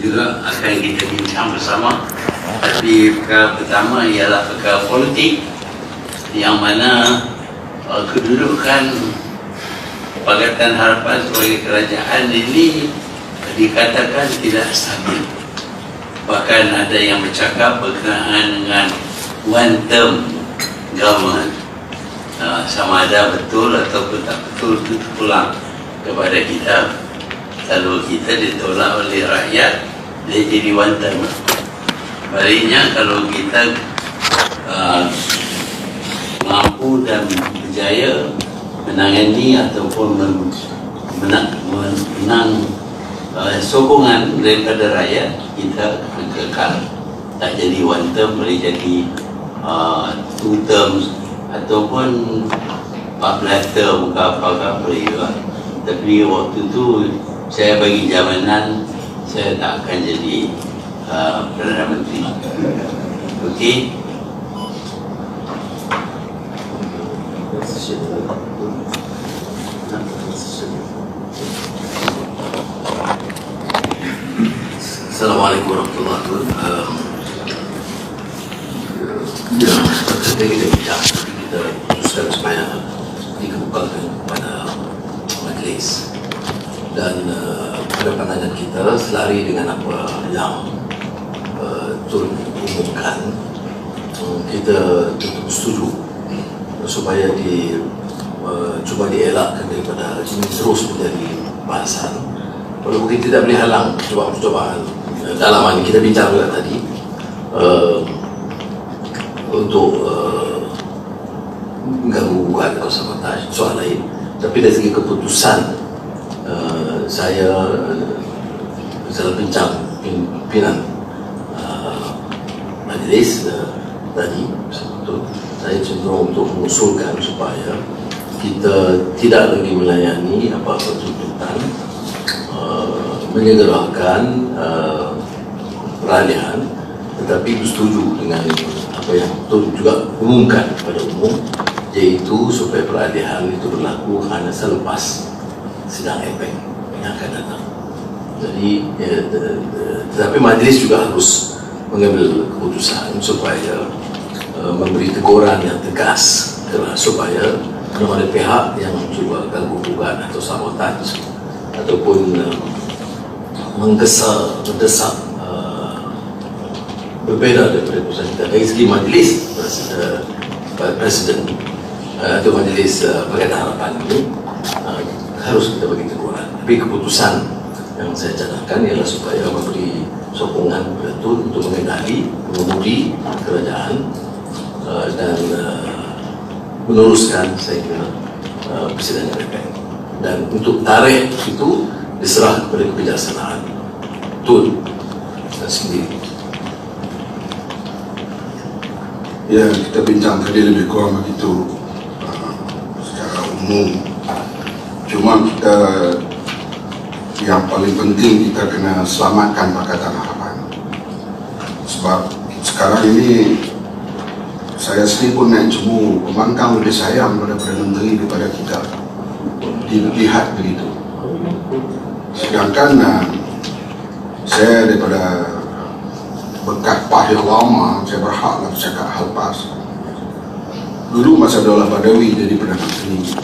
juga akan kita bincang bersama. Tapi perkara pertama ialah perkara politik, yang mana kedudukan Pakatan Harapan sebagai kerajaan ini dikatakan tidak stabil. Bahkan ada yang bercakap berkenaan dengan one term government. Sama ada betul ataupun tak betul itu terpulang kepada kita. Kalau kita ditolak oleh rakyat, dia jadi one term. Baliknya kalau kita mampu dan berjaya menangani ataupun menang sokongan daripada rakyat, kita kekal. Tak jadi one term, boleh jadi two terms ataupun 14 term ke apa-apa boleh juga. Tapi waktu tu saya bagi jaminan saya tak akan jadi Perdana Menteri. Okey. Assalamualaikum warahmatullahi wabarakatuh. Kita bincang, kita putuskan supaya dikemukakan kepada majlis, dan pada pandangan kita selari dengan apa yang Tun umumkan, kita tentu setuju supaya cuba dielakkan daripada ini terus menjadi bahasan. Walaupun kita tidak boleh halang percobaan dalaman kita bincang juga tadi untuk mengganggu atau sabotaj soal lain. Tapi dari segi keputusan, saya dalam bincang pimpinan majlis tadi, saya cenderung untuk mengusulkan supaya kita tidak lagi melayani apa-apa tuntutan, menyegerakan peralihan, tetapi bersetuju dengan apa yang Tun juga umumkan kepada umum, iaitu supaya peralihan itu berlaku hanya selepas sidang APEC yang akan datang. Jadi tetapi majlis juga harus mengambil keputusan supaya memberi teguran yang tegas, supaya belum ada pihak yang cuba ganggu-gugat atau sabotaj ataupun mendesak berbeda daripada keputusan kita. Dari segi majlis presiden atau majlis Pakatan Harapan ini harus kita bagi teguran. Tapi keputusan yang saya cadangkan ialah supaya memberi sokongan kepada Tun untuk mengendali, mengemudi kerajaan dan meneruskan saya kira Presiden APEC. Dan untuk tarikh itu diserah kepada kebijaksanaan Tun sendiri. Ya, kita bincang tadi lebih kurang begitu secara umum. Cuma kita yang paling penting kita kena selamatkan Pakatan Harapan. Sebab sekarang ini saya sendiri pun naik cemu pembangkang lebih sayang kepada Perdana Menteri daripada kita. Dilihat begitu. Sedangkan saya daripada berkat PAH yang lama, saya berhaklah bercakap hal PAS. Dulu masa Daulah Badawi jadi Perdana Menteri,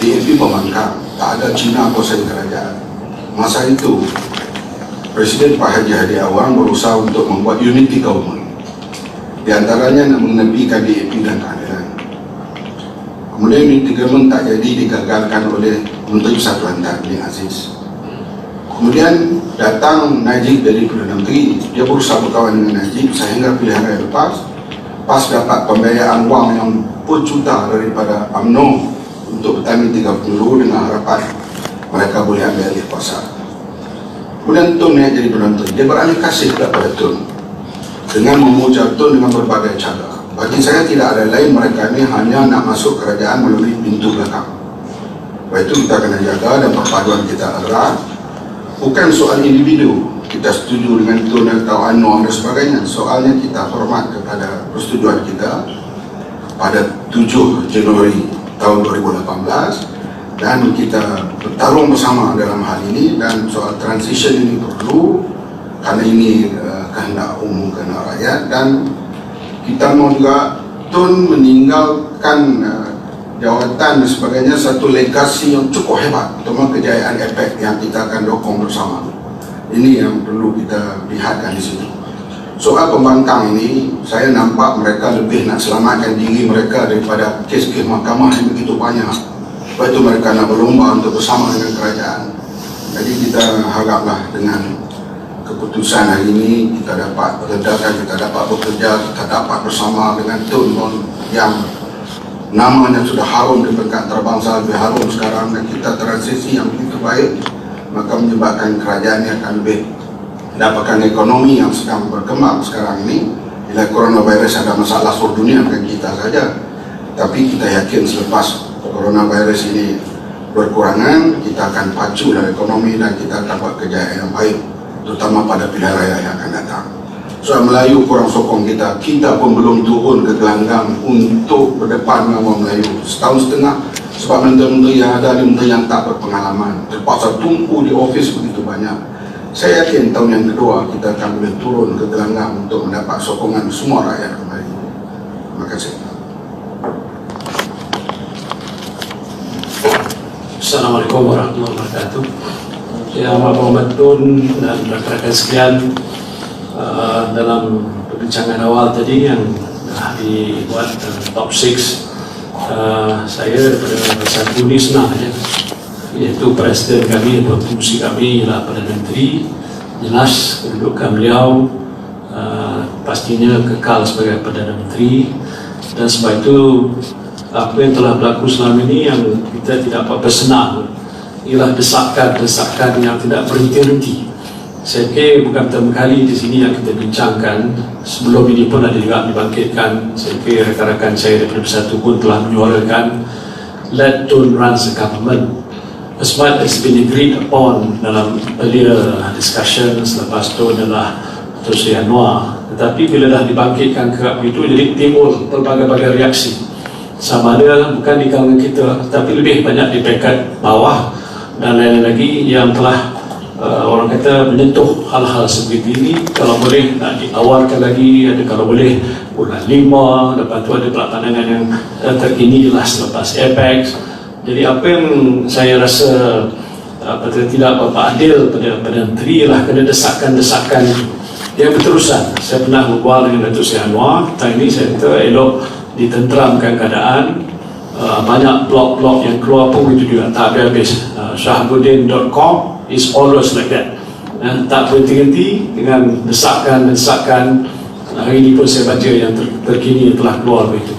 DAP pembangkang, tak ada Cina kuasai kerajaan. Masa itu Presiden Pak Haji Hadi Awang berusaha untuk membuat unity government, di antaranya nak menepikan DAP dan keadilan. Kemudian unity government tak jadi, digagalkan oleh Menteri Persatuan Tan Aziz. Kemudian datang Najib dari Perdana Menteri, dia berusaha berkawan dengan Najib sehingga pilihan raya lepas. PAS dapat pembiayaan wang yang berjuta daripada UMNO untuk bertanding 3 pemilu dengan harapan mereka boleh ambil alih kuasa. Kemudian Tun naik jadi Perdana Menteri, dia beralih kasih kepada Tun dengan memuja Tun dengan berbagai cara. Bagi saya tidak ada lain, mereka ini hanya nak masuk kerajaan melalui pintu belakang. Sebab itu kita kena jaga dan perpaduan kita erat. Bukan soal individu, kita setuju dengan Tun atau UMNO dan sebagainya. Soalnya kita hormat kepada persetujuan kita pada 7 Januari tahun 2018, dan kita bertarung bersama dalam hal ini. Dan soal transition ini perlu Karena ini kehendak umum, kehendak rakyat, dan kita mau juga Tun meninggalkan jawatan dan sebagainya satu legasi yang cukup hebat, terutama kejayaan efek yang kita akan dokong bersama. Ini yang perlu kita lihatkan di situ. Soal pembangkang ini, saya nampak mereka lebih nak selamatkan diri mereka daripada kes-kes mahkamah yang begitu banyak. Sebab itu mereka nak berlomba untuk bersama dengan kerajaan. Jadi kita haraplah dengan keputusan hari ini kita dapat ledakan, kita dapat bekerja, kita dapat bersama dengan Tun yang namanya sudah harum di peringkat antarabangsa, lebih harum sekarang, dan kita transisi yang begitu baik, maka menyebabkan kerajaan ini akan lebih mendapatkan ekonomi yang sedang berkembang sekarang ini. Bila coronavirus ada masalah seluruh dunia, bukan kita saja, tapi kita yakin selepas coronavirus ini berkurangan, kita akan pacu dalam ekonomi dan kita akan buat kejayaan yang baik, terutama pada pilihan raya yang akan datang. Soal Melayu kurang sokong kita, kita pun belum turun ke gelanggang untuk berdepan dengan orang Melayu setahun setengah, sebab menteri-menteri yang ada, menteri yang tak berpengalaman, terpaksa tumpu di ofis begitu banyak. Saya yakin tahun yang kedua kita akan boleh turun ke gelanggang untuk mendapat sokongan semua rakyat kembali. Terima kasih. Assalamualaikum warahmatullahi wabarakatuh. Yang Muhammad Tun dan rakan-rakan sekalian, dalam perbincangan awal tadi yang telah dibuat top 6, saya daripada satu ni senang saja, iaitu Presiden kami atau fungsi kami ialah Perdana Menteri. Jelas kedudukan beliau pastinya kekal sebagai Perdana Menteri, dan sebab itu apa yang telah berlaku selama ini yang kita tidak apa-apa senang ialah desakan-desakan yang tidak berhenti-henti. Saya fikir bukan pertama kali di sini yang kita bincangkan, sebelum ini pun ada juga dibangkitkan. Saya fikir rakan-rakan saya daripada Bersatu pun telah menyuarakan let Tun run the government, as much as been agreed upon dalam earlier discussion selepas Tun adalah Dr. Sri Anwar. Tetapi bila dah dibangkitkan kerap itu, jadi timbul pelbagai-bagai reaksi, sama ada bukan di kalangan kita, tapi lebih banyak di peringkat bawah dan lain-lain lagi yang telah orang kata menyentuh hal-hal seperti ini. Kalau boleh nak diawalkan lagi, ada kalau boleh bulan 5, lepas tu ada pelaksanaan yang terkini lah selepas Apex. Jadi apa yang saya rasa tidak berapa adil pada Menteri ialah kena desakan-desakan yang berterusan. Saya pernah berbual dengan Datuk Seri Anwar tentang ini. Saya kata elok ditenteramkan keadaan. Banyak blog-blog yang keluar pun itu juga tak habis. Shahbudin.com is always like that, tak berhenti-henti dengan desakan-desakan. Hari ini pun saya baca yang terkini yang telah keluar begitu.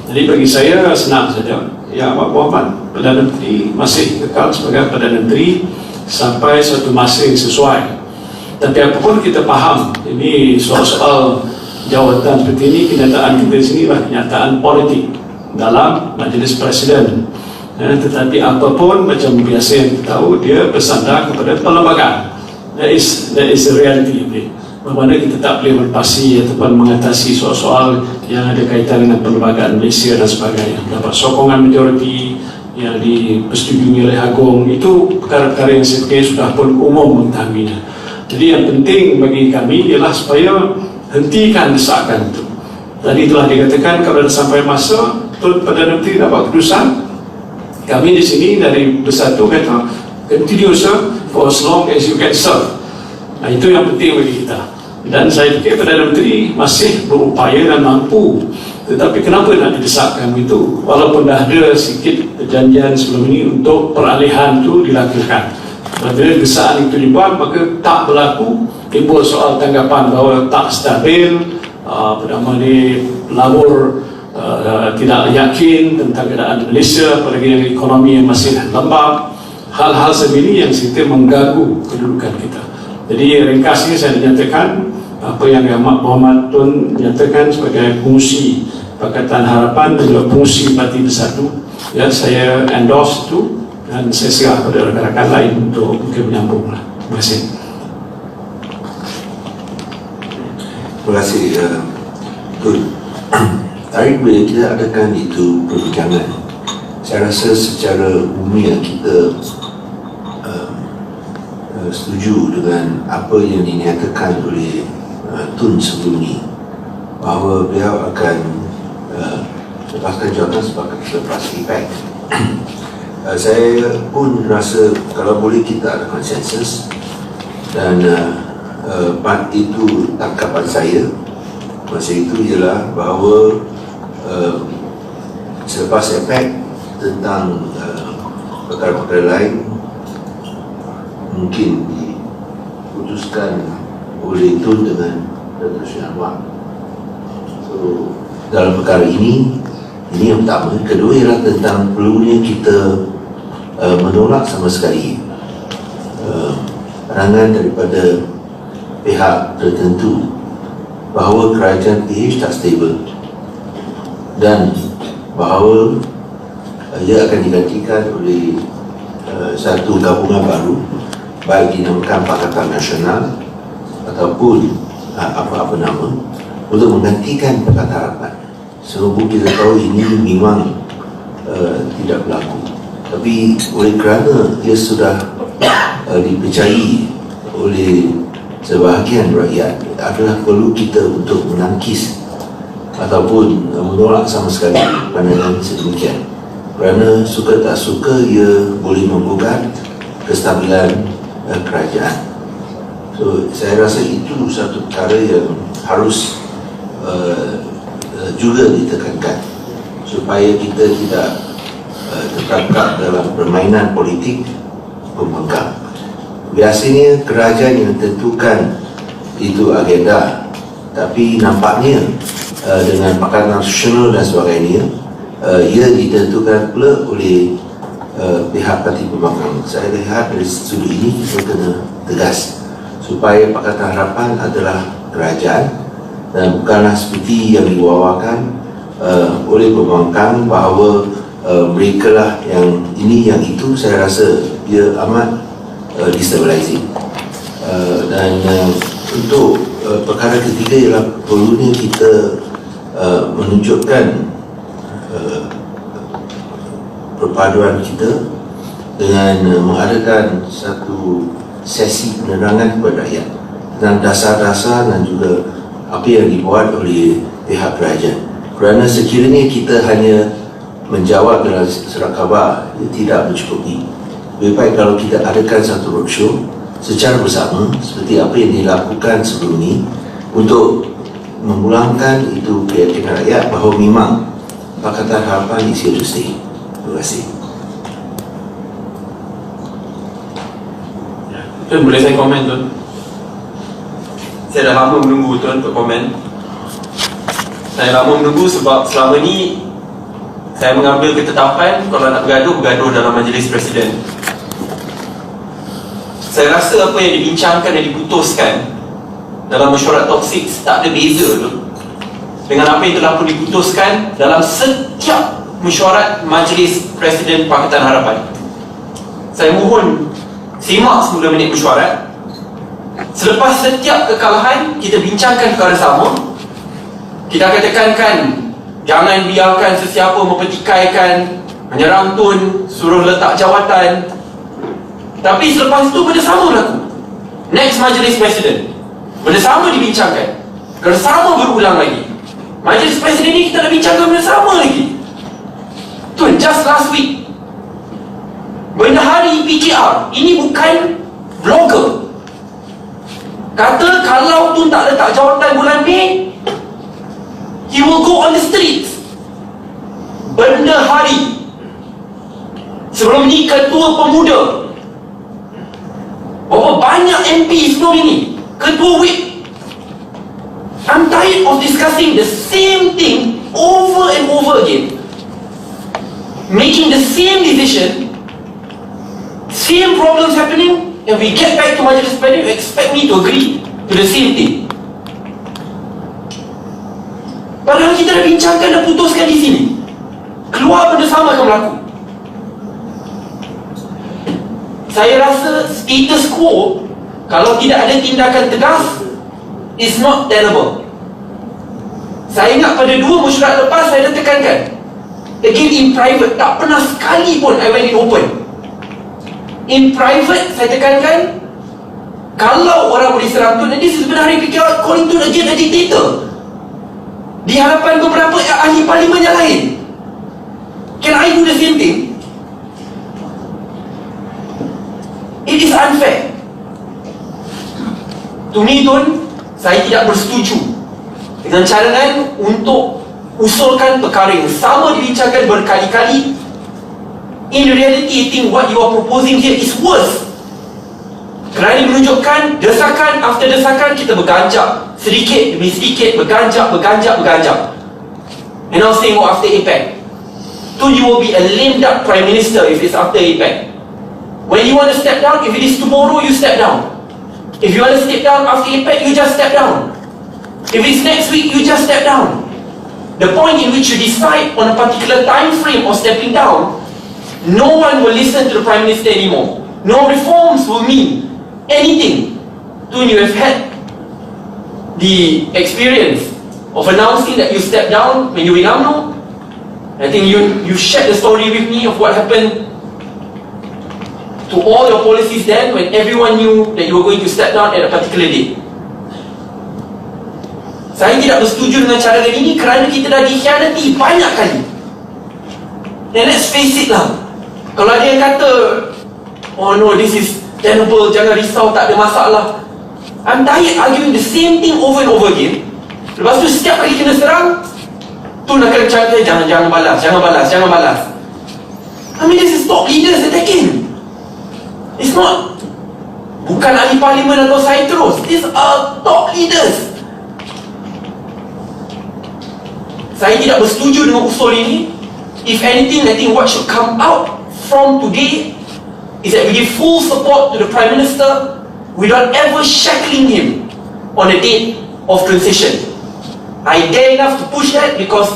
Jadi bagi saya senang saja, ya Pak Muhammad, Perdana Menteri masih kekal sebagai Perdana Menteri sampai suatu masa yang sesuai. Tapi apapun kita faham, ini soal-soal jawatan seperti ini, kenyataan kita di sini lah kenyataan politik dalam Majlis Presiden. Tetapi apapun, macam biasa yang kita tahu, dia bersandar kepada perlembagaan. That is the reality. Bagaimana kita tak boleh berpasi ataupun mengatasi soal-soal yang ada kaitan dengan perlembagaan Malaysia dan sebagainya. Dapat sokongan majoriti yang dipersetujui oleh Agung, itu perkara-perkara yang saya fikir sudah pun umum mengetahuinya. Jadi yang penting bagi kami ialah supaya hentikan desakan itu. Tadi telah dikatakan kalau dah sampai masa Perdana Menteri dapat keputusan, kami di sini dari Bersatu kata continue sir for as long as you can serve. Nah, itu yang penting bagi kita. Dan saya fikir Perdana Menteri masih berupaya dan mampu. Tetapi kenapa nak didesakkan begitu? Walaupun dah ada sikit perjanjian sebelum ini untuk peralihan itu dilakukan. Bila desaan itu dibuat, maka tak berlaku. Timbul soal tanggapan bahawa tak stabil, pelabur tidak yakin tentang keadaan Malaysia, apalagi yang ekonomi yang masih lembab. Hal-hal seperti ini yang kita mengganggu kedudukan kita. Jadi ringkasnya saya nyatakan apa yang Muhammad Tun nyatakan sebagai fungsi Pakatan Harapan dan juga fungsi Parti Bersatu, ya, saya endorse itu dan saya serah kepada rakan-rakan lain untuk mungkin menyambung. Terima kasih. Terima kasih Tun. Tadi bila kita adakan itu perbincangan, saya rasa secara umum kita setuju dengan apa yang dinyatakan oleh Tun sebelum ini, bahawa beliau akan lepaskan jawatan selepas IPAC. Saya pun rasa kalau boleh kita ada konsensus, dan part itu tangkapan saya masa itu ialah bahawa selepas IPAC tentang perkara-perkara lain mungkin diputuskan oleh Tun dengan Dr. Sri Anwar. So, dalam perkara ini yang pertama. Kedua ialah tentang perlunya kita menolak sama sekali pandangan daripada pihak tertentu bahawa kerajaan PH tak stable dan bahawa ia akan digantikan oleh satu gabungan baru, baik dinamakan Pakatan Nasional ataupun apa-apa nama, untuk menggantikan Pakatan Harapan. Sebab kita tahu ini memang tidak berlaku, tapi oleh kerana ia sudah dipercayai oleh sebahagian rakyat, adalah perlu kita untuk menangkis ataupun menolak sama sekali pandangan sedemikian, kerana suka tak suka ia boleh menggugat kestabilan kerajaan. So saya rasa itu satu perkara yang harus juga ditekankan supaya kita tidak terperangkap dalam permainan politik pembangkang. Biasanya kerajaan yang tentukan itu agenda, tapi nampaknya dengan Pakatan Nasional dan sebagainya, ia ditentukan pula oleh pihak parti pembangkang. Saya lihat dari studi ini kita kena tegas supaya Pakatan Harapan adalah kerajaan dan bukanlah seperti yang diwawakan oleh pembangkang bahawa mereka lah yang ini yang itu. Saya rasa ia amat destabilizing. Dan untuk perkara ketiga ialah perlunya kita menunjukkan perpaduan kita dengan mengadakan satu sesi penerangan kepada rakyat tentang dasar-dasar dan juga apa yang dibuat oleh pihak kerajaan. Kerana sekiranya kita hanya menjawab dalam surat khabar, tidak mencukupi. Lebih baik kalau kita adakan satu roadshow secara bersama seperti apa yang dilakukan sebelum ini, untuk memulangkan itu keyakinan rakyat bahawa memang Pakatan Harapan is here to stay. Terima kasih. Tuan, boleh saya komen, Tuan? Saya dah lama menunggu, Tuan, untuk komen. Saya lama menunggu sebab selama ni saya mengambil ketetapan kalau nak bergaduh dalam Majlis Presiden. Saya rasa apa yang dibincangkan dan diputuskan dalam mesyuarat toksik tak ada beza tu dengan apa yang telah pun diputuskan dalam setiap mesyuarat Majlis Presiden Pakatan Harapan. Saya mohon simak 10 minit mesyuarat. Selepas setiap kekalahan, kita bincangkan perkara sama. Kita akan tekankan, jangan biarkan sesiapa mempertikaikan, menyerang Tun, suruh letak jawatan. Tapi selepas itu benda sama berlaku. Next Majlis Presiden, benda sama dibincangkan, benda sama berulang lagi. Majlis Presiden ini kita dah bincangkan benda sama lagi. Tun, just last week, Bendahari PKR, ini bukan blogger, kata kalau Tun tak letak jawatan bulan Mei, he will go on the streets. Bendahari. Sebelum ini Ketua Pemuda. Berapa banyak MP sebelum ini, Ketua WIP. I'm tired of discussing the same thing over and over again, making the same decision, same problems happening, and we get back to Majlis Presiden, you expect me to agree to the same thing. Padahal kita dah bincangkan dan putuskan di sini. Keluar benda sama akan berlaku. Saya rasa status quo, kalau tidak ada tindakan tegas, is not tenable. Saya ingat pada 2 mesyuarat lepas saya dah tekankan, again in private, tak pernah sekali pun I went in open. In private saya tekankan, Kalau orang boleh serang Tun, ini sebenarnya fikir calling Tun again a dictator di hadapan beberapa ahli parlimen yang lain. Can I do the same thing? It is unfair. To me, Tun, saya tidak bersetuju dengan cadangan untuk usulkan perkara yang sama dibincangkan berkali-kali. In reality, I think what you are proposing here is worse. Kerana menunjukkan desakan after desakan kita berganjak sedikit demi sedikit, berganjak. And now tengok after APEC, Tun, you will be a lame duck Prime Minister if it's after APEC. When you want to step down, if it is tomorrow, you step down. If you want to step down after APEC, you just step down. If it's next week, you just step down. The point in which you decide on a particular time frame of stepping down, no one will listen to the Prime Minister anymore. No reforms will mean anything. Tun, you have had the experience of announcing that you step down when you were in UMNO. I think you shared the story with me of what happened to all your policies then when everyone knew that you were going to step down at a particular date. Saya tidak bersetuju dengan cadangan ini kerana kita dah dikhianati banyak kali. And let's face it lah, kalau ada yang kata, oh no, this is terrible, jangan risau, tak ada masalah. I'm tired arguing the same thing over and over again. Lepas tu setiap kali kena serang, Tun akan cakap, jangan balas. I mean, this is top leaders attacking. It's not, bukan ahli parlimen atau saya terus. These are top leaders. Saya tidak bersetuju dengan usul ini. If anything, I think what should come out from today is that we give full support to the Prime Minister without ever shackling him on a date of transition. I dare enough to push that because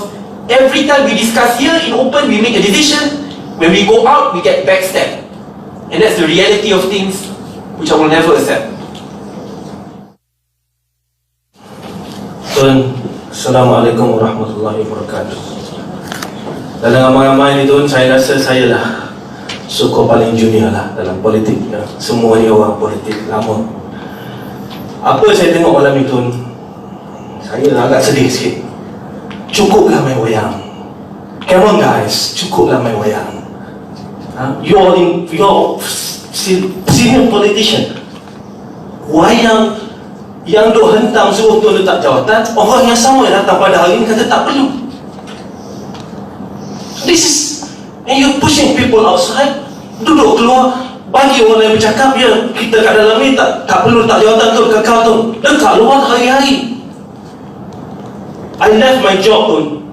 every time we discuss here in open, we make a decision. When we go out, we get backstabbed. And that's the reality of things which I will never accept. Tun, Assalamualaikum warahmatullahi wabarakatuh. Dalam ramai-ramai ni Tun, saya rasa saya lah suku paling junior lah dalam politik ya. Semua ni orang politik lama. Apa saya tengok malam ni Tun, saya agak sedih sikit. Cukuplah main wayang. Come on guys, cukuplah main wayang. You're senior politician. Wayang yang duk hentam suruh Tun letak jawatan, orang yang sama yang datang pada hari ini kata tak perlu. This is, and you pushing people outside, duduk keluar, bagi orang lain bercakap, ya kita kat dalam ni tak perlu letak jawatan tu, kekal tu, dekat luar hari-hari. I left my job Tun.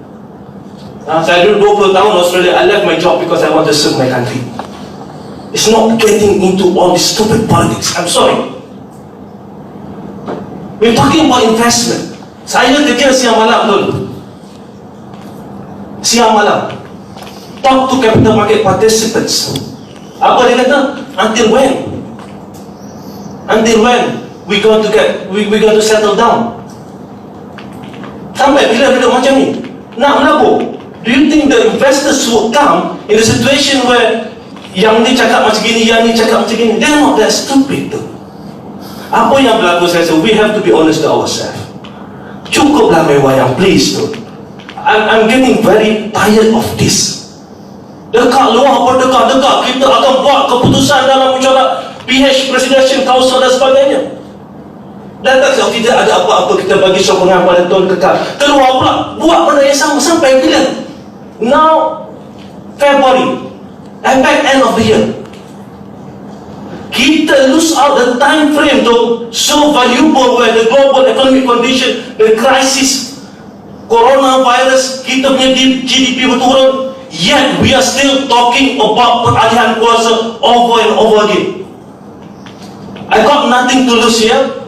Saya duduk 20 tahun Australia. I left my job because I want to serve my country. It's not getting into all this stupid politics. I'm sorry. We're talking about investment. Saya kerja siang malam Tun. Siang malam. Talk to capital market participants. Apa dia kata? Until when? Until when we going to settle down? Sampai bila duduk macam ni? Nak menabur? Do you think the investors will come in a situation where yang ni cakap macam gini, yang ni cakap macam gini? They're not that stupid tu. Apa yang berlaku, saya rasa we have to be honest to ourselves. Cukuplah main wayang, please tu. I'm getting very tired of this. Dekat luar apa dekat kita akan buat keputusan dalam mesyuarat PH Presidential Council dan sebagainya. Dan tak kalau tidak ada apa-apa, kita bagi sokongan pada Tun kekal. Keluar pula buat benda yang sama sampai bila? Now February, and back end of the year, kita lose out the time frame to so valuable where the global economic condition, the crisis, coronavirus, kita punya GDP berturun, yet we are still talking about peralihan kuasa over and over again. I got nothing to lose here.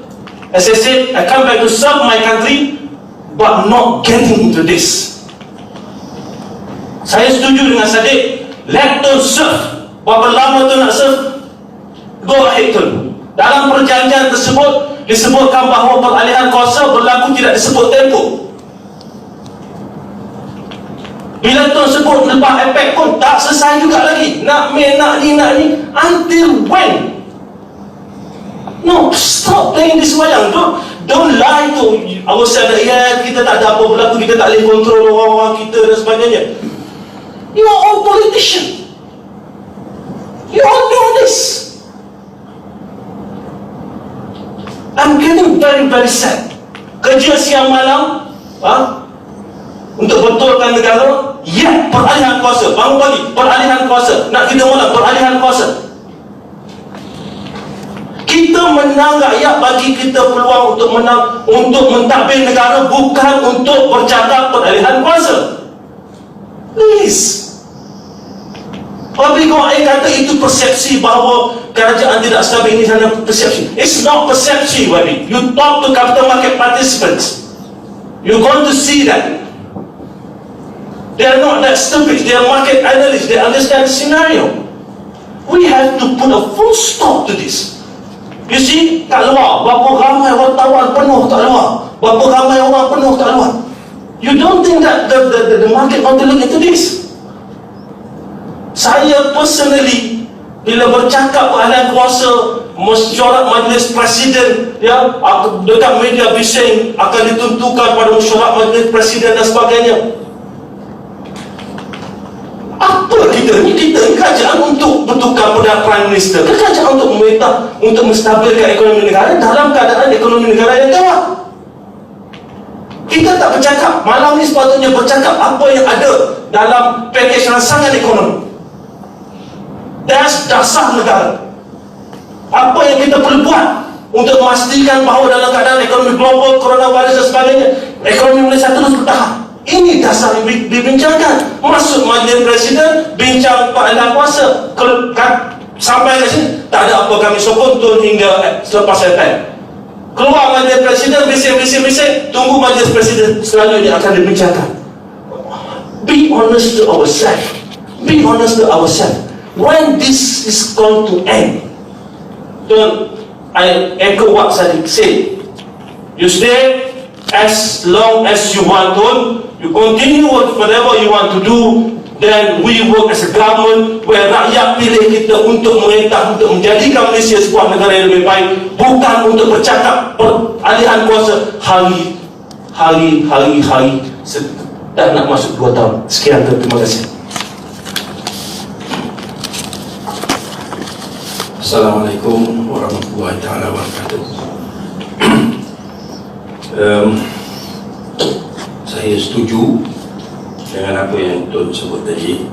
As I said, I come back to serve my country, but not getting into this. Saya setuju dengan Sadiq. Let Tun serve. Berapa lama Tun nak serve? Go ahead Tun. Dalam perjanjian tersebut disebutkan bahawa peralihan kuasa berlaku tidak disebut tempoh. Bila Tun sebut lepas APEC pun tak selesai juga lagi. Nak ni. Until when? No, stop playing this wayang. Don't lie to ourselves that yeah, kita tak ada apa berlaku, kita tak boleh kontrol orang-orang kita dan sebagainya. You are all politician. You all know this. I'm getting very, very sad. Kerja siang malam untuk betulkan negara. Ya, peralihan kuasa. Bangun pagi, peralihan kuasa. Nak tidur malam, peralihan kuasa. Kita menang rakyat bagi kita peluang untuk menang, untuk mentadbir negara, bukan untuk bercakap peralihan kuasa. Please. Tapi kalau kata itu persepsi bahawa kerajaan tidak stabil, ini hanya persepsi. It's not persepsi, Wabi. You talk to capital market participants, you're going to see that they are not that stupid. They are market analysts. They understand the scenario. We have to put a full stop to this. You see, kat luar, berapa ramai wartawan penuh kat luar, berapa ramai orang penuh kat luar. You don't think that the market want to look into this? Saya personally, bila bercakap peralihan kuasa, Mesyuarat Majlis Presiden, ya, dekat media bising akan ditentukan pada Mesyuarat Majlis Presiden dan sebagainya. Apa kita ni? Kita ni kerajaan untuk bertukar Perdana Prime Minister, kerajaan untuk memerintah, untuk menstabilkan ekonomi negara dalam keadaan ekonomi negara yang gawat. Kita tak bercakap. Malam ni sepatutnya bercakap apa yang ada dalam pakej rancangan ekonomi. Dasar negara. Apa yang kita perlu buat untuk memastikan bahawa dalam keadaan ekonomi global, coronavirus dan sebagainya, ekonomi Malaysia terus bertahan. Ini dasar yang dibincangkan. Masuk Majlis Presiden, bincang peralihan kuasa. Sampai ke sini, tak ada apa kami sokong turun hingga selepas time. Keluar Majlis Presiden, bising, tunggu Majlis Presiden selanjutnya akan dibincangkan. Be honest to ourselves. Be honest to ourselves. When this is going to end? Don't I echo what Sadiq said. You stay as long as you want to, you continue whatever you want to do, then we work as a government where rakyat pilih kita untuk merintah, untuk menjadikan Malaysia sebuah negara yang lebih baik, bukan untuk bercakap peralihan kuasa hari. Dah nak masuk 2 tahun. Sekian, terima kasih. Assalamualaikum warahmatullahi wabarakatuh. Saya setuju dengan apa yang Tun sebut tadi.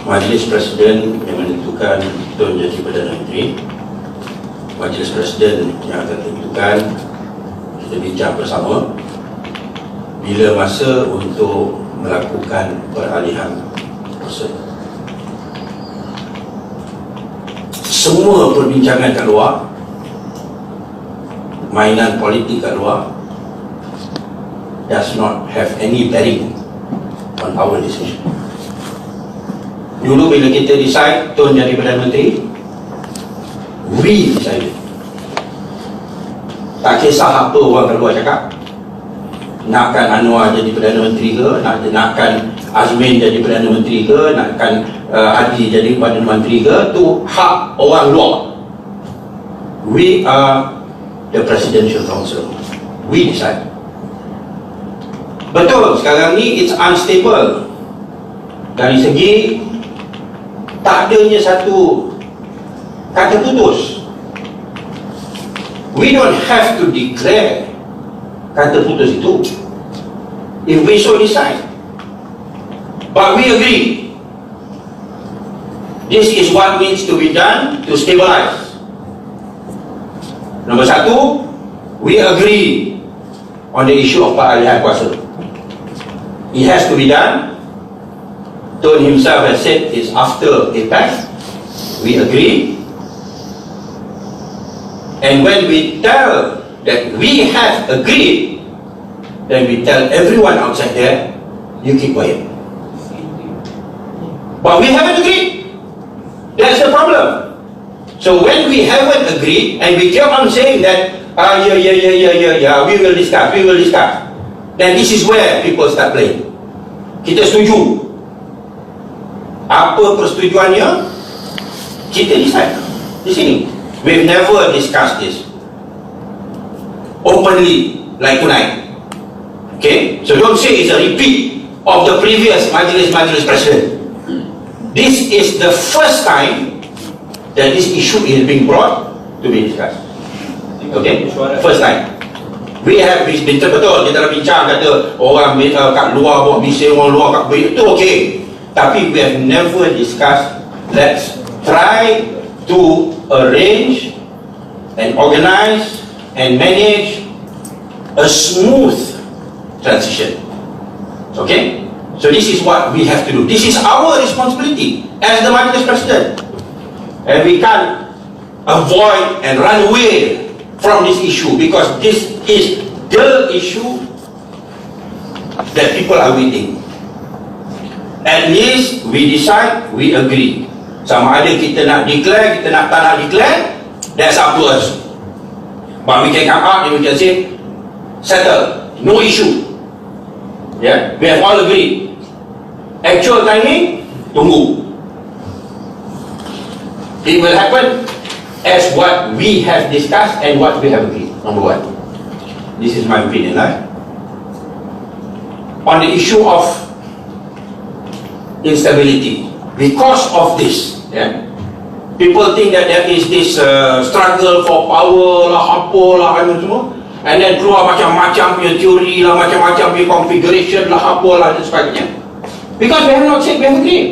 Majlis Presiden yang menentukan Tun jadi Perdana Menteri. Majlis Presiden yang akan tentukan, kita bincang bersama bila masa untuk melakukan peralihan kuasa. Semua perbincangan kat luar, mainan politik kat luar, does not have any bearing on our decision. Dulu bila kita decide Tun jadi Perdana Menteri, we decided. Tak kisah apa orang kat luar cakap. Nakkan Anwar jadi Perdana Menteri ke, nakkan Azmin jadi Perdana Menteri ke, nakkan Hadi jadi Perdana Menteri ke, tu hak orang luar. We are the Presidential Council. We decide. Betul, sekarang ni it's unstable. Dari segi tak adanya satu kata putus. We don't have to declare kata putus itu if we so decide. But we agree. This is what needs to be done to stabilize. Nombor 1, we agree on the issue of peralihan kuasa. It has to be done. Tun himself has said it's after APEC. We agree. And when we tell that we have agreed, then we tell everyone outside there, you keep quiet. But we haven't agreed. That's the problem. So when we haven't agreed and we keep on saying that, we will discuss, then this is where people start playing. Kita setuju. Apa persetujuannya? Kita decide di sini. we've never discussed this openly like tonight. Okay, so don't say it's a repeat of the previous Majlis Presiden. This is the first time that this issue is being brought to be discussed. Okay, first time. We have betul kita dah bincang kata orang kat luar buat bisnes, orang luar kat beli itu okay, tapi we have never discussed let's try to arrange and organize and manage a smooth transition. Okay, so this is what we have to do. This is our responsibility as the Majlis Presiden, and we can't avoid and run away from this issue, because this is the issue that people are waiting. At least we decide, we agree. Sama ada kita nak declare, kita nak tak nak declare, that's up to us. But we can come out and we can say, settle, no issue. Yeah, we have all agreed. Actual timing, tunggu. It will happen as what we have discussed and what we have agreed. Number one. This is my opinion. On the issue of instability, because of this, people think that there is this struggle for power lah, apa lah, semua, and then keluar macam-macam punya teori lah, macam-macam punya configuration lah, apa lah dan sebagainya. Because we have not said we have agreed.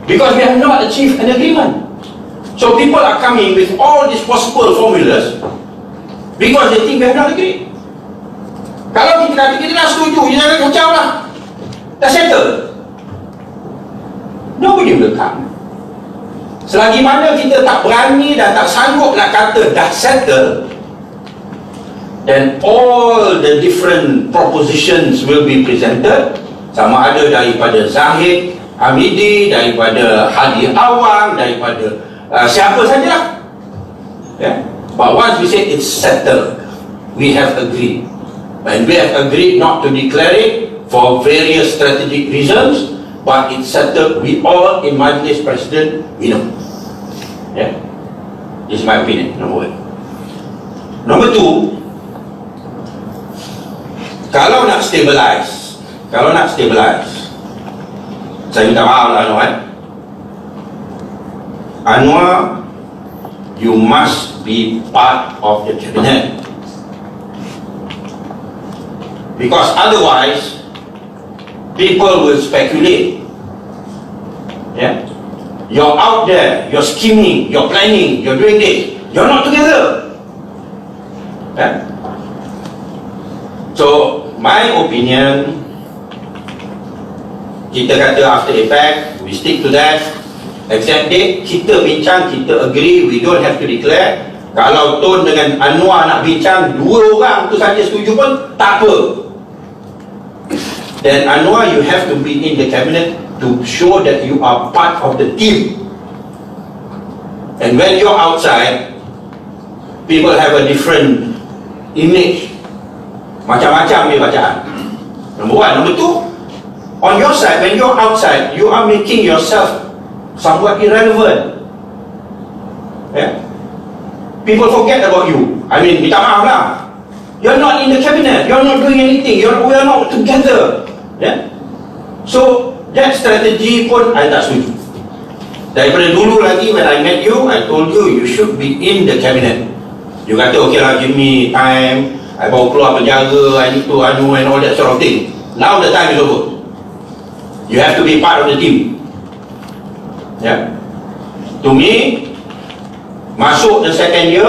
Because we have not achieved an agreement. So people are coming with all these possible formulas because they think we have not agreed. Kalau kita kata kita dah setuju, kita dah kacau lah, dah settle, nobody will come. Selagi mana kita tak berani dan tak sanggup nak kata dah settle, then all the different propositions will be presented, sama ada daripada Zahid Hamidi, daripada Hadi Awang, daripada siapa sajalah. But once we say it's settled, we have agreed, and we have agreed not to declare it for various strategic reasons, but it's settled. We all in Majlis Presiden, we know. This is my opinion, number one. Number two, kalau nak stabilize, saya minta maaf lah Anwar. Anwar, you must be part of the cabinet, because otherwise people will speculate. You're out there, you're scheming, you're planning, you're doing this, you're not together. So my opinion, kita kata after effect, we stick to that. Exact date, kita bincang, kita agree, we don't have to declare. Kalau Tun dengan Anwar nak bincang, dua orang tu saja setuju pun tak apa. Then Anwar, you have to be in the cabinet to show that you are part of the team. And when you're outside, people have a different image. Macam-macam ni bacaan. Number one. Number two, on your side, when you're outside, you are making yourself somewhat irrelevant. People forget about you. I mean, minta maaf lah, you're not in the cabinet, you're not doing anything, we are not together. So that strategy pun I tak setuju. Daripada dulu lagi, when I met you, I told you, you should be in the cabinet. You kata, okay lah, give me time, I bawa keluar penjara, I need to and all that sort of thing. Now the time is over. You have to be part of the team. To me, masuk the second year,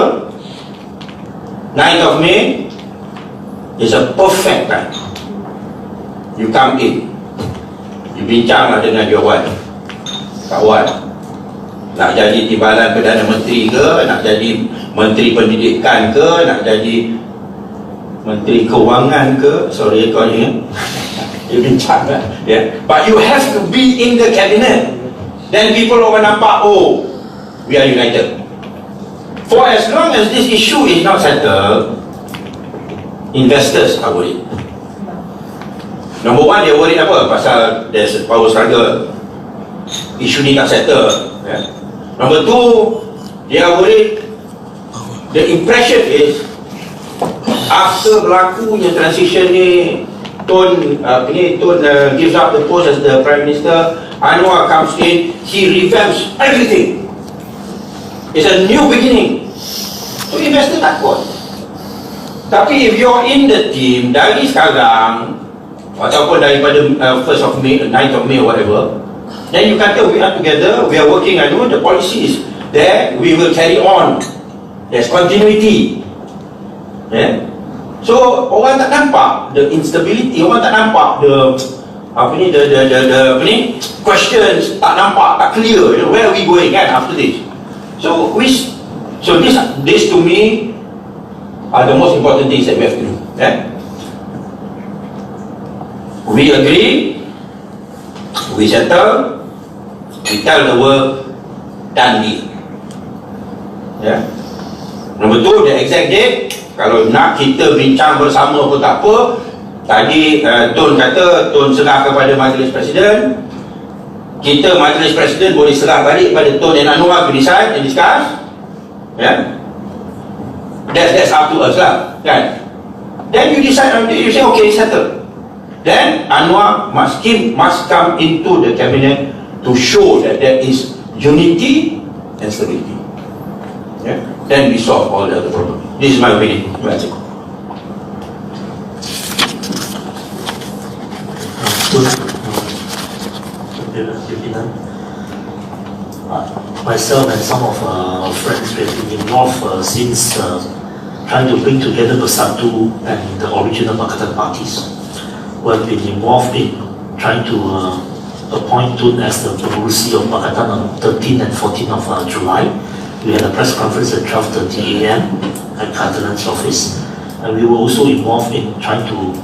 9th of May is a perfect time. You come in, you bincang lah dengan your wife, kawan, nak jadi timbalan Perdana Menteri ke, nak jadi Menteri Pendidikan ke, nak jadi Menteri Kewangan ke, sorry kau ni, you bincang lah. But you have to be in the cabinet. Then people akan nampak, oh, we are united. For as long as this issue is not settled, investors are worried. Number one, they worried apa? Pasal there's a power struggle. Isu ni tak settle. Number two, They are worried. The impression is after berlakunya transition ni, Tun gives up the post as the Prime Minister, Anwar comes in, he revamps everything. It's a new beginning. So investor takut. Tapi if you're in the team dari sekarang ataupun daripada 1st of May, 9th of May or whatever, then you kata we are together, we are working, I know the policy is there, we will carry on. There's continuity. Yeah? So orang tak nampak the instability, orang tak nampak the questions, tak nampak, tak clear, you know, where are we going kan after this. So this to me are the most important things that we have to do. Yeah? We agree, we settle, we tell the world, done deal. Yeah? Nombor 2, the exact date. Kalau nak kita bincang bersama pun tak apa. Tadi Tun kata Tun serah kepada Majlis Presiden. Kita Majlis Presiden boleh serah balik pada Tun dan Anwar to decide and discuss. Yeah? That's up to us lah, kan? Then you decide, you say okay, settle. Then Anwar must come into the cabinet to show that there is unity and stability. Yeah? Then we solve all the other problems. This is my opinion. Myself and some of our friends have been involved since trying to bring together Bersatu and the original Pakatan parties. We have been involved in trying to appoint Tun as the Pengurusi of Pakatan on 13 and 14 of July. We had a press conference at 12:30 AM at Cardinal's office, and we were also involved in trying to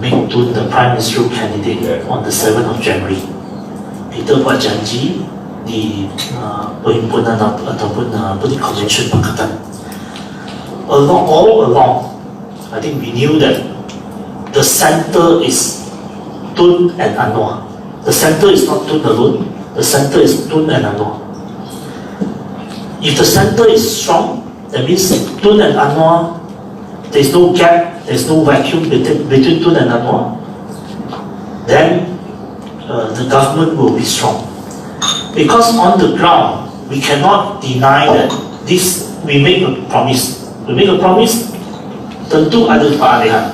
make Tun the Prime Ministerial candidate on the 7th of January. Kita buat janji di perhimpunan ataupun convention Pakatan. All along, I think we knew that the center is Tun and Anwar. The center is not Tun alone. The center is Tun and Anwar. If the center is strong, that means Tun and Anwar, there's no gap, there's no vacuum between Tun and Anwar, then the government will be strong. Because on the ground, we cannot deny that we make a promise. We make a promise, tentu ada kepastian.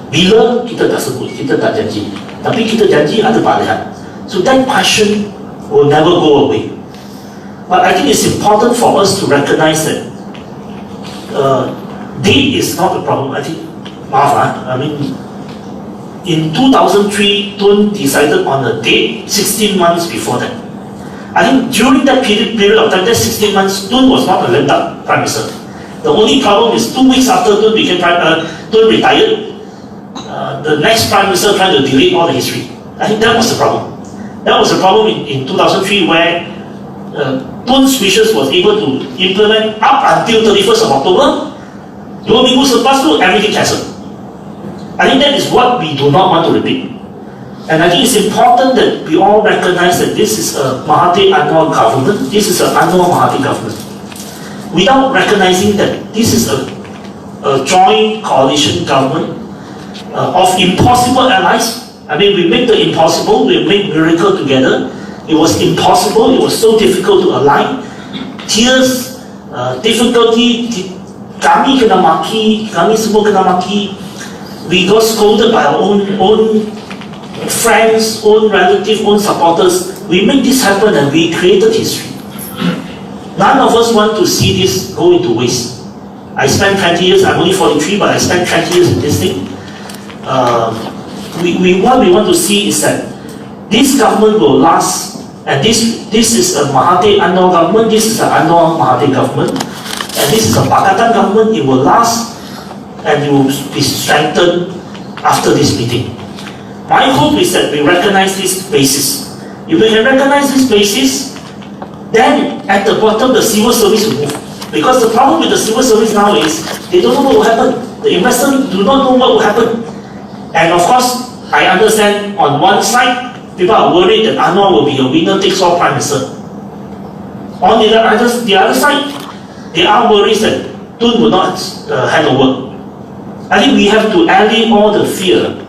Bila kita tak sebut, kita tak janji. Tapi kita janji ada kepastian. So that passion will never go away. But I think it's important for us to recognize that date is not the problem. I think, I mean, in 2003, Tun decided on a date 16 months before that. I think during that period of time, that 16 months, Tun was not a lame-duck Prime Minister. The only problem is 2 weeks after Tun retired, the next Prime Minister tried to delete all the history. I think that was the problem. That was the problem in 2003 where Tun's wishes was able to implement up until 31st of October. 2 minggu selepas tu, everything cancelled. I think that is what we do not want to repeat. And I think it's important that we all recognize that this is a Mahathir Anwar government. This is an Anwar Mahathir government. Without recognizing that this is a joint coalition government of impossible allies. I mean, we make the impossible, we make miracle together. It was impossible, it was so difficult to align. Tears, difficulty, kami kena maki, kami semua kena maki. We got scolded by our own friends, own relatives, own supporters. We made this happen and we created history. None of us want to see this go into waste. I spent 20 years, I'm only 43, but I spent 20 years in this thing. What we want to see is that this government will last, and this is a Mahathir Anwar government, this is an Anwar Mahathir government, and this is a Pakatan government. It will last, and it will be strengthened after this meeting. My hope is that we recognize this basis. If we can recognize this basis, then at the bottom the civil service will move. Because the problem with the civil service now is they don't know what will happen. The investors do not know what will happen. And of course, I understand on one side, people are worried that Anwar will be a winner-takes-all Prime Minister. On the other side, there are worries that Tun will not hand over. I think we have to allay all the fear,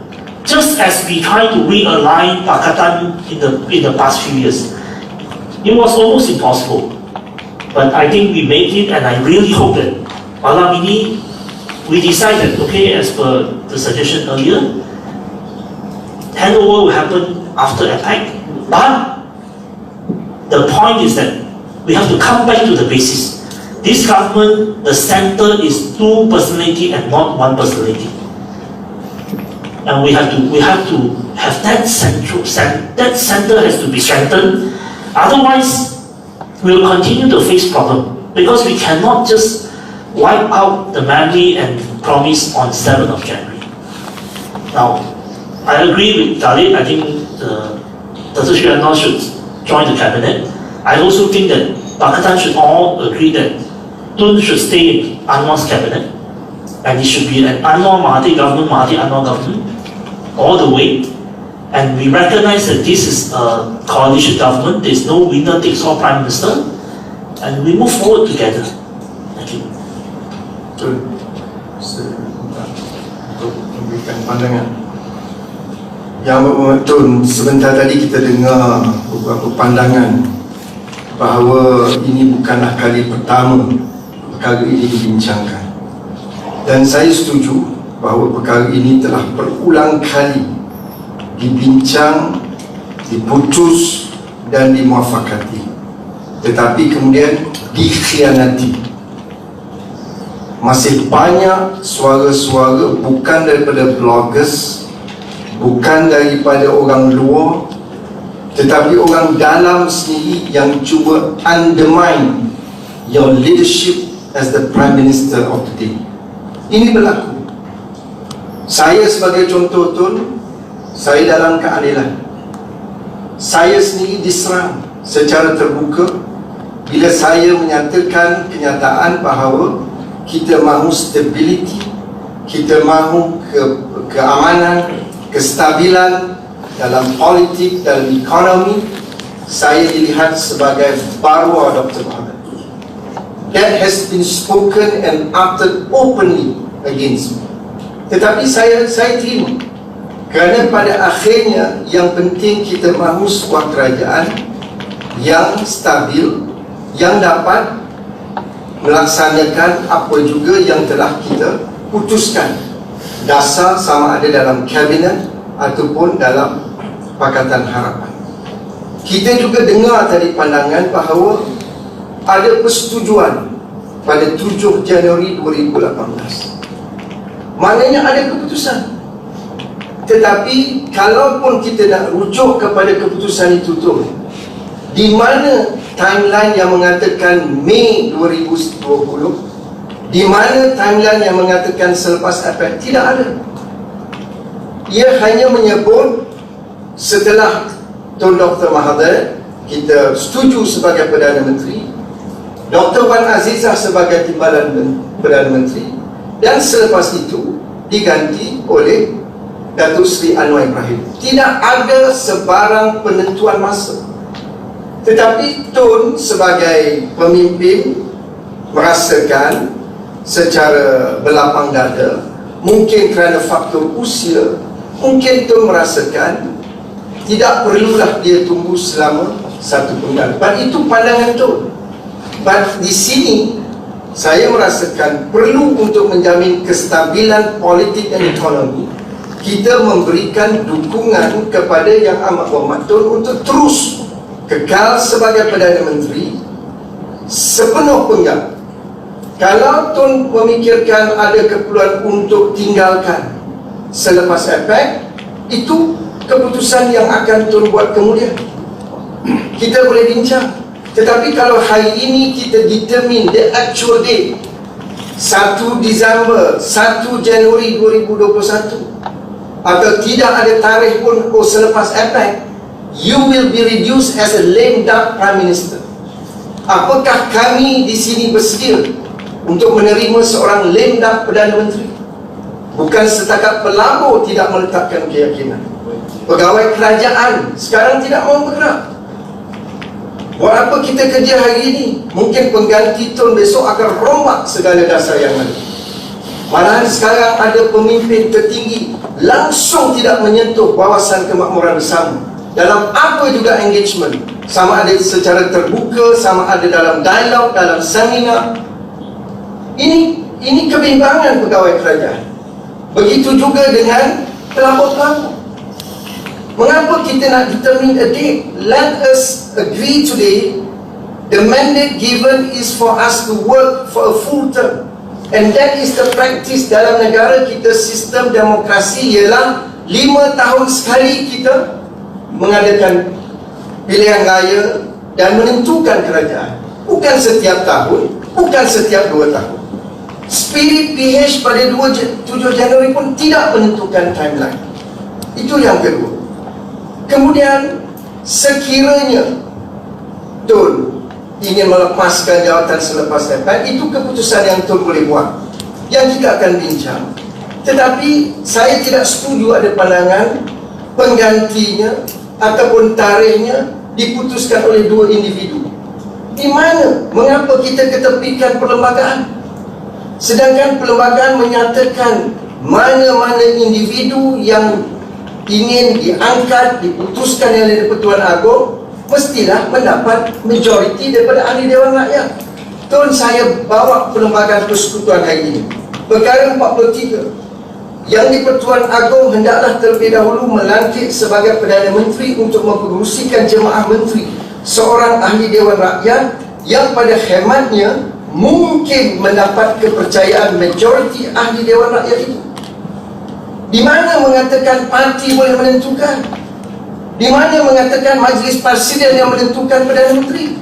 just as we try to realign Pakatan in the past few years. It was almost impossible, but I think we made it, and I really hope that malam ini we decided, okay, as per the suggestion earlier, handover will happen after APEC, but the point is that we have to come back to the basis. This government, the center is two personality and not one personality. And we have to have that center has to be strengthened. Otherwise, we will continue to face problem, because we cannot just wipe out the memory and promise on 7th of January. Now, I agree with Khalid. I think Dr. Sri Anwar should join the cabinet. I also think that Pakatan should all agree that Tun should stay in Anwar's cabinet, and it should be an Anwar Mahathir government, Mahathir Anwar government, all the way. And we recognize that this is a coalition government. There is no winner takes all prime minister, and we move forward together. Thank you. Tun, untuk memberikan pandangan. Yang Tun, sebentar tadi kita dengar beberapa pandangan bahawa ini bukanlah kali pertama perkara ini dibincangkan, dan saya setuju bahawa perkara ini telah berulang kali dibincang, diputus dan dimuafakati, tetapi kemudian dikhianati. Masih banyak suara-suara, bukan daripada bloggers, bukan daripada orang luar, tetapi orang dalam sendiri yang cuba undermine your leadership as the Prime Minister of today. Ini berlaku. Saya sebagai contoh, Tun, saya dalam keadilan. Saya sendiri diserang secara terbuka bila saya menyatakan kenyataan bahawa kita mahu stability, kita mahu keamanan, kestabilan dalam politik, dalam ekonomi. Saya dilihat sebagai baruah Dr. Mohamed. That has been spoken and uttered openly against me. Tetapi saya terima, kerana pada akhirnya yang penting kita mahu sebuah kerajaan yang stabil, yang dapat melaksanakan apa juga yang telah kita putuskan, dasar sama ada dalam kabinet ataupun dalam Pakatan Harapan. Kita juga dengar tadi pandangan bahawa ada persetujuan pada 7 Januari 2018. Maknanya ada keputusan. Tetapi kalaupun kita nak rujuk kepada keputusan itu tu, di mana timeline yang mengatakan Mei 2020? Di mana timeline yang mengatakan selepas APEC? Tidak ada. Ia hanya menyebut setelah Tun Dr. Mahathir kita setuju sebagai Perdana Menteri, Dr. Wan Azizah sebagai Timbalan Perdana Menteri, dan selepas itu diganti oleh Datuk Seri Anwar Ibrahim. Tidak ada sebarang penentuan masa. Tetapi Tun sebagai pemimpin merasakan secara berlapang dada, mungkin kerana faktor usia, mungkin Tun merasakan tidak perlulah dia tunggu selama satu penggal. Itu pandangan Tun. Di sini saya merasakan perlu untuk menjamin kestabilan politik dan ekonomi. Kita memberikan dukungan kepada Yang Amat Berhormat Tun untuk terus kekal sebagai Perdana Menteri sepenuh penggal. Kalau Tun memikirkan ada keperluan untuk tinggalkan selepas APEC, itu keputusan yang akan Tun buat kemudian. Kita boleh bincang. Tetapi kalau hari ini kita determine the actual date 1 Disember, 1 Januari 2021, atau tidak ada tarikh pun selepas APEC, you will be reduced as a lame duck Prime Minister. Apakah kami di sini bersedia untuk menerima seorang lame duck Perdana Menteri? Bukan setakat pelabur tidak meletakkan keyakinan, pegawai kerajaan sekarang tidak mahu bergerak. Buat apa kita kerja hari ini? Mungkin pengganti Tun besok akan rombak segala dasar yang ada. Malahan sekarang ada pemimpin tertinggi langsung tidak menyentuh wawasan kemakmuran bersama dalam apa juga engagement, sama ada secara terbuka, sama ada dalam dialog, dalam seminar. Ini kebimbangan pegawai kerajaan. Begitu juga dengan pelapor-pelapor. Mengapa kita nak determine a date? Let us agree today. The mandate given is for us to work for a full term, and that is the practice dalam negara kita. Sistem demokrasi ialah 5 tahun sekali kita mengadakan pilihan raya dan menentukan kerajaan. Bukan setiap tahun, bukan setiap 2 tahun. Spirit PH pada 7 Januari pun tidak menentukan timeline. Itu yang kedua. Kemudian sekiranya Tun ingin melepaskan jawatan selepas dapat, itu keputusan yang Tun boleh buat, yang kita akan bincang. Tetapi saya tidak setuju ada pandangan penggantinya ataupun tarikhnya diputuskan oleh 2 individu. Di mana? Mengapa kita ketepikan perlembagaan? Sedangkan perlembagaan menyatakan mana-mana individu yang ingin diangkat, diputuskan oleh Pertuan Agong mestilah mendapat majoriti daripada ahli Dewan Rakyat. Tun, saya bawa perlembagaan persekutuan hari ini, perkara 43, yang di Pertuan Agong hendaklah terlebih dahulu melantik sebagai Perdana Menteri untuk mempengerusikan jemaah menteri seorang ahli Dewan Rakyat yang pada khidmatnya mungkin mendapat kepercayaan majoriti ahli Dewan Rakyat itu. Di mana mengatakan parti boleh menentukan? Di mana mengatakan Majlis Presiden yang menentukan Perdana Menteri?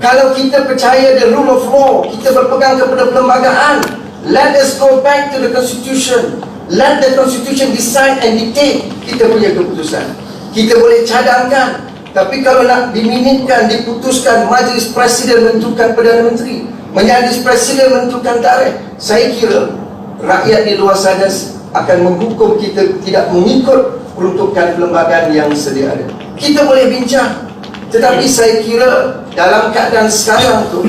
Kalau kita percaya the rule of law, kita berpegang kepada perlembagaan, let us go back to the Constitution. Let the Constitution decide and dictate kita punya keputusan. Kita boleh cadangkan, tapi kalau nak diminitkan, diputuskan Majlis Presiden menentukan Perdana Menteri, Majlis Presiden menentukan tarikh, saya kira rakyat di luar sana akan menghukum kita tidak mengikut peruntukan perlembagaan yang sedia ada. Kita boleh bincang, tetapi saya kira dalam keadaan sekarang tu,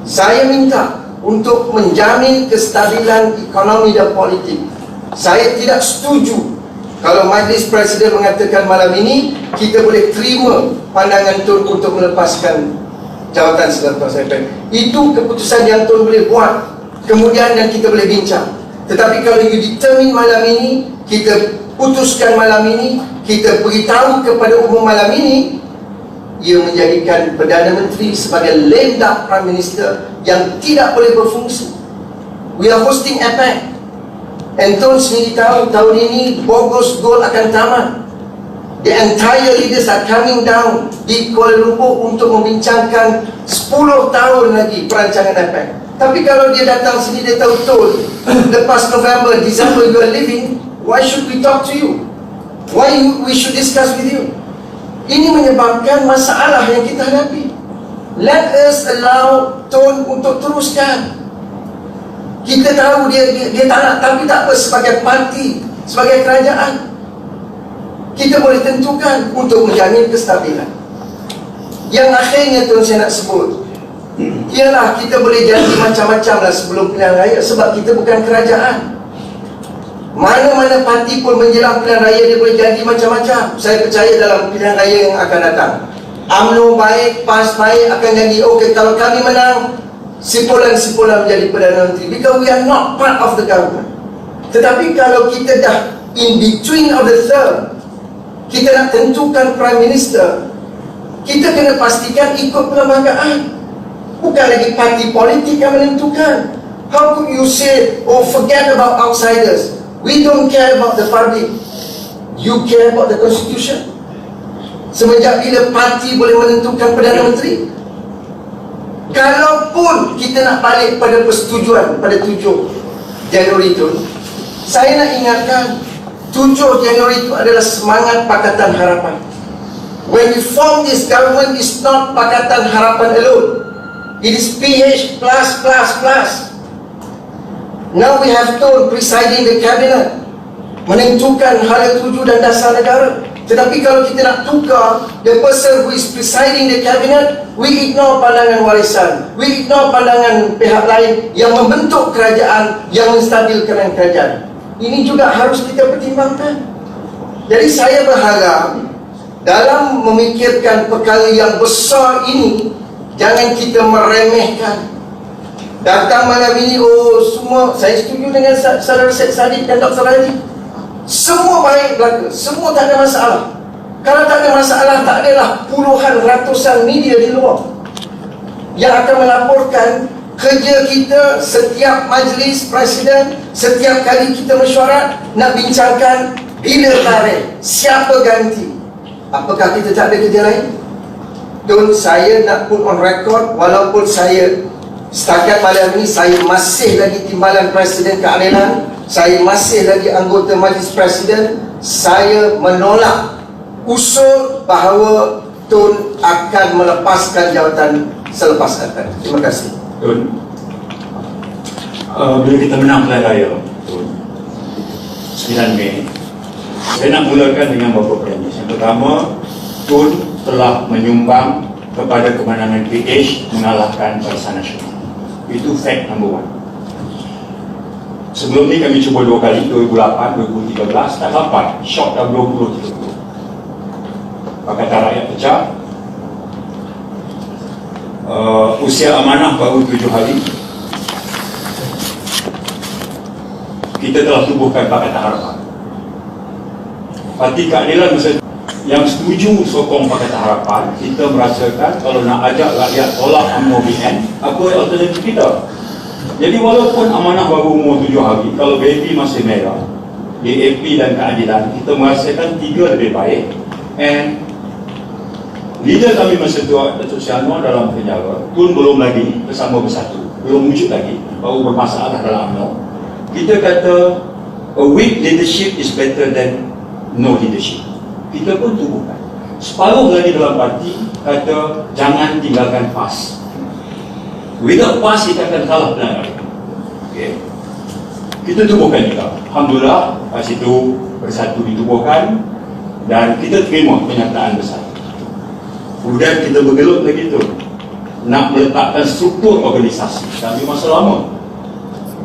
saya minta untuk menjamin kestabilan ekonomi dan politik. Saya tidak setuju kalau Majlis Presiden mengatakan malam ini kita boleh terima pandangan Tun untuk melepaskan jawatan selepas dapat. Itu keputusan yang Tun boleh buat kemudian dan kita boleh bincang. Tetapi kalau you determine malam ini, kita putuskan malam ini, kita beritahu kepada umum malam ini, ia menjadikan Perdana Menteri sebagai lame duck Prime Minister yang tidak boleh berfungsi. We are hosting APEC, and Tun sendiri tahu tahun ini Bogos Gold akan tamat. The entire leaders are coming down di Kuala Lumpur untuk membincangkan 10 tahun lagi perancangan APEC. Tapi kalau dia datang sini, dia tahu betul lepas November, December you are leaving, why should we talk to you? Why we should discuss with you? Ini menyebabkan masalah yang kita hadapi. Let us allow Tun untuk teruskan. Kita tahu dia tak nak, tapi tak apa, sebagai parti, sebagai kerajaan, kita boleh tentukan untuk menjamin kestabilan. Yang akhirnya Tun saya nak sebut, ialah kita boleh janji macam-macam lah sebelum pilihan raya, sebab kita bukan kerajaan. Mana-mana parti pun menjelang pilihan raya dia boleh janji macam-macam. Saya percaya dalam pilihan raya yang akan datang, UMNO baik, PAS baik akan janji, okey kalau kami menang, simpulan-simpulan menjadi Perdana Menteri, because we are not part of the government. Tetapi kalau kita dah in between of the term, kita nak tentukan Prime Minister, kita kena pastikan ikut perlembagaan, bukan lagi parti politik yang menentukan. How could you say, oh forget about outsiders, we don't care about the public, you care about the Constitution? Semenjak bila parti boleh menentukan Perdana Menteri? Kalaupun kita nak balik pada persetujuan pada 7 Januari itu, saya nak ingatkan 7 Januari itu adalah semangat Pakatan Harapan. When we form this government, it's not Pakatan Harapan alone, it is PH plus plus plus. Now we have Tun presiding the cabinet, menentukan hala tuju dan dasar negara. Tetapi kalau kita nak tukar the person who is presiding the cabinet, we ignore pandangan warisan, we ignore pandangan pihak lain yang membentuk kerajaan, yang menstabilkan kerajaan. Ini juga harus kita pertimbangkan. Jadi saya berharap dalam memikirkan perkara yang besar ini, jangan kita meremehkan. Datang malam ini, oh semua, saya setuju dengan Saudara Syed Saddiq dan Dr. Haji. Semua baik berlaku, semua tak ada masalah. Kalau tak ada masalah, tak adalah puluhan, ratusan media di luar yang akan melaporkan kerja kita setiap majlis presiden, setiap kali kita mesyuarat, nak bincangkan bila tarikh, siapa ganti. Apakah kita tak ada kerja lain? Dan saya nak put on record, walaupun saya setakat malam ini saya masih lagi Timbalan Presiden Keadilan, saya masih lagi anggota Majlis Presiden, saya menolak usul bahawa Tun akan melepaskan jawatan selepas akan. Terima kasih. Tun, bila kita menang pilihan raya Tun, 9 Mei, saya nak mulakan dengan beberapa premis. Yang pertama, Tun telah menyumbang kepada kemenangan PH mengalahkan Barisan Nasional. Itu fact number 1. Sebelum ni kami cuba 2 kali, 2008, 2013, tak dapat. Shot dah 20-30. Pakatan Rakyat pecah. Usia amanah baru 7 hari. Kita telah tubuhkan Pakatan Harapan. Parti Keadilan yang setuju sokong Pakatan Harapan, kita merasakan kalau nak ajak rakyat tolak UMNO BN, apa alternatif kita? Jadi walaupun amanah baru umur 7 hari, kalau BAP masih merah, DAP dan Keadilan, kita merasakan 3 lebih baik. And leader kami masa tu, Datuk Sri Anwar dalam penjara, Tun belum lagi bersama bersatu, belum wujud lagi, baru bermasalah dalam UMNO. Kita kata a weak leadership is better than no leadership. Kita pun tubuhkan. Separuh lagi dalam parti kata jangan tinggalkan PAS. Without PAS kita akan kalah pilihan raya. Okay. Kita tubuhkan juga. Alhamdulillah, PAS itu bersatu ditubuhkan dan kita terima kenyataan besar. Kemudian kita bergelut lagi tu nak meletakkan struktur organisasi. Kami masa lama.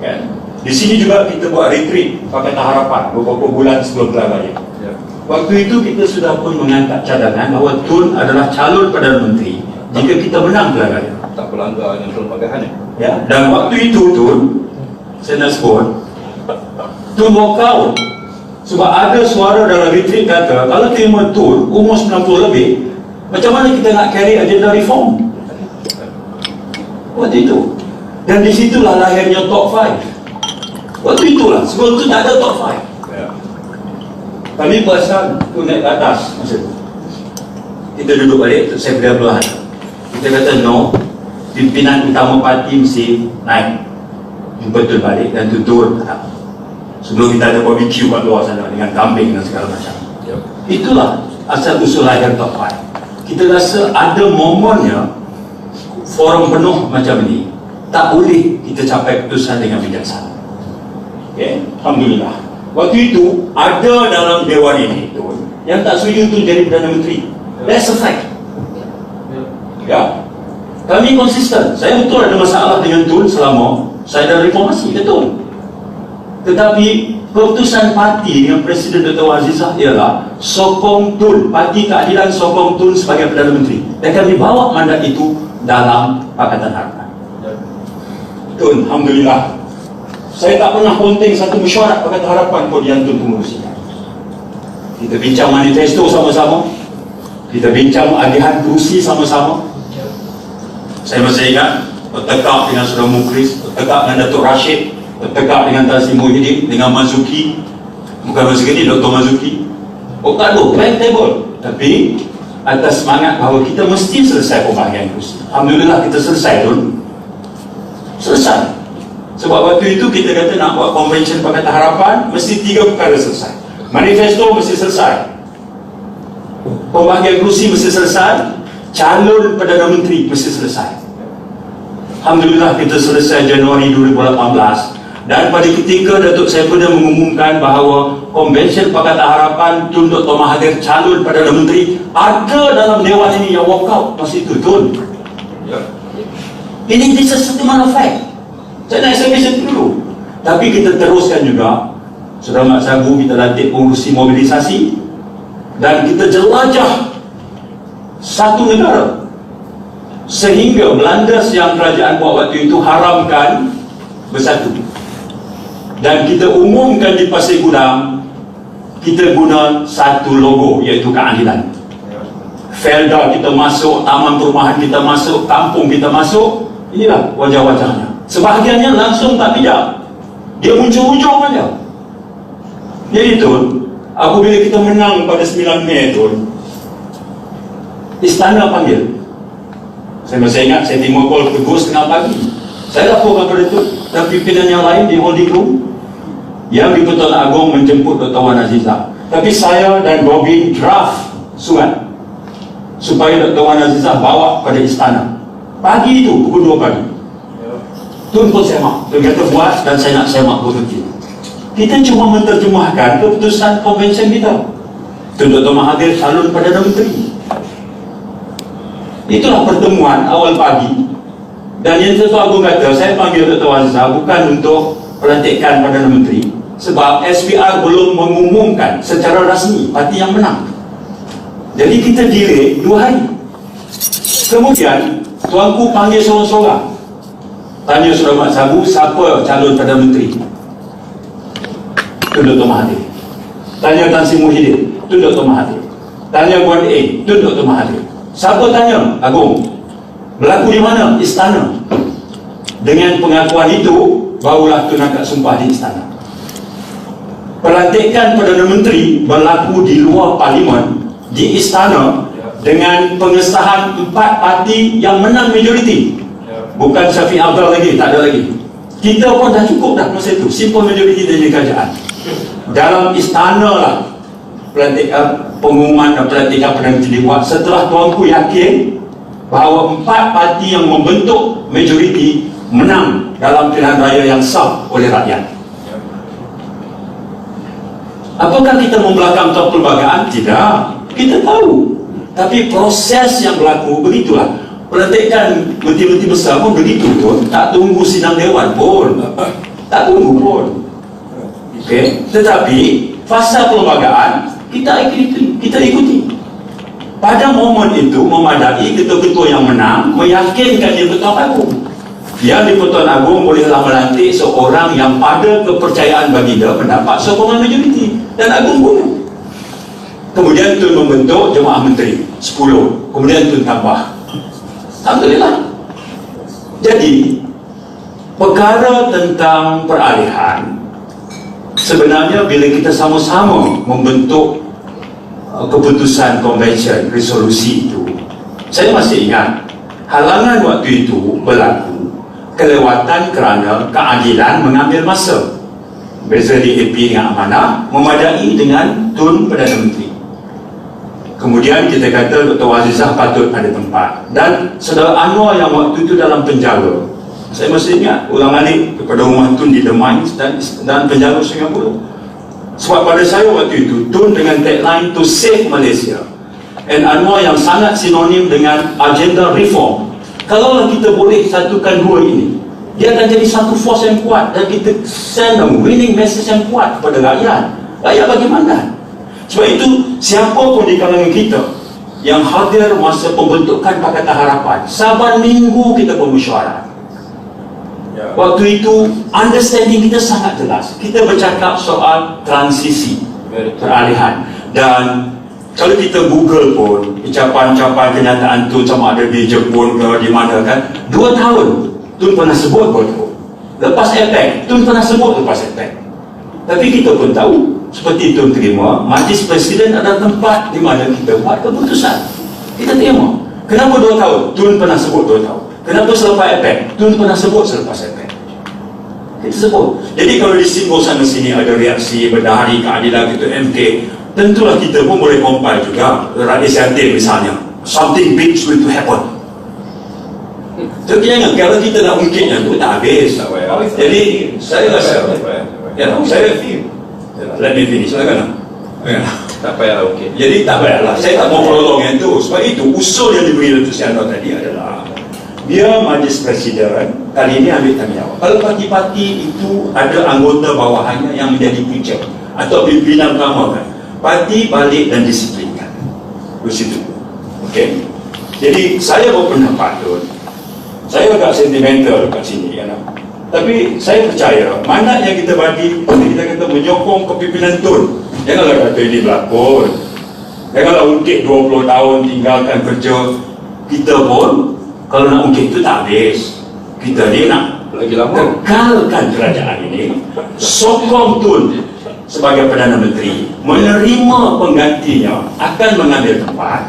Okay. Di sini juga kita buat retreat Pakatan Harapan beberapa bulan sebelum pilihan raya. Waktu itu kita sudah pun mengangkat cadangan bahawa Tun adalah calon Perdana Menteri jika kita menang pilihan raya. Tak berlanggar dengan pelbagai Ya, dan waktu itu Tun, saya nak sebut, Tun walk out sebab ada suara dalam retreat kata kalau terima Tun umur 90 lebih, macam mana kita nak carry agenda reform? Waktu itu. Dan di situlah lahirnya top 5. Waktu itulah, sebelum itu tak ada top 5. Kami perasan tu naik ke atas masa tu. Kita duduk balik, saya beri perlahan. Kita kata no, pimpinan utama parti mesti naik, jumpa Tun balik dan tutur sebelum kita ada barbecue kat luar sana dengan kambing dan segala macam. Itulah asal usul lahir top 5. Kita rasa ada momennya forum penuh macam ni tak boleh kita capai keputusan dengan bijaksana. Okay? Alhamdulillah. Waktu itu ada dalam dewan ini tu yang tak setuju tu jadi Perdana Menteri. That's a fact. Ya. Kami konsisten. Saya betul ada masalah dengan Tun selama saya dalam reformasi, betul. Tetapi keputusan parti dengan Presiden Dr. Azizah ialah sokong Tun, Parti Keadilan sokong Tun sebagai Perdana Menteri. Dan kami bawa mandat itu dalam Pakatan Harapan. Tun, alhamdulillah. Saya tak pernah ponteng satu mesyuarat Pakatan Harapan pun yang Tun mengurusikan. Kita bincang manifesto sama-sama, kita bincang agihan kerusi sama-sama. Saya masih ingat bertekak dengan Saudara Mukris, bertekak dengan Datuk Rashid, bertekak dengan Tan Sri Muhyiddin, dengan Mazuki, bukan Mazuki, Dr. Mazuki. Oh tak ada, blank table. Tapi atas semangat bahawa kita mesti selesai pembahagian kerusi. Alhamdulillah kita selesai Tun. Selesai. Sebab waktu itu kita kata nak buat convention Pakatan Harapan, mesti 3 perkara selesai. Manifesto mesti selesai, pembahagian kerusi mesti selesai, calon Perdana Menteri mesti selesai. Alhamdulillah kita selesai Januari 2018. Dan pada ketika Datuk Saifuddin mengumumkan bahawa Konvensyen Pakatan Harapan Tun Dr. Mahathir calon Perdana Menteri, ada dalam Dewan ini yang walk out masa itu, Tun. Ini statement of fact. Saya nak SMS itu dulu. Tapi kita teruskan juga. Saudara Mat Sagu, kita latih pengurusi mobilisasi dan kita jelajah satu negara sehingga Belandas yang kerajaan buat waktu itu haramkan bersatu. Dan kita umumkan di Pasir Gudang, kita guna satu logo, iaitu keadilan. Felda kita masuk, taman perumahan kita masuk, kampung kita masuk. Inilah wajah-wajahnya. Sebahagiannya langsung tak bijak, dia muncul-muncul saja. Jadi Tun, apabila kita menang pada 9 Mei Tun, istana panggil. Saya masih ingat, saya terima call pukul 3:30 pagi. Saya laporkan pada Tun dan pimpinan yang lain di holding room yang di Pertuan Agong menjemput Dr. Wan Azizah. Tapi saya dan Robin draft surat supaya Dr. Wan Azizah bawa pada istana. Pagi itu, pukul 2 pagi. Tun pun semak. Tun kata buat dan saya nak semak betul. Kita cuma menterjemahkan keputusan konvensyen kita. Tun Dr. Mahathir calon Perdana Menteri. Itulah pertemuan awal pagi. Dan yang Tuan Agung kata, saya panggil Dr. Wan Azizah bukan untuk pelantikan Perdana Menteri, sebab SPR belum mengumumkan secara rasmi parti yang menang. Jadi kita delay 2 hari. Kemudian Tuanku panggil seorang-seorang, tanya Saudara Mat Sagu, siapa calon Perdana Menteri? Tun Dr. Mahathir. Tanya Tan Sri Muhyiddin, Tun Dr. Mahathir. Tanya Puan A, Tun Dr. Mahathir. Siapa tanya? Agung. Berlaku di mana? Istana. Dengan pengakuan itu, barulah Tun angkat sumpah di istana. Pelantikan Perdana Menteri berlaku di luar parlimen, di istana, dengan pengesahan 4 parti yang menang majoriti. Bukan Syafiq Abdul lagi, tak ada lagi. Kita pun dah cukup dah masa itu, simple majoriti dari kerajaan. Dalam istana lah pengumuman dan pelantikan Perdana Menteri dibuat setelah tuanku yakin bahawa 4 parti yang membentuk majoriti menang dalam pilihan raya yang sah oleh rakyat. Apakah kita membelakang top perlembagaan? Tidak. Kita tahu. Tapi proses yang berlaku begitulah. Pelantikan menteri-menteri besar pun begitu pun. Tak tunggu sidang dewan pun. Tak tunggu pun. Okay. Tetapi fasa perlembagaan kita ikuti. Pada momen itu memadai ketua-ketua yang menang meyakinkan dia Pertuan Agong. Yang di Pertuan Agong bolehlah melantik seorang yang pada kepercayaan baginda mendapat sokongan majoriti, dan Agong guna. Kemudian Tun membentuk jemaah menteri 10, kemudian Tun tambah. Alhamdulillah. Jadi perkara tentang peralihan sebenarnya bila kita sama-sama membentuk keputusan konvensyen resolusi itu, saya masih ingat halangan waktu itu berlaku kelewatan kerana keadilan mengambil masa. Beza DAP dengan amanah memadai dengan Tun Perdana Menteri. Kemudian kita kata Dr. Azizah patut ada tempat, dan Saudara Anwar yang waktu itu dalam penjara, saya masih ingat ulang-alik kepada rumah Tun di The Mines dan penjara Singapura. Sebab pada saya waktu itu Tun dengan tagline to save Malaysia, and Anwar yang sangat sinonim dengan agenda reform. Kalaulah kita boleh satukan dua ini, dia akan jadi satu force yang kuat, dan kita send a winning message yang kuat kepada rakyat. Rakyat bagaimana? Sebab itu siapa pun di kalangan kita yang hadir masa pembentukan Pakatan Harapan, saban minggu kita bermesyuarat. Waktu itu understanding kita sangat jelas. Kita bercakap soal transisi, peralihan. Dan kalau kita Google pun ucapan-ucapan kenyataan tu sama ada di Jepun ke di mana kan, 2 tahun Tun pernah sebut betul. Lepas APEC, Tun pernah sebut lepas APEC. Tapi kita pun tahu, seperti Tun terima, Majlis Presiden adalah tempat di mana kita buat keputusan. Kita terima. Kenapa 2 tahun? Tun pernah sebut 2 tahun. Kenapa selepas APEC? Tun pernah sebut selepas APEC. Kita sebut. Jadi kalau disinggung sana sini ada reaksi berdahari keadilan gitu MK, tentulah kita pun boleh compile juga. Rakyat Siantin misalnya, something big is going to happen. So jangan, kalau kita nak ungkitnya tu tak habis. Jadi saya rasa, saya feel. Let me finish, silakan. Tak payah okey. Jadi tak payahlah, saya tak mau prolong yang tu. Sebab itu usul yang diberi Datuk Seri Anwar tadi adalah biar Majlis Presiden kali ini ambil tanggungjawab. Kalau parti-parti itu ada anggota bawahannya yang menjadi punca atau pimpinan utama kan, parti balik dan disiplinkan di situ. Okey. Jadi saya berpendapat tu, saya agak sentimental kat sini kan. Tapi saya percaya mana yang kita bagi, kita kata menyokong kepimpinan Tun. Janganlah kata ini berlakon, janganlah ungkit 20 tahun tinggalkan kerja. Kita pun kalau nak ungkit itu tak habis. Kita ni nak Lagi lama. kekalkan kerajaan ini, sokong Tun sebagai Perdana Menteri, menerima penggantinya akan mengambil tempat.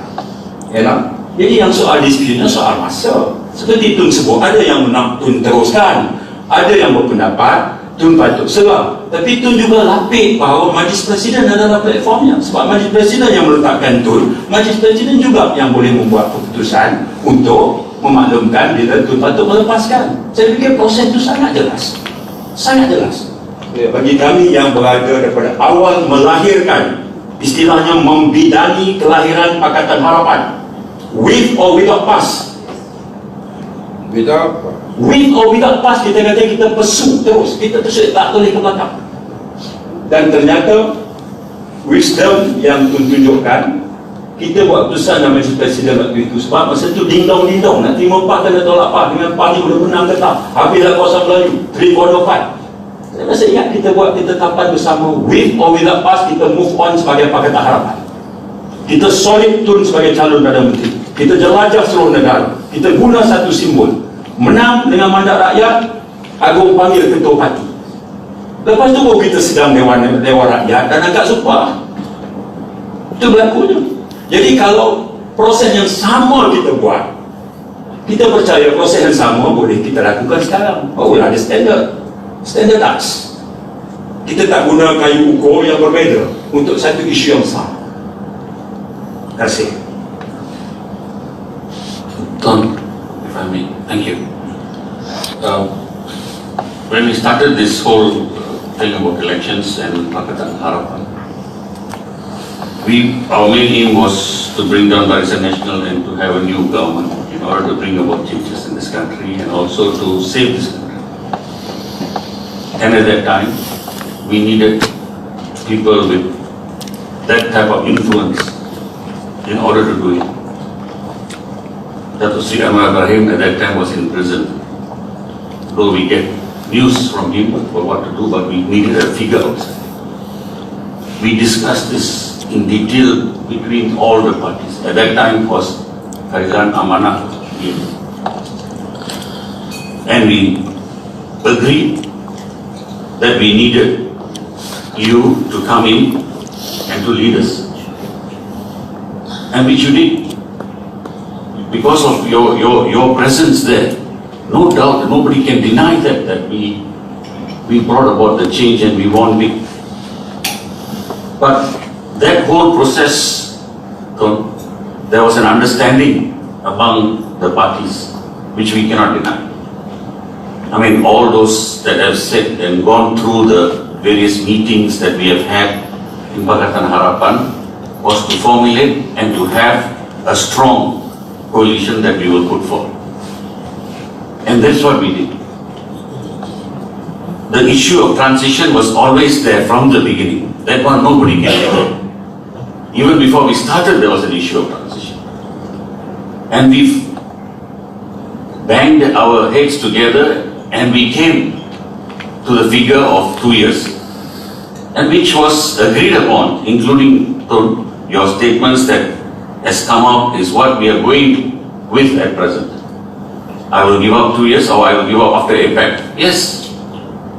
Jadi yang soal disputnya soal masa. Seperti Tun sebut, ada yang nak Tun teruskan, ada yang berpendapat Tun patut serah. Tapi Tun juga lapik bahawa Majlis Presiden adalah platformnya. Sebab Majlis Presiden yang meletakkan Tun, Majlis Presiden juga yang boleh membuat keputusan untuk memaklumkan bila Tun patut melepaskan. Saya fikir proses itu sangat jelas. Sangat jelas. Bagi kami yang berada daripada awal melahirkan, istilahnya membidani kelahiran Pakatan Harapan, with or without pass. With or without pass, kita kata kita pesu terus, kita terus tak boleh ke belakang. Dan ternyata wisdom yang Tun tunjukkan, kita buat keputusan dalam Majlis Presiden waktu itu. Sebab masa itu ding-dong, nak terima PAH kena tolak PAH dengan parti boleh menang ke tak, habislah kawasan Melayu 3-4. Saya masih ingat kita buat ketetapan bersama, with or without pass, kita move on sebagai Pakatan Harapan. Kita solid Tun sebagai calon Perdana Menteri, kita jelajah seluruh negara, kita guna satu simbol, menang dengan mandat rakyat, Agung panggil ketua parti. Lepas tu baru kita sedang Dewan Rakyat dan agak sumpah. Itu berlakunya. Jadi kalau proses yang sama kita buat, kita percaya proses yang sama boleh kita lakukan sekarang. Barulah ada standardize. Kita tak guna kayu ukur yang berbeza untuk satu isu yang sama. Terima kasih. Tun, if I may, thank you. When we started this whole thing about elections and Pakatan Harapan, our main aim was to bring down Barisan Nasional and to have a new government in order to bring about changes in this country and also to save this country. And at that time, we needed people with that type of influence in order to do it. Datuk Seri Anwar Ibrahim at that time was in prison. Though we get news from him about what to do, but we needed a figure outside. We discussed this in detail between all the parties. At that time was Faizan Amanah, and we agreed that we needed you to come in and to lead us, and which you did. Because of your presence there, no doubt, nobody can deny that we brought about the change and we won big. But that whole process, there was an understanding among the parties which we cannot deny. I mean, all those that have said and gone through the various meetings that we have had in Pakatan Harapan was to formulate and to have a strong coalition that we will put forward. And that's what we did. The issue of transition was always there from the beginning. That one nobody can deny. Even before we started, there was an issue of transition. And we've banged our heads together and we came to the figure of 2 years, and which was agreed upon, including your statements that has come out is what we are going with at present. I will give up 2 years or I will give up after APEC. Yes,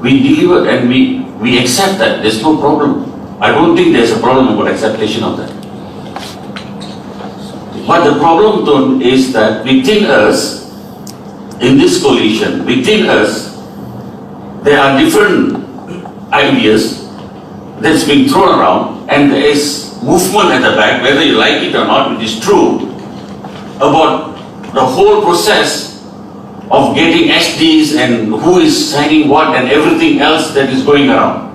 we delivered and we accept that. There's no problem. I don't think there's a problem about acceptation of that. But the problem, Tun, is that within us, in this coalition, within us, there are different ideas that's being thrown around, and there is movement at the back, whether you like it or not, it is true, about the whole process of getting SDs and who is signing what and everything else that is going around.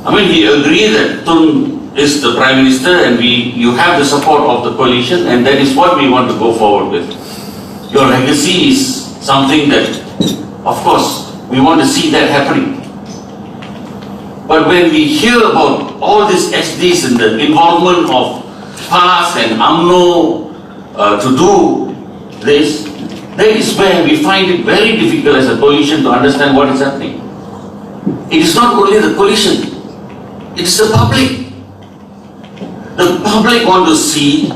I mean, we agree that Tun is the Prime Minister and you have the support of the coalition, and that is what we want to go forward with. Your legacy is something that, of course, we want to see that happening. But when we hear about all these SDs and the involvement of PAS and UMNO to do this, that is where we find it very difficult as a coalition to understand what is happening. It is not only the coalition, it is the public. The public want to see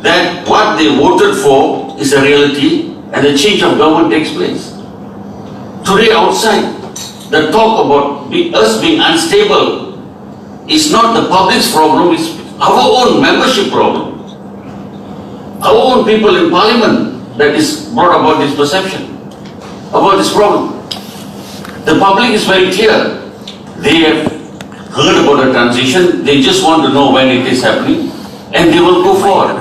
that what they voted for is a reality and the change of government takes place. Today outside, the talk about us being unstable is not the public's problem, it's our own membership problem. Our own people in parliament that is brought about this perception, about this problem. The public is very clear. They have heard about the transition, they just want to know when it is happening, and they will go forward.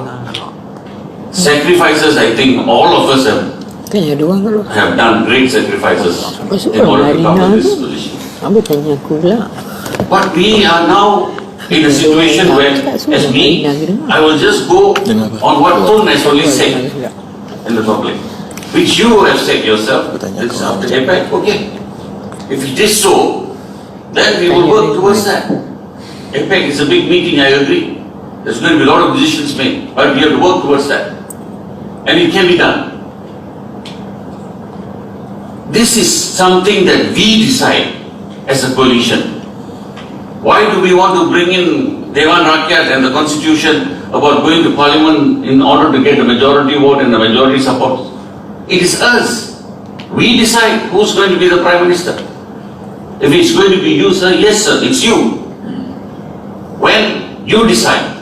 Sacrifices, I think all of us have done great sacrifices in order to come to this position. But we are now in a situation where, as me, I will just go on what Tun has only said in the public, which you have said yourself. It's after APEC, okay. If it is so, then we will work towards that. APEC is a big meeting, I agree. There's going to be a lot of decisions made, but we have to work towards that. And it can be done. This is something that we decide as a coalition. Why do we want to bring in Dewan Rakyat and the constitution about going to parliament in order to get a majority vote and a majority support? It is us. We decide who's going to be the Prime Minister. If it's going to be you, sir, yes sir, it's you. When you decide.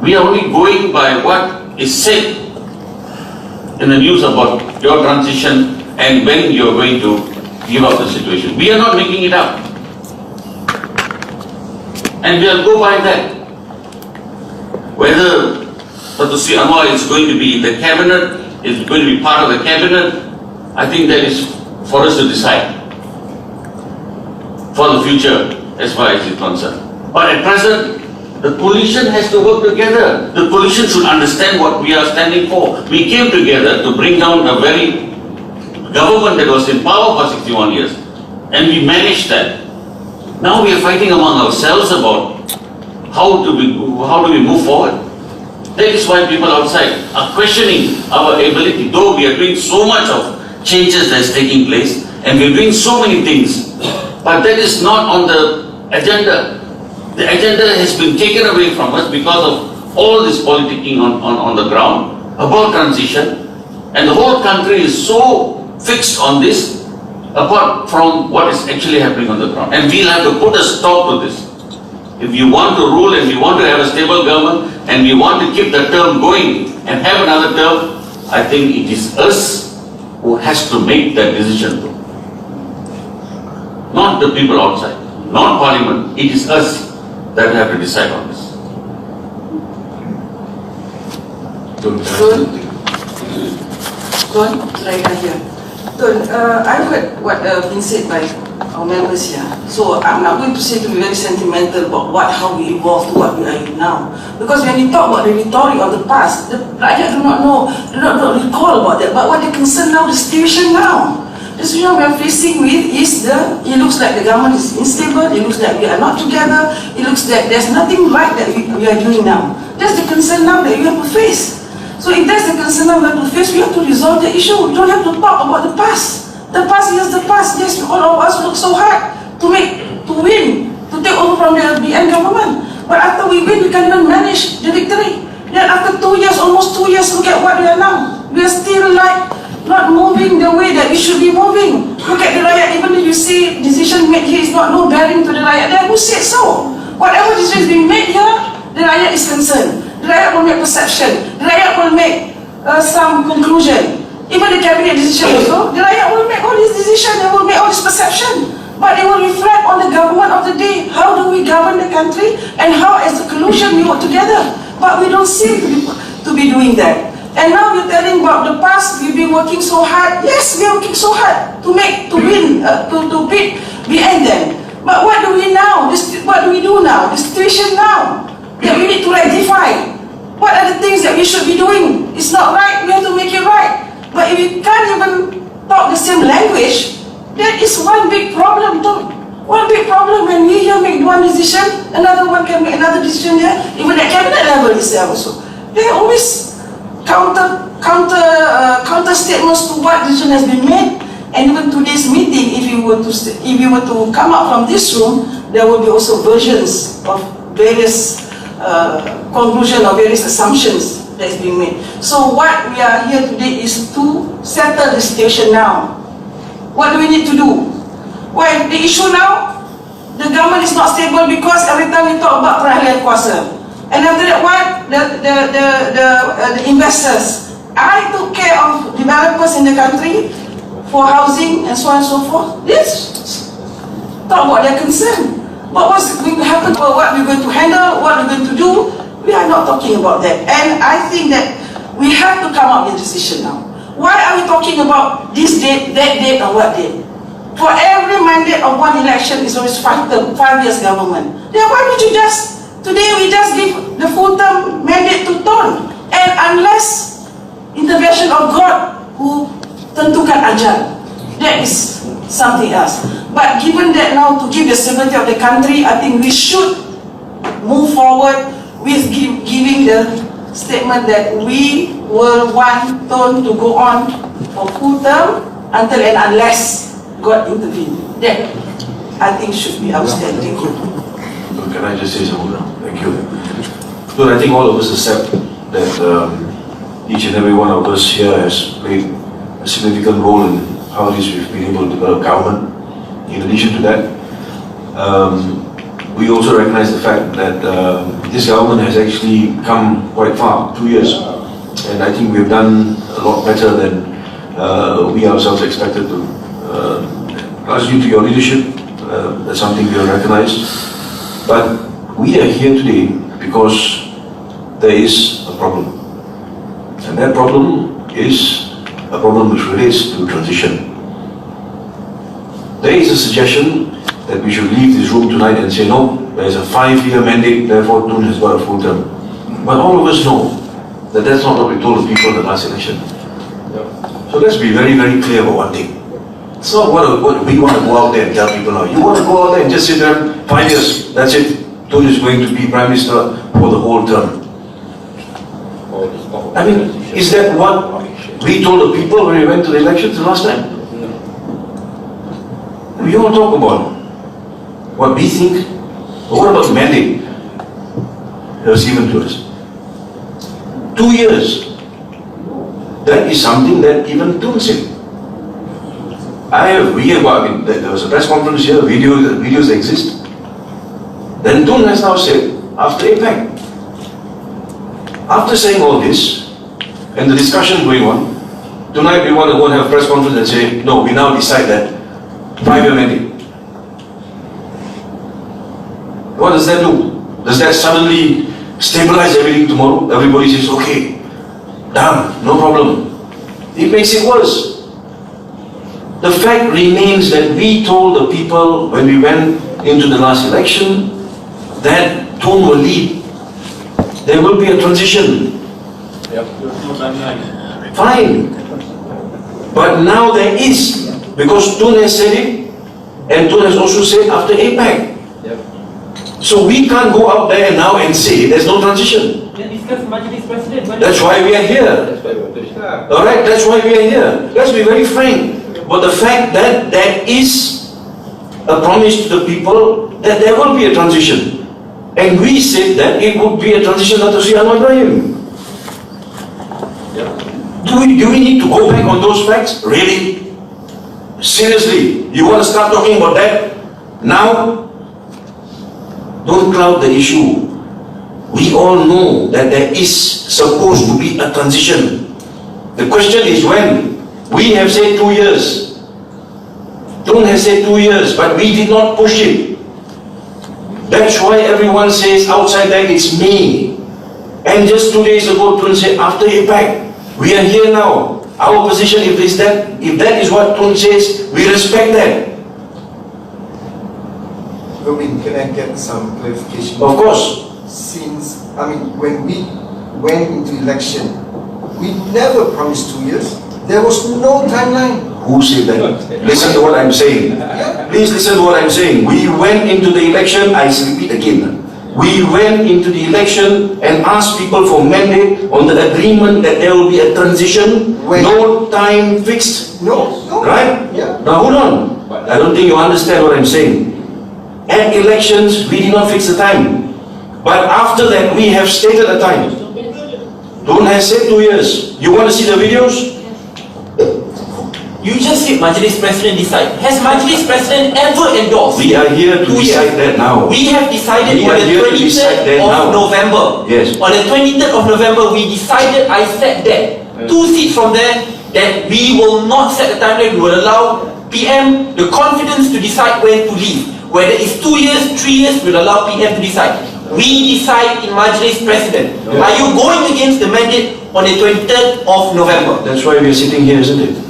We are only going by what is said in the news about your transition and when you are going to give up the situation. We are not making it up. And we will go by that. Whether Dr. Sri Anwar is going to be in the cabinet, is going to be part of the cabinet, I think that is for us to decide for the future as far as it's concerned. But at present, the coalition has to work together. The coalition should understand what we are standing for. We came together to bring down a very government that was in power for 61 years, and we managed that. Now we are fighting among ourselves about how do we move forward. That is why people outside are questioning our ability, though we are doing so much of changes that is taking place, and we are doing so many things, but that is not on the agenda. The agenda has been taken away from us because of all this politicking on the ground about transition, and the whole country is so fixed on this apart from what is actually happening on the ground. And we'll have to put a stop to this. If you want to rule and we want to have a stable government and we want to keep the term going and have another term, I think it is us who has to make that decision. Not the people outside, not parliament. It is us that have to decide on this. I've heard what been said by our members here. So I'm not going to say to be very sentimental about how we evolved to what we are in now. Because when you talk about the rhetoric of the past, the Rakyat do not recall about that. But what they concern now, the situation now. The situation we are facing with is it looks like the government is unstable, it looks like we are not together, it looks like there's nothing right that we are doing now. That's the concern now that we have to face. So if that's the concern now we have to face, we have to resolve the issue. We don't have to talk about the past. The past is the past. Yes, all of us work so hard to win, to take over from the BN government. But after we win, we can't even manage the victory. Then after 2 years, almost 2 years, look at what we are now. We are still not moving the way that we should be moving. Look at the Rakyat, even if you see decision made here is not no bearing to the Rakyat there, who said so? Whatever decision is being made here, the Rakyat is concerned. The Rakyat will make perception. The Rakyat will make some conclusion. Even the cabinet decision also, the Rakyat will make all these decisions, they will make all this perception. But it will reflect on the government of the day. How do we govern the country and how as a collusion we work together? But we don't seem to be doing that. And now you're telling about the past, we've been working so hard. Yes, we're working so hard to win, to beat them. But what do we now? What do we do now? The situation now that we need to rectify. What are the things that we should be doing? It's not right, we have to make it right. But if we can't even talk the same language, that is one big problem too. One big problem when we here make one decision, another one can make another decision here, even at cabinet level itself also. They always counter statements to what decision has been made. And even today's meeting, if you were to come out from this room, there will be also versions of various conclusion or various assumptions that's being made. So what we are here today is to settle the situation now. What do we need to do? Well, the issue now, the government is not stable because every time we talk about peralihan kuasa. And after that, what? The investors. I took care of developers in the country for housing and so on and so forth. This talk about their concern. But what's going to happen, or what we're going to handle, what we're going to do, we are not talking about that. And I think that we have to come up with a decision now. Why are we talking about this date, that date, or what date? For every mandate of one election is always 5 years government. Then why don't you today we just give the full-term mandate to Tun? And unless intervention of God who tentukan ajal, that is something else. But given that now to give the stability of the country, I think we should move forward with giving the statement that we will want Tun to go on for full term until and unless God intervene. That I think should be outstanding. Can I just say something now? Thank you. So I think all of us accept that each and every one of us here has played a significant role in how it is we've been able to develop government. In addition to that, we also recognize the fact that this government has actually come quite far, 2 years. And I think we've done a lot better than we ourselves expected to. Largely to your leadership, that's something we have recognized. But we are here today because there is a problem. And that problem is a problem which relates to transition. There is a suggestion that we should leave this room tonight and say, no, there is a 5-year mandate, therefore Tun has got a full term. But all of us know that that's not what we told the people in the last election. So let's be very, very clear about one thing. It's not what we want to go out there and tell people now. You want to go out there and just sit there 5 years, that's it. Tun is going to be Prime Minister for the whole term. I mean, is that what we told the people when we went to the elections the last time? We all talk about what we think, but what about the mandate that was given to us? 2 years. That is something that even Tun said. There was a press conference here, videos exist. Then Tun has now said, after APEC, after saying all this, and the discussion going on, tonight we want to go and have a press conference and say, no, we now decide that 5-year mandate. What does that do? Does that suddenly stabilize everything tomorrow? Everybody says, okay, done, no problem. It makes it worse. The fact remains that we told the people when we went into the last election that Tun will lead. There will be a transition. Fine. But now there is, because Tun has said it, and Tun has also said after APEC. So we can't go out there now and say there's no transition. That's why we are here. Alright, that's why we are here. Let's be very frank. But the fact that there is a promise to the people that there will be a transition. And we said that it would be a transition under Sri Anwar Ibrahim. Do we need to go back on those facts? Really? Seriously? You want to start talking about that now? Don't cloud the issue. We all know that there is supposed to be a transition. The question is when. We have said 2 years. Tun has said 2 years, but we did not push it. That's why everyone says outside that it's May. And just 2 days ago, Tun said after APEC. We are here now. Our position, if that is what Tun says, we respect that. Robin, can I get some clarification? Of course. Since, when we went into election, we never promised 2 years. There was no timeline. Who said that? Listen to what I'm saying. Please listen to what I'm saying. We went into the election, I repeat again. We went into the election and asked people for mandate on the agreement that there will be a transition. When? No time fixed. No. Right? Yeah. Now hold on. I don't think you understand what I'm saying. At elections, we did not fix the time. But after that, we have stated a time. Tun has said 2 years. You want to see the videos? You just said Majlis Presiden decide. Has Majlis Presiden ever endorsed? We are here to decide that now. We have decided We on are the here to decide 23rd that of now. November. Yes. On the 23rd of November, we decided, I said that, 2 seats from there, that we will not set the timeline. We will allow PM the confidence to decide when to leave. Whether it's 2 years, 3 years, we'll allow PM to decide. We decide in Majlis Presiden. Are you going against the mandate on the 23rd of November? That's why we are sitting here, isn't it?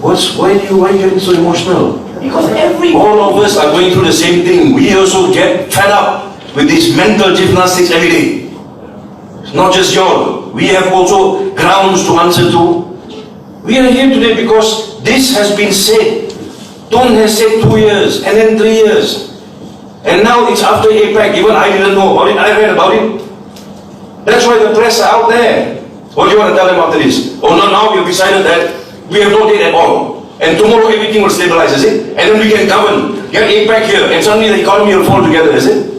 Why are you getting so emotional? Because all of us are going through the same thing. We also get fed up with these mental gymnastics every day. It's not just yours. We have also grounds to answer to. We are here today because this has been said. Tun has said 2 years and then 3 years. And now it's after APEC. Even I didn't know about it. I read about it. That's why the press are out there. What do you want to tell them after this? Oh no, now we have decided that we have no date at all. And tomorrow everything will stabilize, is it? And then we can govern. Get APEC here. And suddenly the economy will fall together, is it?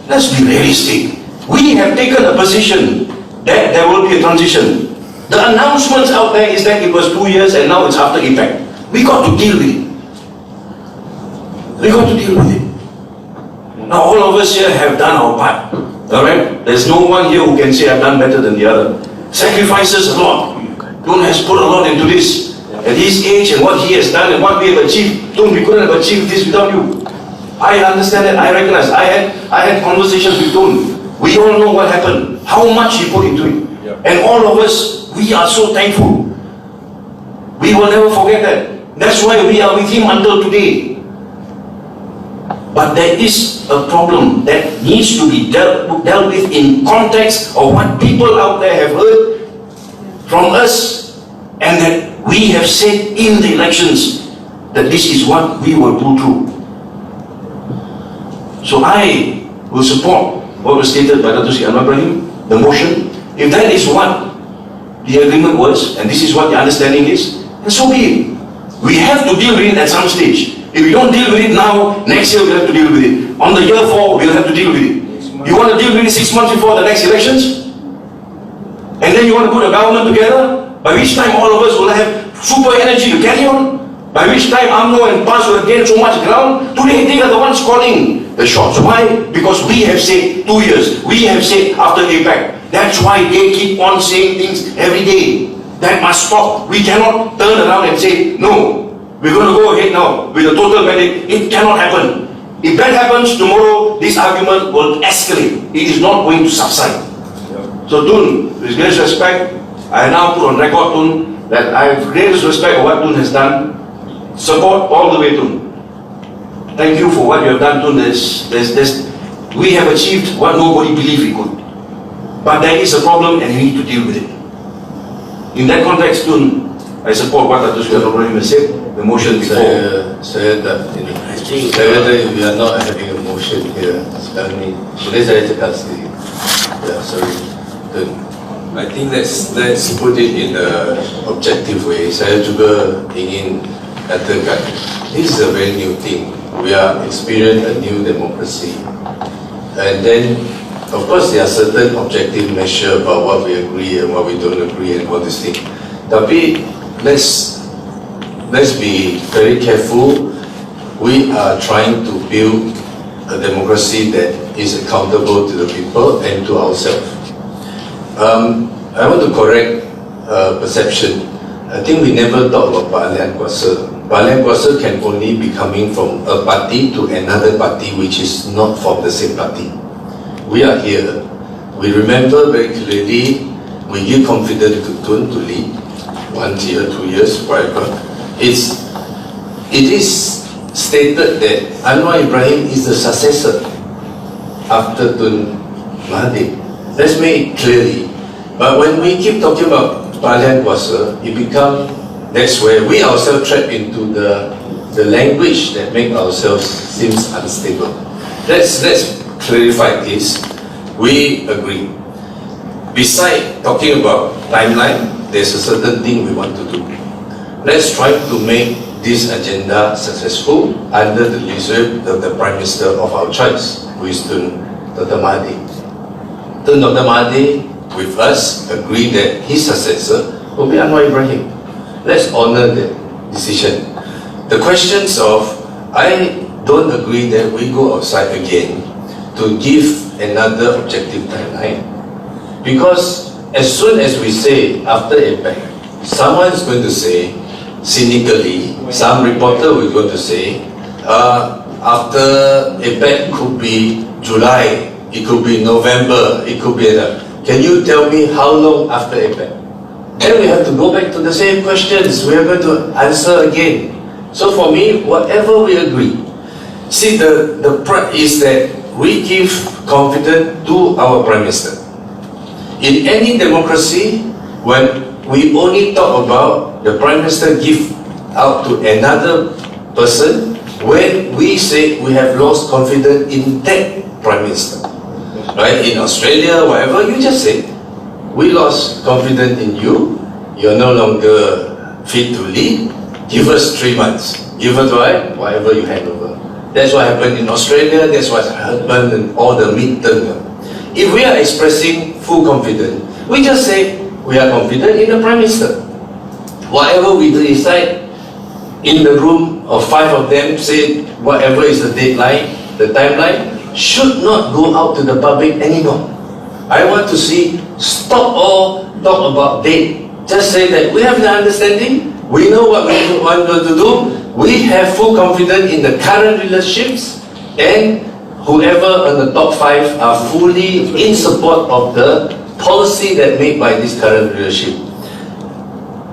Let's be realistic. We have taken a position that there will be a transition. The announcements out there is that it was 2 years and now it's after APEC. We got to deal with it. We got to deal with it. Now all of us here have done our part. Alright? There's no one here who can say I've done better than the other. Sacrifices a lot. Tun has put a lot into this. At his age and what he has done and what we have achieved. Tun, we couldn't have achieved this without you. I understand that, I recognize. I had conversations with Tun. We all know what happened. How much he put into it. And all of us, we are so thankful. We will never forget that. That's why we are with him until today. But there is a problem that needs to be dealt with in context of what people out there have heard from us, and that we have said in the elections that this is what we will pull through. So I will support what was stated by Dr. Sri Anwar Ibrahim, the motion. If that is what the agreement was, and this is what the understanding is, then so be it. We have to deal with it at some stage. If we don't deal with it now, next year we'll have to deal with it. On the year 4, we'll have to deal with it. You want to deal with it 6 months before the next elections? And then you want to put a government together, by which time all of us will have super energy to carry on, by which time UMNO and PAS will gain so much ground. Today they are the ones calling the shots. Why? Because we have said 2 years. We have said after APEC. That's why they keep on saying things every day. That must stop. We cannot turn around and say, no, we're going to go ahead now with a total mandate. It cannot happen. If that happens tomorrow, this argument will escalate. It is not going to subside. So Tun, with greatest respect, I now put on record Tun that I have greatest respect for what Tun has done. Support all the way Tun. Thank you for what you have done Tun. We have achieved what nobody believed we could. But there is a problem and we need to deal with it. In that context Tun, I support what Dr. Sri Anwar Ibrahim has said, the motion before. Saya tak ini. Saya kata we are not having a motion here sekarang ni. Boleh saya cakap sendiri? Yeah, sorry. I think let's put it in a objective way. Saya juga ingin katakan, this is a very new thing. We are experiencing a new democracy, and then of course there are certain objective measures about what we agree and what we don't agree and all this thing. Tapi let's be very careful. We are trying to build a democracy that is accountable to the people and to ourselves. I want to correct perception. I think we never talk about Balian Kuasa. Balian Kuasa can only be coming from a party to another party which is not from the same party. We are here. We remember very clearly we give confidence to Tun to lead 1 year, 2 years, whatever. It is stated that Anwar Ibrahim is the successor after Tun Mahathir. Let's make it clearly. But when we keep talking about Peralihan Kuasa, that's where we ourselves trap into the language that make ourselves seems unstable. Let's clarify this. We agree. Besides talking about timeline, there's a certain thing we want to do. Let's try to make this agenda successful under the leadership of the Prime Minister of our choice, who is Tun Dr. Mahathir. Tun Dr. Mahathir, with us, agree that his successor will be Anwar Ibrahim. Let's honor that decision. The questions of, I don't agree that we go outside again to give another objective timeline. Because as soon as we say after APEC, someone is going to say, cynically, some reporter will go to say, after APEC could be July, it could be November, it could be can you tell me how long after APEC? Then we have to go back to the same questions. We are going to answer again. So for me, whatever we agree, see the is that we give confidence to our Prime Minister. In any democracy, when we only talk about the Prime Minister give out to another person, when we say we have lost confidence in that Prime Minister. Right? In Australia, whatever, you just say, we lost confidence in you, you're no longer fit to lead, give us 3 months. Give us whatever you hand over. That's what happened in Australia, that's what happened in all the midterm. If we are expressing full confidence, we just say we are confident in the Prime Minister. Whatever we decide in the room of 5 of them, say whatever is the deadline, the timeline, should not go out to the public anymore. I want to see, stop all talk about date. Just say that we have the understanding, we know what we want to do, we have full confidence in the current relationships, and whoever on the top 5 are fully in support of the policy that made by this current leadership.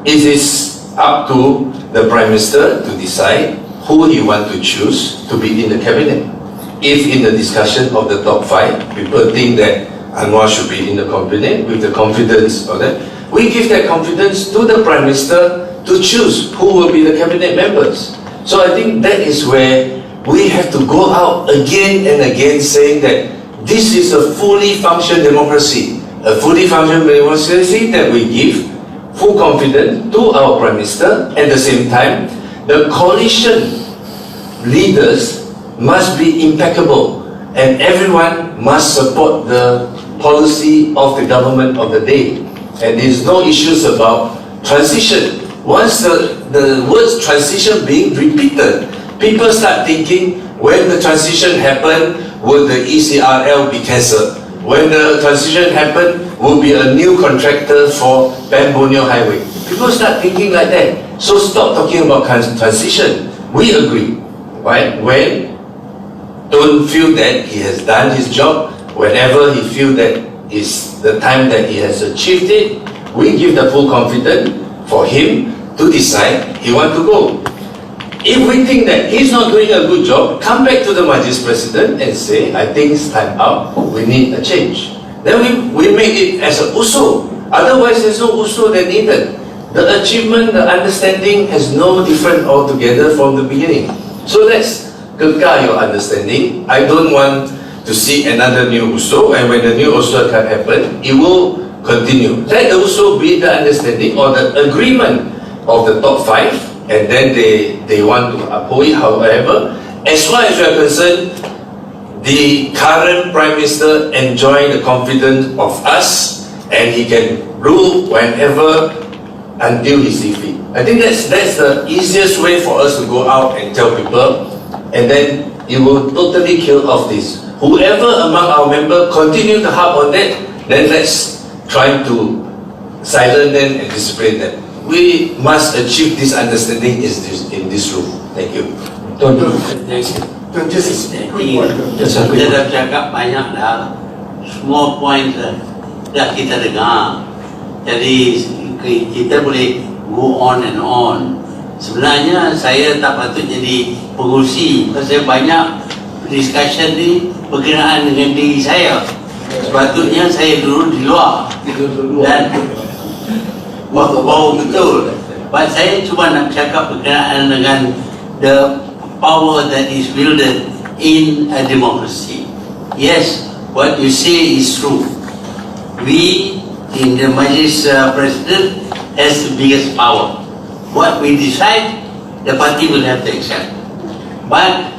It is up to the Prime Minister to decide who he wants to choose to be in the cabinet. If in the discussion of the top 5, people think that Anwar should be in the cabinet with the confidence of that, we give that confidence to the Prime Minister to choose who will be the cabinet members. So I think that is where we have to go out again and again saying that this is a fully functioning democracy. A fully functioning democracy that we give full confidence to our Prime Minister. At the same time, the coalition leaders must be impeccable and everyone must support the policy of the government of the day. And there's no issues about transition. Once the words transition being repeated, people start thinking, when the transition happen, will the ECRL be cancelled? When the transition happen, will be a new contractor for Pembrokeshire Highway? People start thinking like that. So stop talking about transition. We agree, right? When don't feel that he has done his job, whenever he feel that is the time that he has achieved it, we give the full confidence for him to decide he want to go. If we think that he's not doing a good job, come back to the Majlis President and say, I think it's time out, we need a change. Then we make it as an usul. Otherwise there's no usul that needed. The achievement, the understanding has no different altogether from the beginning. So let's kekal your understanding. I don't want to see another new usul, and when the new usul can happen, it will continue. Let the usul be the understanding or the agreement of the top 5, and then they want to uphold it. However, as far as we are concerned, the current Prime Minister enjoy the confidence of us, and he can rule whenever until he sees fit. I think that's the easiest way for us to go out and tell people, and then it will totally kill off this. Whoever among our members continue to harp on that, then let's try to silence them and discipline them. We must achieve this understanding in this room. Thank you. Kita dah cakap banyak dah, semua poin dah kita dengar. Jadi kita boleh go on and on. Sebenarnya saya tak patut jadi pengurusi, pasal banyak discussion ni berkenaan dengan diri saya. Sepatutnya saya duduk di luar dan bau betul. But saya cuma nak cakap berkenaan dengan the power that is wielded in a democracy. Yes, what you say is true. We in the Majlis President has the biggest power. What we decide, the party will have to accept. But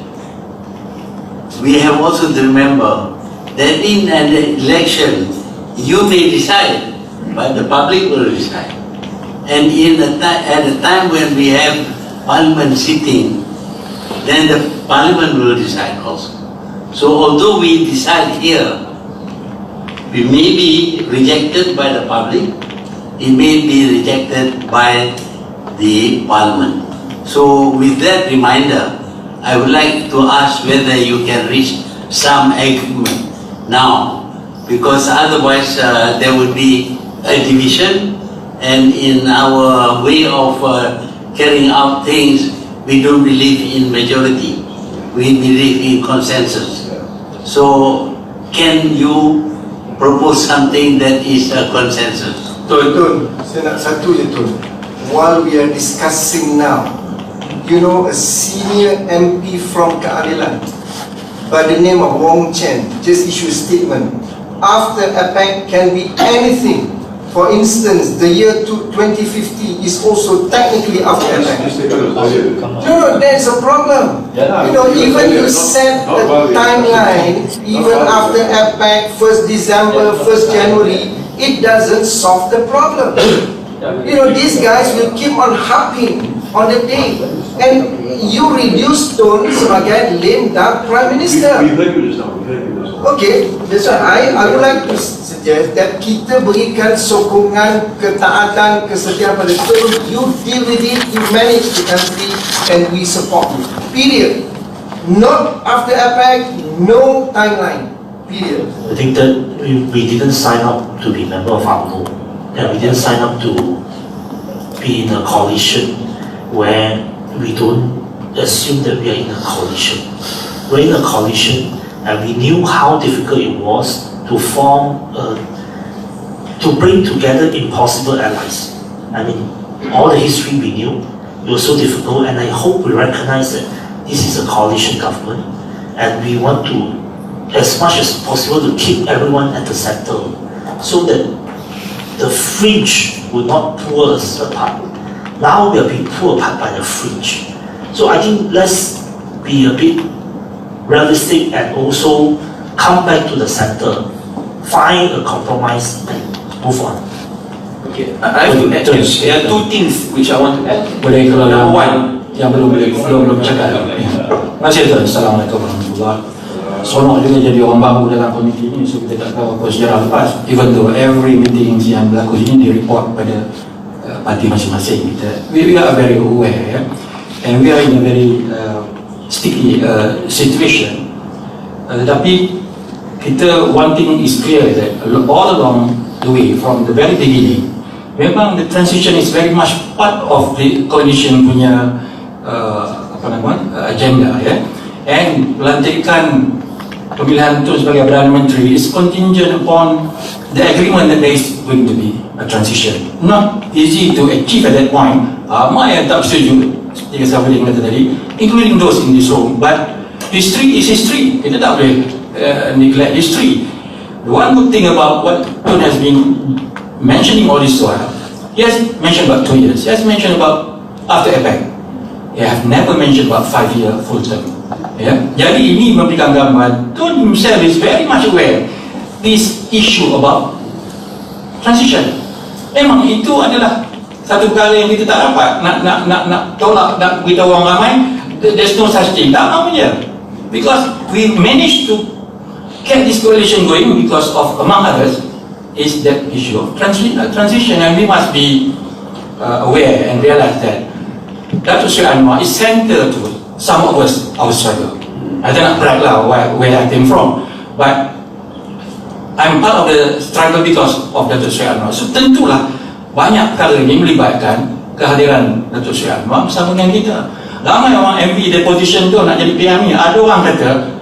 we have also to remember that in an election, you may decide, but the public will decide. And at a time when we have Parliament sitting, then the Parliament will decide also. So although we decide here, we may be rejected by the public, it may be rejected by the Parliament. So with that reminder, I would like to ask whether you can reach some agreement now, because otherwise there would be a division, and in our way of carrying out things, we don't believe in majority, we believe in consensus. So can you propose something that is a consensus? Tun, saya nak satu je Tun. While we are discussing now, you know, a senior MP from Keadilan by the name of Wong Chen just issued a statement. After APEC can be anything. For instance, the year 2050 is also technically after APEC. No, there's a problem. You know, even you set a timeline, even after APEC, 1st December, 1st January, it doesn't solve the problem. You know, these guys will keep on harping on the day, and you reduce Tun sebagai lame duck Prime Minister. We heard you just now. Okay, that's why I would like to suggest that kita berikan sokongan, ketaatan, kesetiaan pada Tun. You deal with it, you manage the country, and we support you. Period. Not after APEC, no timeline. Period. I think that we didn't sign up to be member of UMNO, and we didn't sign up to be in a coalition where we don't assume that we are in a coalition. We're in a coalition, and we knew how difficult it was to form, to bring together impossible allies. I mean, all the history we knew, it was so difficult, and I hope we recognize that this is a coalition government, and we want to, as much as possible, to keep everyone at the center, so that the fringe would not pull us apart. Now we are being pulled apart by the fringe. So I think let's be a bit realistic and also come back to the center, find a compromise and move on. Okay, I have to add, there are two things which I want to add. Boleh kalau Number one, yang belum cakap. Terima kasih Tuan. Assalamualaikum warahmatullahi wabarakatuh. Sonok juga jadi orang baru dalam komiti ini, so kita tak tahu apa sejarah lepas. Even though every meeting yang berlaku sini di-report pada parti masing-masing. We are very aware, and we are in a very sticky situation. Tetapi kita, one thing is clear that all along the way, from the very beginning, memang the transition is very much part of the coalition punya agenda, and pelantikan pemilihan itu sebagai Perdana Menteri is contingent upon the agreement that there is going to be a transition. Not easy to achieve at that point. Ramai yang tak setuju, seperti Safri kata tadi, including those in this room. But history is history. Kita tak boleh neglect history. The one good thing about what Tun has been mentioning all this while, he has mentioned about 2 years. He has mentioned about after APEC. He has never mentioned about 5-year full term. Jadi ini memberikan gambaran. Tun himself is very much aware this issue about transition. Memang itu adalah satu perkara yang kita tak dapat nak tolak, nak beritahu orang ramai. There's no such thing. Tak mahu je. Because we managed to get this coalition going because of, among others, is that issue of transition, and we must be aware and realize that Datuk Seri Anwar is central to some of us, our struggle. I don't brag lah where I came from, but I'm part of the struggle because of Datuk Seri Anwar. So tentulah banyak perkara ini melibatkan kehadiran Datuk Seri Anwar bersama dengan kita. Ramai orang MV deposition tu nak jadi PM ni. Ada orang kata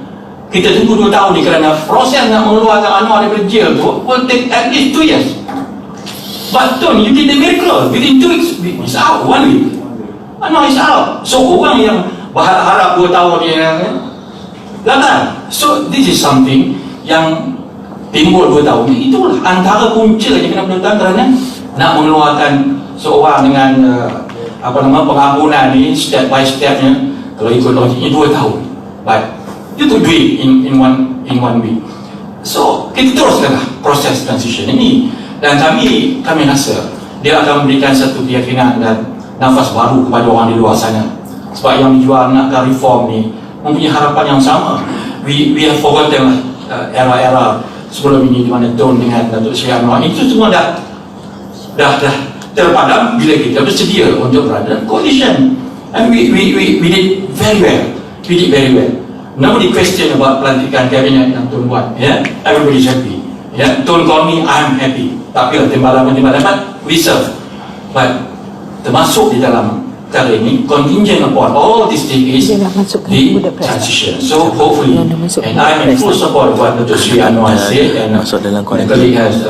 kita tunggu 2 tahun ni kerana proses nak mengeluarkan Anwar daripada jail tu will take at least 2 years. But Tun, you did a miracle. Within 2 weeks, it's out. 1 week. Anwar is out. So orang yang berharap 2 tahun ni gagal. So this is something yang timbul 2 tahun ni. Itulah antara punca yang kena berlakukan kerana nak mengeluarkan seorang dengan pengampunan ni step by stepnya. Kalau ikut logiknya 2 tahun. But you could do it in one week. So kita teruskanlah proses transition ini, dan kami rasa dia akan memberikan satu keyakinan dan nafas baru kepada orang di luar sana. Sebab yang dijual nakkan reform ni mempunyai harapan yang sama. We have forgotten era-era sebelum ini di mana Tun dengan Datuk Seri Anwar itu semua dah terpadam bila kita bersedia untuk berada dalam coalition. And we did very well. We did very well. Nobody question about pelantikan kabinet yang Tun buat. Yeah? Everybody's happy. Yeah? Tun call me, I'm happy. Tapi timbalan we serve. But termasuk di dalam kali ini contingent upon all these things the transition. So hopefully, and I'm in full support of what Datuk Seri Anwar said, and the colleague has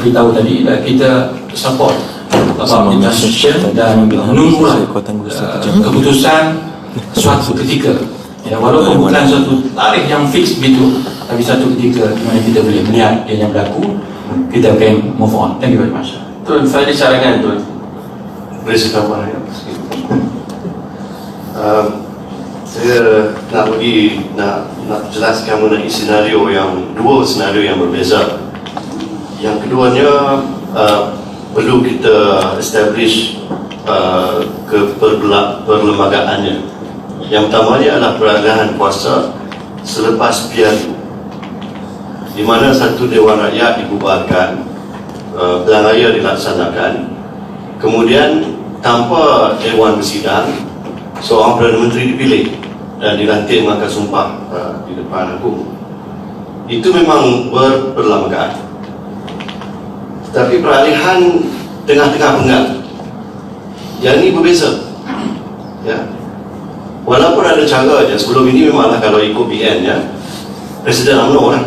beritahu tadi that kita support about the transition dan menunggulah keputusan suatu ketika. Ya, walaupun bukan suatu tarikh yang fix begitu, tapi satu ketika di mana kita boleh melihat dia yang berlaku, kita akan move on. Thank you very much. Tuan, saya ada cadangan Tuan. Boleh saya tambah ya? Saya nak jelaskan mengenai dua senario yang berbeza. Yang keduanya perlu kita establish perlembagaannya. Yang pertamanya adalah peralihan kuasa selepas PRU, di mana satu Dewan Rakyat dibubarkan, Belang Raya dilaksanakan, kemudian tanpa Dewan Bersidang seorang Perdana Menteri dipilih dan dilantik mengakan sumpah di depan Agung. Itu memang berperlembagaan. Tetapi peralihan tengah-tengah penggal yang ini berbeza, ya. Walaupun ada cara je, sebelum ini memanglah kalau ikut BN ya, Presiden UMNO lah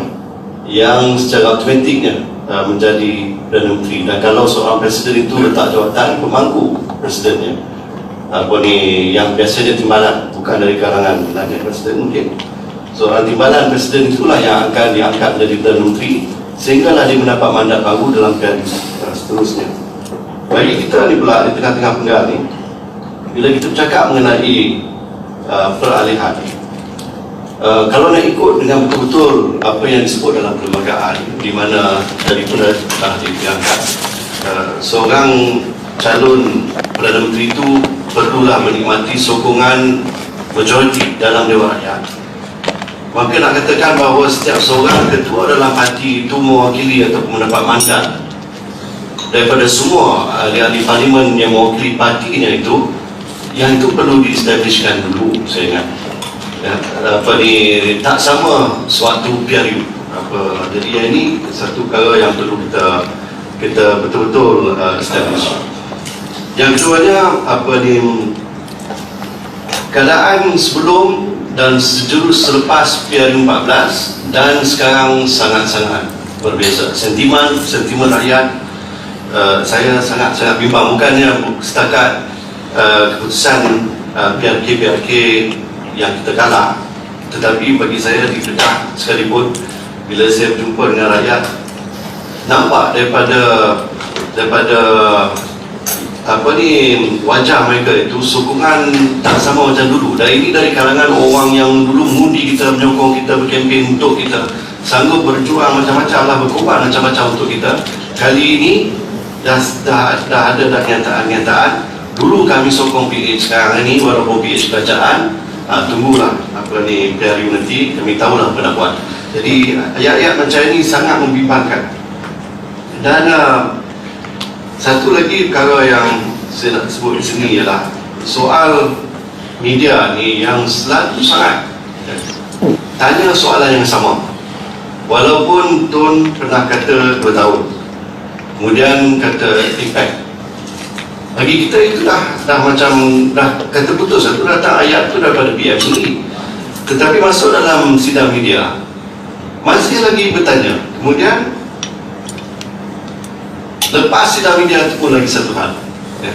yang secara automatiknya menjadi Perdana Menteri, dan kalau seorang Presiden itu letak jawatan pemangku Presidennya, yang biasanya timbalan, bukan dari kalangan wilayah Presiden mungkin. Seorang timbalan Presiden itulah yang akan diangkat menjadi Perdana Menteri, sehinggalah dia mendapat mandat baru dalam periode seterusnya. Bagi kita ni pula di tengah-tengah penggal ni, bila kita bercakap mengenai peralihan, kalau nak ikut dengan betul-betul apa yang disebut dalam perlembagaan, di mana daripada telah diangkat seorang calon Perdana Menteri itu perlulah menikmati sokongan majoriti dalam Dewan Rakyat. Maka nak katakan bahawa setiap seorang ketua dalam parti itu mewakili atau mendapat mandat daripada semua ahli-ahli parlimen yang mewakili partinya itu, yang itu perlu di-establishkan dulu, saya ingat. Ya, tak sama suatu PRU. Jadi yang ini satu perkara yang perlu kita betul-betul establish. Yang keduanya keadaan sebelum dan sejurus selepas PRU 14 dan sekarang sangat-sangat berbeza. Sentimen rakyat, saya sangat bimbang. Bukannya setakat keputusan PRK yang kita kalah, tetapi bagi saya di Kedah sekalipun, bila saya berjumpa dengan rakyat, nampak daripada wajah mereka itu sokongan tak sama macam dulu. Dari kalangan orang yang dulu mengundi kita, menyokong kita, berkempen untuk kita, sanggup berjuang macam-macam lah, berkorban macam-macam untuk kita. Kali ini dah ada kenyataan. Dulu kami sokong PH, sekarang ini walaupun PH kerajaan, tunggulah PRU nanti, kami tahulah apa nak buat. Jadi ayat-ayat macam ini sangat membimbangkan. Dan satu lagi perkara yang saya nak sebut di sini ialah soal media ni yang selalu sangat tanya soalan yang sama. Walaupun Tun pernah kata 2 tahun, Kemudian kata impact. Bagi kita itu dah macam dah kata putus, itu datang ayat tu daripada PM sendiri. Tetapi masuk dalam sidang media masih lagi bertanya. Kemudian lepas sidang media itu pun lagi satu hal, ya.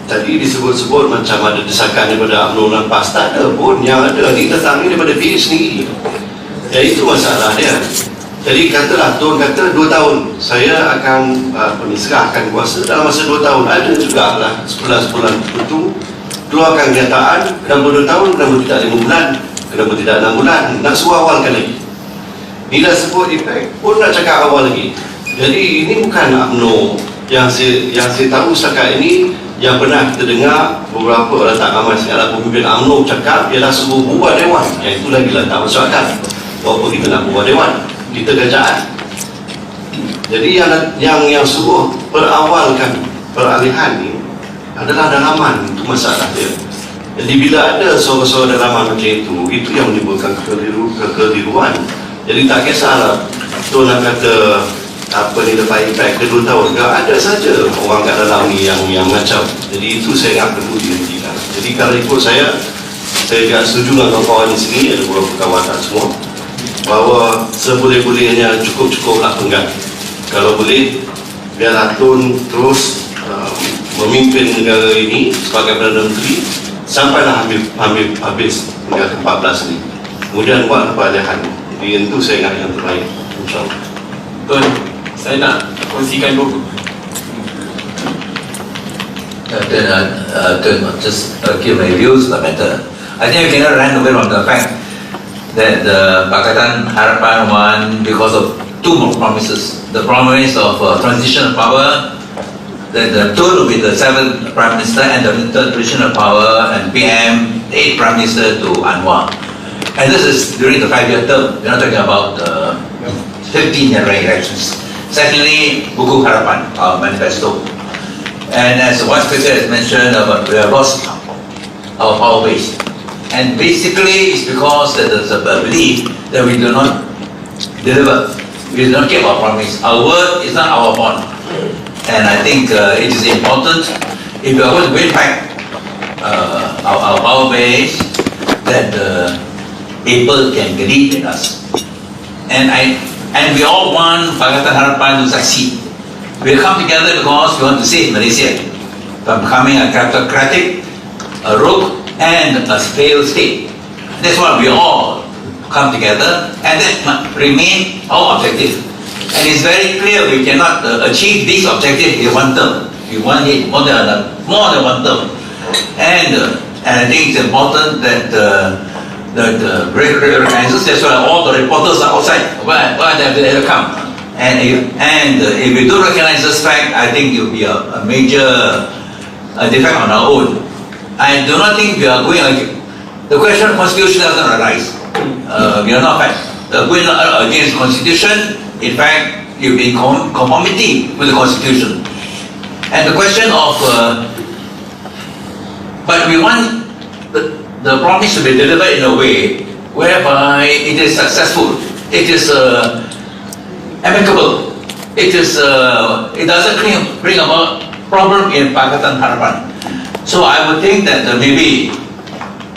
Tadi disebut-sebut macam ada desakan daripada UMNO dan PAS. Tak ada pun. Yang ada ni datang ni daripada diri sendiri. Ya, itu masalah dia. Jadi katalah Tun kata 2 tahun saya akan serahkan kuasa dalam masa 2 tahun. Ada juga lah 11 bulan itu keluarkan kenyataan. Kenapa 2 tahun, kenapa tidak 5 bulan, kenapa tidak 6 bulan. Nak suruh awalkan lagi. Bila sebut impact pun nak cakap awal lagi. Jadi ini bukan UMNO yang saya tahu setakat ini. Yang pernah kita dengar beberapa orang tak ramai sekali pemimpin UMNO cakap ialah suruh buat dewan. Yang itu lagi lah tak masuk akal. Apa kita nak buat dewan? Kita kerajaan. Jadi yang suruh berawalkan peralihan ni adalah dalaman. Itu masalah dia. Jadi bila ada suara-suara dalaman macam itu yang menimbulkan kekeliruan. Jadi tak kisahlah Tun nak kata apa ni lepas impact ke 2 tahun. Ada saja orang kat dalam ni yang macam. Jadi itu saya ingat perlu dihentikan. Jadi kalau ikut saya juga setuju dengan kawan-kawan di sini, ada beberapa kawan semua, bahawa seboleh-bolehnya cukup-cukuplah penggan. Kalau boleh biarlah Tun terus memimpin negara ini sebagai Perdana Menteri sampailah habis hingga ke-14 ni. Kemudian buat peralihan. Jadi itu saya ingat yang terbaik, insyaAllah. Tun, saya nak kongsikan buku. Just give my views on the matter. I think we cannot run away from the fact that the Pakatan Harapan won because of 2 promises. The promise of transition of power, that the Tun will be the 7th Prime Minister, and the transition of power and PM, the 8th Prime Minister to Anwar. And this is during the 5-year term. We're not talking about 15 January elections. Secondly, Buku Harapan, our manifesto. And as one speaker has mentioned, we have lost our power base. And basically, it's because there's a belief that we do not deliver. We do not keep our promise. Our word is not our bond. And I think it is important, if we are going to win back our power base, that people can believe in us. And we all want Pakatan Harapan to succeed. We come together because we want to save Malaysia from becoming a kleptocratic, a rogue, and a failed state. That's why we all come together, and that must remain our objective. And it's very clear we cannot achieve this objective in 1 term. We want it more than 1 term. And I think it's important that regular organizers, that's why all the reporters are outside. Why they come? And if we do recognize this fact, I think it will be a major defect on our own. I do not think we are going against the question of constitution doesn't arise. We are not going against constitution. In fact, you've been conformity with the constitution. And the question of, but we want the promise to be delivered in a way whereby it is successful, it is amicable, it doesn't bring about problem in Pakatan Harapan. So I would think that maybe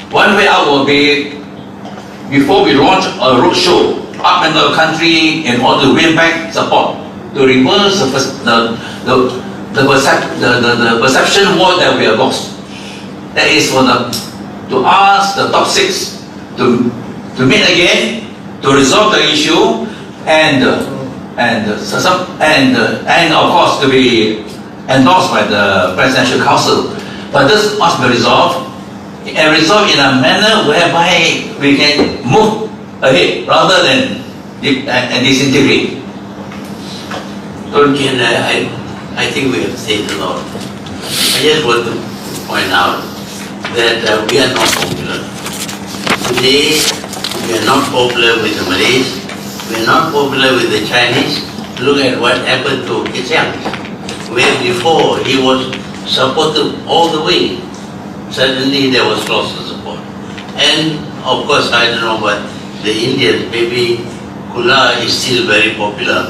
one way out will be, before we launch a roadshow up in the country in order to win back support, to reverse the perception war that we have lost. That is to ask the top 6 to meet again, to resolve the issue, and of course to be endorsed by the Presidential Council. But this must be resolved in a manner whereby we can move ahead rather than disintegrate. Okay, I think we have said a lot. I just want to point out that we are not popular. Today, we are not popular with the Malays, we are not popular with the Chinese. Look at what happened to Kichang, where before he was supported all the way. Suddenly there was loss of support. And of course, I don't know, but the Indians, maybe Kula is still very popular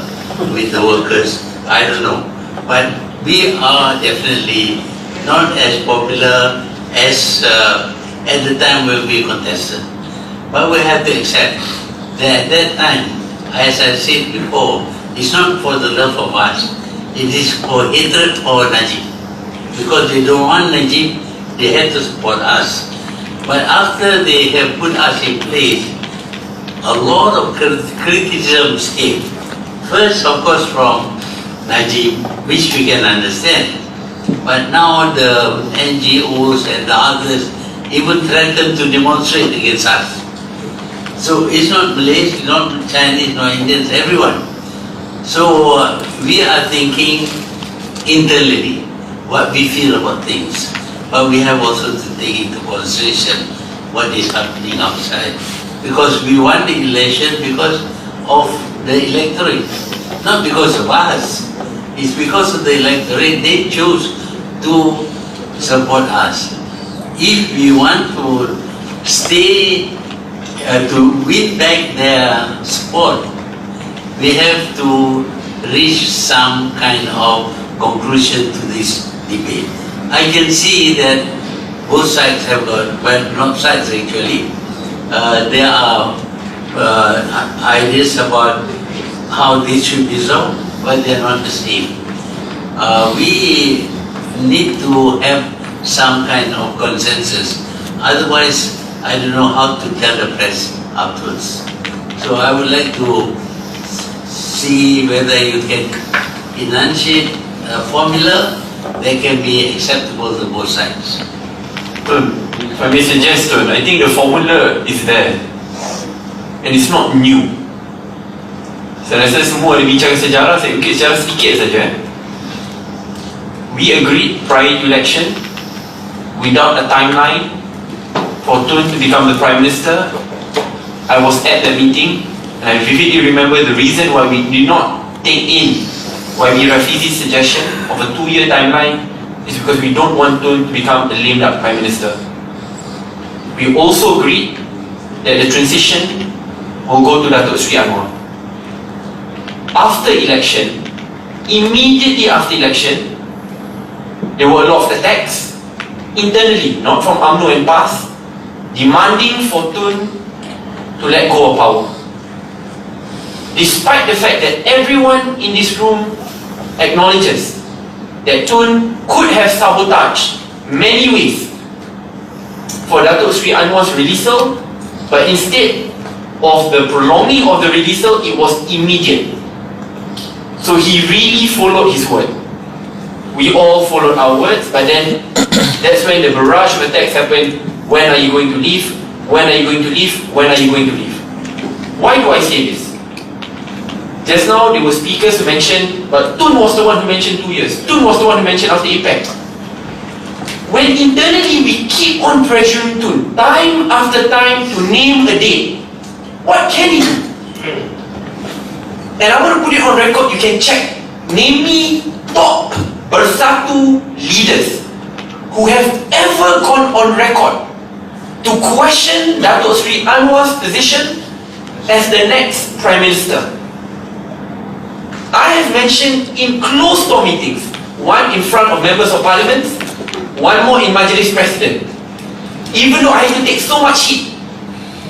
with the workers. I don't know. But we are definitely not as popular as at the time when we contested. But we have to accept that at that time, as I said before, it's not for the love of us. It is for hatred for Najib. Because they don't want Najib, they have to support us. But after they have put us in place, a lot of criticisms came. First, of course, from Najib, which we can understand. But now the NGOs and the others even threaten to demonstrate against us. So it's not Malays, it's not Chinese, not Indians, everyone. So we are thinking internally what we feel about things. But we have also to take into consideration what is happening outside. Because we won the election because of the electorate, not because of us. It's because of the electorate. They chose to support us. If we want to stay, to win back their support, we have to reach some kind of conclusion to this debate. I can see that both sides have got, well, not sides actually, there are ideas about how this should be solved, but they are not the same. We need to have some kind of consensus. Otherwise, I don't know how to tell the press afterwards. So I would like to see whether you can enunciate a formula that can be acceptable to both sides. If I may suggest, I think the formula is there. And it's not new. Saya rasa semua ada bincang sejarah, saya ukit sejarah sedikit saja. We agreed prior to election, without a timeline, for Tun to become the Prime Minister. I was at that meeting, and I vividly remember the reason why we did not take in YB Rafizi's suggestion of a 2-year timeline is because we don't want Tun to become the lame duck Prime Minister. We also agreed that the transition will go to Datuk Sri Anwar. After election, immediately after election, there were a lot of attacks internally, not from UMNO and PAS, demanding for Tun to let go of power. Despite the fact that everyone in this room acknowledges that Tun could have sabotaged many ways for Datuk Sri Anwar's releasal, but instead of the prolonging of the releasal, it was immediate. So he really followed his word. We all followed our words, but then that's when the barrage of attacks happened. When are you going to leave? When are you going to leave? When are you going to leave? Why do I say this? Just now there were speakers who mentioned, but Tun was the one who mentioned 2 years. Tun was the one who mentioned after APEC. When internally we keep on pressuring Tun, time after time, to name a date, what can he do? And I want to put it on record, you can check. Name me top Bersatu leaders who have ever gone on record to question Datuk Sri Anwar's position as the next Prime Minister. I have mentioned in closed-door meetings, one in front of members of parliament, one more in Majlis Presiden. Even though I have to take so much heat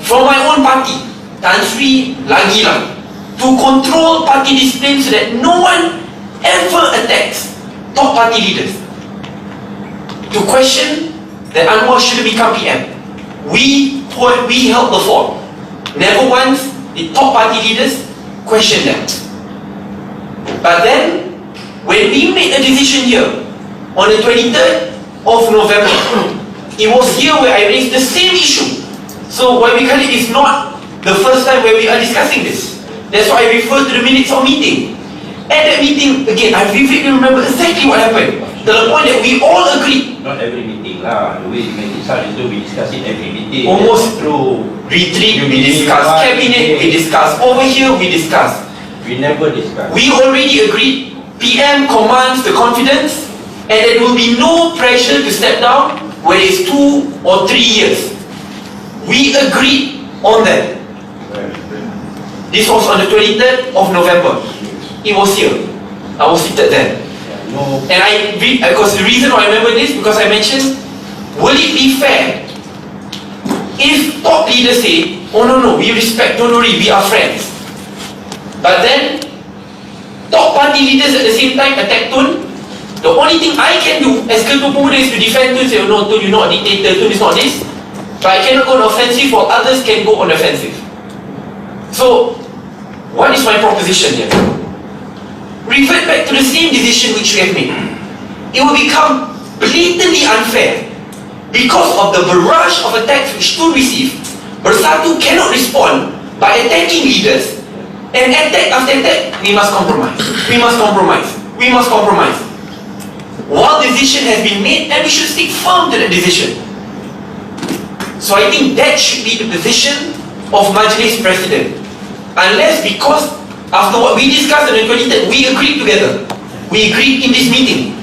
from my own party, Tan Sri lagi lah, to control party discipline so that no one ever attacks top party leaders, to question that Anwar should become PM. We held the fort. Never once did top party leaders question them. But then, when we made a decision here on the 23rd of November, it was here where I raised the same issue. So why we call it is not the first time where we are discussing this. That's why I refer to the minutes of meeting. At that meeting, again, I vividly remember exactly what happened. To the point that we all agreed. Not every meeting lah. The way you make it sound is to be discussed in every meeting. Almost through retreat, we discussed cabinet, we discussed over here, we discussed. We never discussed. We already agreed. PM commands the confidence, and there will be no pressure to step down when it's 2 or 3 years. We agreed on that. This was on the 23rd of November. It was here. I was seated there. And because the reason why I remember this, because I mentioned, will it be fair if top leaders say, oh no, we respect, don't worry, we are friends. But then, top party leaders at the same time attack Tun. The only thing I can do as Ketua Pemuda is to defend Tun, say, oh no, Tun, you're not a dictator, Tun is not this. But I cannot go on offensive while others can go on offensive. So, what is my proposition here? Revert back to the same decision which we have made. It will become blatantly unfair because of the barrage of attacks which Tun received. Bersatu cannot respond by attacking leaders, and attack after attack, we must compromise. We must compromise. We must compromise. While decision has been made, and we should stick firm to that decision. So I think that should be the position of Majlis Presiden. Unless because after what we discussed on the 23rd, we agreed together. We agreed in this meeting.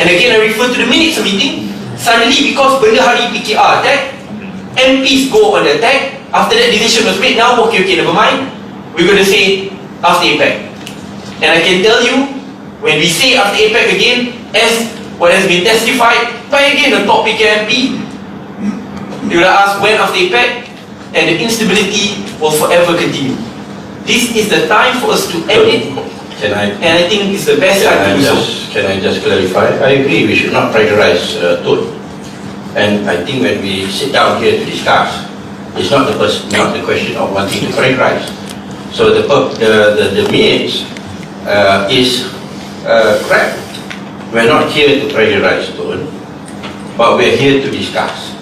And again, I refer to the minutes of meeting. Suddenly, because benda hari PKR attack, MPs go on the attack. After that decision was made, now okay, never mind. We're going to say after APEC. And I can tell you, when we say after APEC again, as what has been testified by again the top PK MP, they will ask when after APEC, and the instability will forever continue. This is the time for us to end it, and I think it's the best time to do so. Can I just clarify? I agree, we should not pressurize Tun. And I think when we sit down here to discuss, it's not the question of wanting to pressurize. So the minutes is correct. We're not here to pressurize Tun, but we're here to discuss.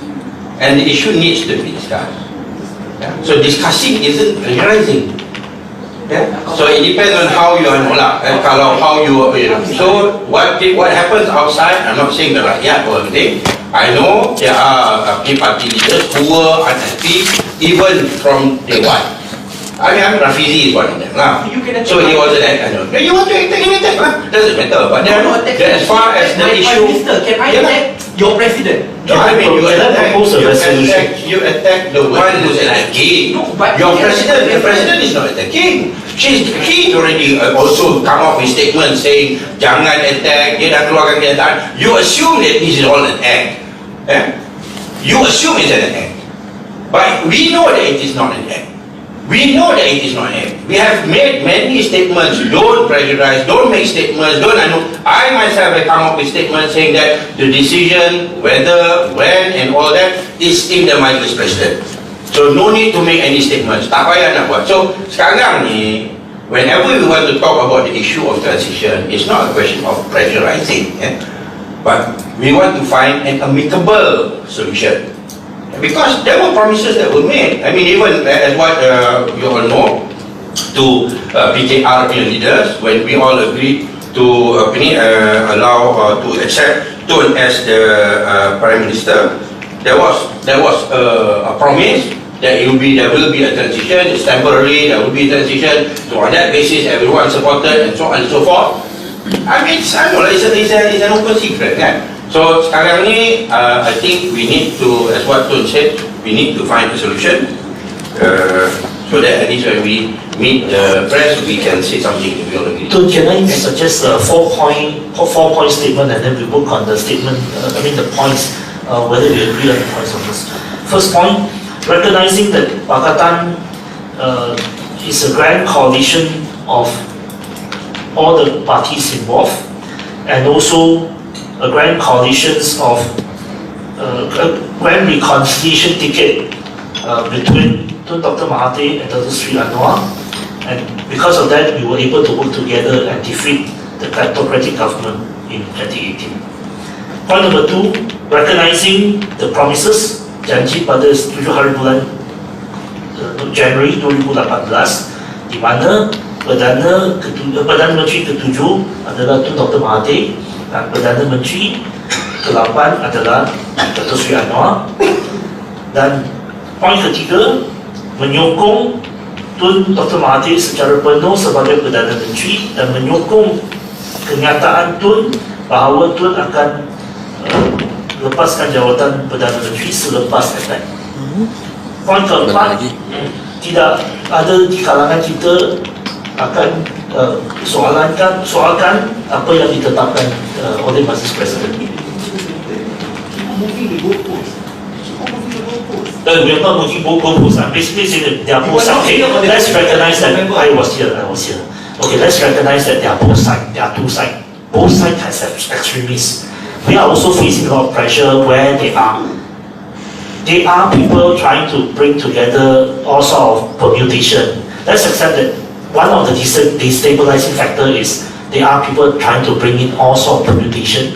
And the issue needs to be discussed. Yeah? So discussing isn't pressurizing. Yeah? So it depends on how you are nolak, and kalau how you know. So what happens outside, I'm not saying the rakyat or anything. I know there are party leaders who were unhappy even from day one. I mean, Rafizi is one of them lah. So he wasn't that kind of. You want to attack lah. Doesn't matter. But then, as far as the issue, can I attack your president? No, I mean, you attack the one who's attacking. Your president, the president is not attacking. He already also come up with statements saying jangan attack, dia dah keluarkan kenyataan. You assume that this is all an act. You assume it's an act. But we know that it is not an act. We know that it is not an act. We have made many statements. Don't pressurize, don't make statements, don't. I myself have come up with statements saying that the decision, whether, when and all that is in the Majlis Presiden. So no need to make any statements. Tak payah nak buat. So sekarang ni, whenever we want to talk about the issue of transition, it's not a question of pressurizing, but we want to find an amicable solution. Because there were promises that were made. I mean, even as what you all know, to PKR leaders, when we all agreed to allow to accept Tun as the Prime Minister, there was a promise that there will be a transition. It's temporary. There will be a transition. So on that basis, everyone supported and so on and so forth. I mean, it's an open secret, kan? So sekarang ni, I think we need to, as what Tun said, we need to find a solution so that at least when we meet the press, we can say something to be all agree. Tun, can I suggest a four-point statement, and then we work on the statement, the points, whether we agree on the points of this. First point, recognizing that Pakatan is a grand coalition of all the parties involved, and also a grand coalitions of a grand reconciliation ticket between Dr. Mahathir and Dr. Sri Anwar, and because of that we were able to work together and defeat the kleptocratic government in 2018. Point number 2, recognizing the promises janji pada 7 hari bulan Januari 2018, di mana Perdana Menteri ke-7 adalah Tun Dr. Mahathir dan Perdana Menteri ke-8 adalah Dr. Sri Anwar. Dan poin ketiga, menyokong Tun Dr. Mahathir secara penuh sebagai Perdana Menteri dan menyokong kenyataan Tun bahawa Tun akan lepaskan jawatan Perdana Menteri selepas attack. Poin keempat, tidak ada di kalangan kita akan soalkan apa yang ditetapkan oleh Majlis Presiden. We are not moving goalposts. Basically, they are both sides. Okay, let's recognize that I was here. Okay, let's recognize that they are both sides. There are two sides. Both sides has extremists. We are also facing a lot of pressure where they are people trying to bring together all sort of permutation. Let's accept that one of the destabilizing factor is there are people trying to bring in all sort of permutation.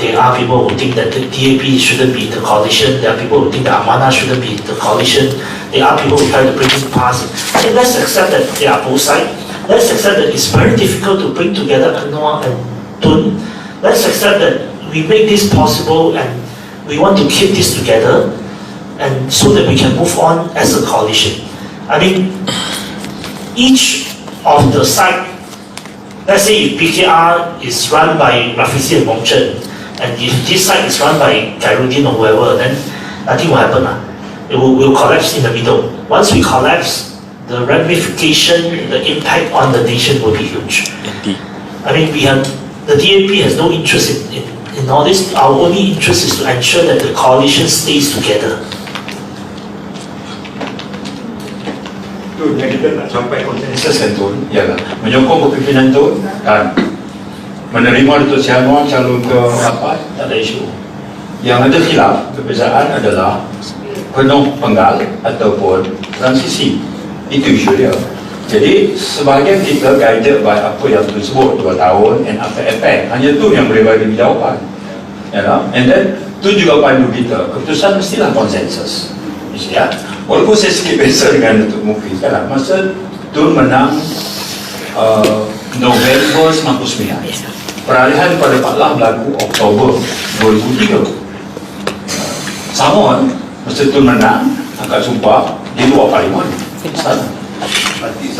There are people who think that the DAP shouldn't be in the coalition. There are people who think that Amanah shouldn't be in the coalition. There are people who try to bring in past. And let's accept that they are both sides. Let's accept that it's very difficult to bring together Anwar and Tun. Let's accept that we make this possible and we want to keep this together, and so that we can move on as a coalition. I mean, each of the side, let's say if PKR is run by Rafizi and Wong Chen, and if this side is run by Khairuddin or whoever, then nothing will happen. It will collapse in the middle. Once we collapse, the ramification, the impact on the nation will be huge. I mean, the DAP has no interest in all this. Our only interest is to ensure that the coalition stays together. Itu yang kita nak sampai konsensus kan Tun, ialah menyokong kepimpinan Tun dan menerima Datuk Seri Anwar calon ke rapat, tak ada isu. Yang ada khilaf, perbezaan adalah penuh penggal ataupun transisi. Itu isu dia. Jadi sebahagian kita guided by apa yang Tun sebut 2 tahun and after effect. Hanya tu yang boleh bagi jawapan. And then tu juga pandu kita. Keputusan mestilah konsensus. Ya. Walaupun saya sikit beza dengan Datuk Mufi sekarang, masa Tun menang November 99, peralihan pada Paklah berlaku Oktober 2003. Sama masa Tun menang angkat sumpah di luar parlimen. Parti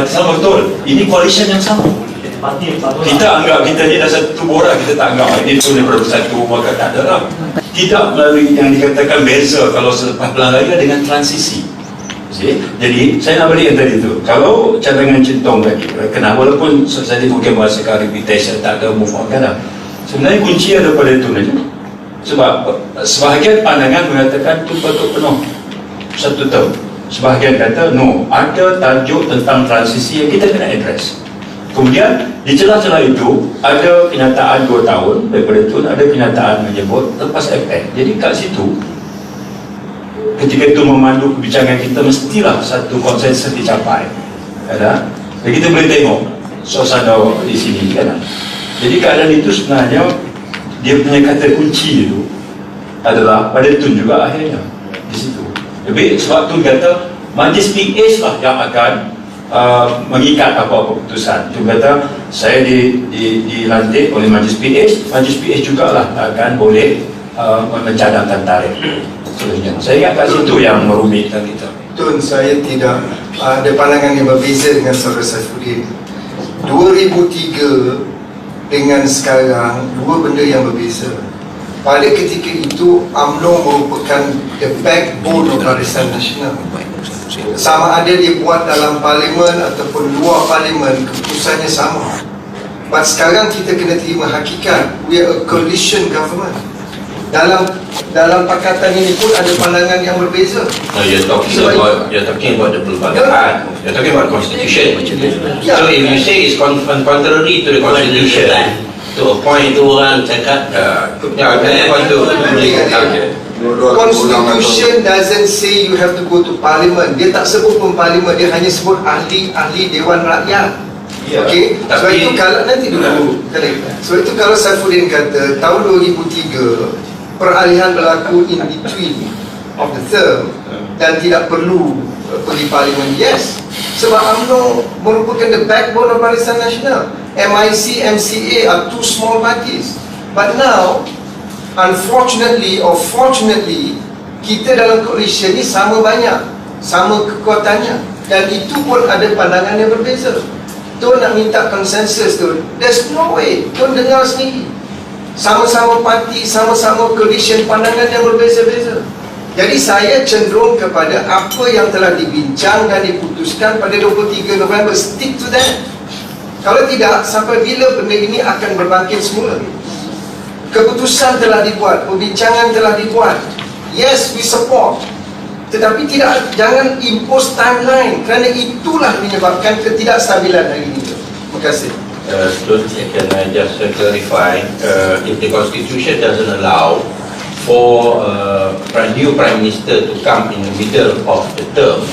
sama betul. Ini coalition yang sama. Kita anggap kita ni dah satu borak, kita tak anggap ini Tun daripada bersatu, maka tak ada lah. Tidak melalui yang dikatakan beza kalau selepas Belang Raya dengan transisi. Jadi saya nak balik yang tadi tu, kalau cadangan centong tadi, kenapa walaupun saya mungkin merasakan repetition, tak ada move on kan, sebenarnya kunci ada pada Tun aja. Sebab sebahagian pandangan mengatakan Tun patut penuh 1 tahun, sebahagian kata no, ada tajuk tentang transisi yang kita kena address. Kemudian di celah-celah itu ada kenyataan 2 tahun daripada Tun, ada kenyataan menyebut lepas efek. Jadi kat situ ketika itu memandu perbincangan kita, mestilah satu konsensus dicapai. Jadi kita boleh tengok suasana di sini kan. Jadi keadaan itu sebenarnya dia punya kata kunci itu adalah pada Tun juga akhirnya di situ. Jadi sebab Tun kata Majlis PH lah yang akan mengikat apa-apa keputusan. Dia kata saya dilantik oleh Majlis PH jugalah akan boleh mencadangkan tarikh. Saya ingat kat situ yang merumitkan kita. Tun, saya tidak ada pandangan yang berbeza dengan Saudara Saifuddin. 2003 dengan sekarang dua benda yang berbeza. Pada ketika itu UMNO merupakan the backbone of Barisan Nasional. Sama ada dia buat dalam parlimen ataupun luar parlimen, keputusannya sama. But sekarang kita kena terima hakikat, we are a coalition government. Dalam pakatan ini pun ada pandangan yang berbeza. No, you're talking about the pelbagai. You're talking about constitution. So if you say it's contrary to the constitution, to a point tu orang cakap Constitution doesn't say you have to go to parliament. Dia tak sebut pun parliament, dia hanya sebut ahli Dewan Rakyat. Okey. Sebab itu kalau nanti dulu. Sebab itu kalau Saifuddin kata tahun 2003 peralihan berlaku in between of the term dan tidak perlu pergi parlimen, yes. Sebab UMNO merupakan the backbone of Barisan Nasional. MIC, MCA are two small parties. But now, unfortunately or fortunately, kita dalam coalition ni sama banyak, sama kekuatannya, dan itu pun ada pandangan yang berbeza. Tuan nak minta konsensus tu, there's no way. Tuan dengar sendiri, sama-sama parti, sama-sama coalition, pandangan yang berbeza-beza. Jadi saya cenderung kepada apa yang telah dibincang dan diputuskan pada 23 November, stick to that. Kalau tidak, sampai bila benda ini akan berbangkit semula? Keputusan telah dibuat, perbincangan telah dibuat. Yes, we support. Tetapi jangan impose timeline, kerana itulah menyebabkan ketidakstabilan hari ini. Terima kasih. Can I just clarify? If the Constitution doesn't allow for a new Prime Minister to come in the middle of the term,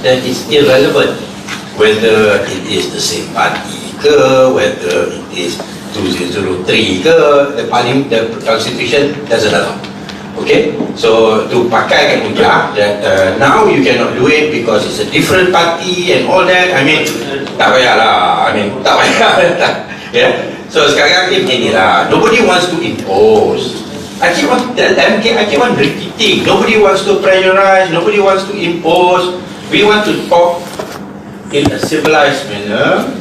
then it's irrelevant whether it is the same party ke, whether it is 2003 ke, the Constitution doesn't allow. Okay, so to pakaikan hujah that now you cannot do it because it's a different party and all that, I mean, tak payahlah, tak payah. Yeah. So sekarang ni beginilah, nobody wants to impose. I keep on repeating, nobody wants to pressurize, nobody wants to impose. We want to talk in a civilized manner.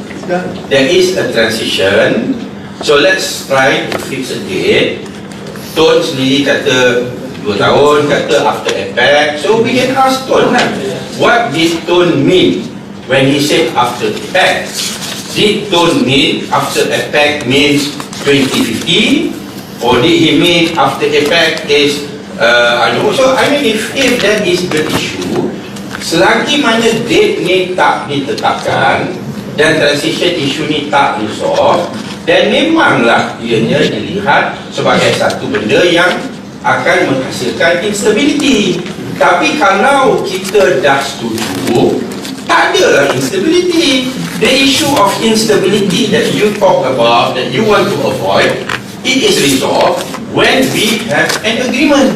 There is a transition, so let's try to fix a date. Tun sendiri kata 2 tahun, kata after impact. So we can ask Tun, what did Tun mean when he said after impact? Did Tun mean after impact means 2050? Or did he mean after impact is so I mean if that is the issue, selagi mana date ni tak ditetapkan dan transition issue ni tak resolve, dan memanglah ianya dilihat sebagai satu benda yang akan menghasilkan instability. Tapi kalau kita dah setuju, tak adalah instability. The issue of instability that you talk about, that you want to avoid, it is resolved when we have an agreement.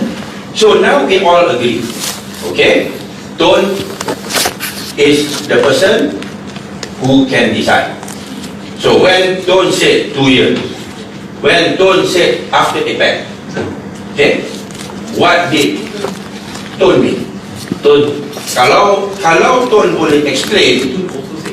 So now we all agree. Okay? Tun is the person who can decide. So when Tun said 2 years, when Tun said after effect, okay, what did Tun mean? Kalau Tun boleh explain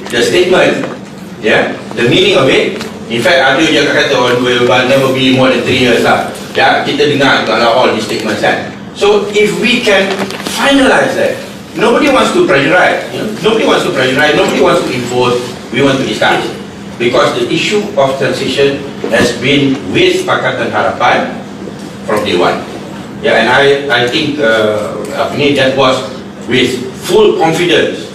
the statement, yeah, the meaning of it. In fact, ada je kata will never be more than 3 years lah. Ya, kita dengar kalau all these statements kan. So if we can finalize that, nobody wants to pressurize, nobody wants to pressurize, nobody wants to impose. We want to discuss. Because the issue of transition has been with Pakatan Harapan from day one. Yeah, and I think that was with full confidence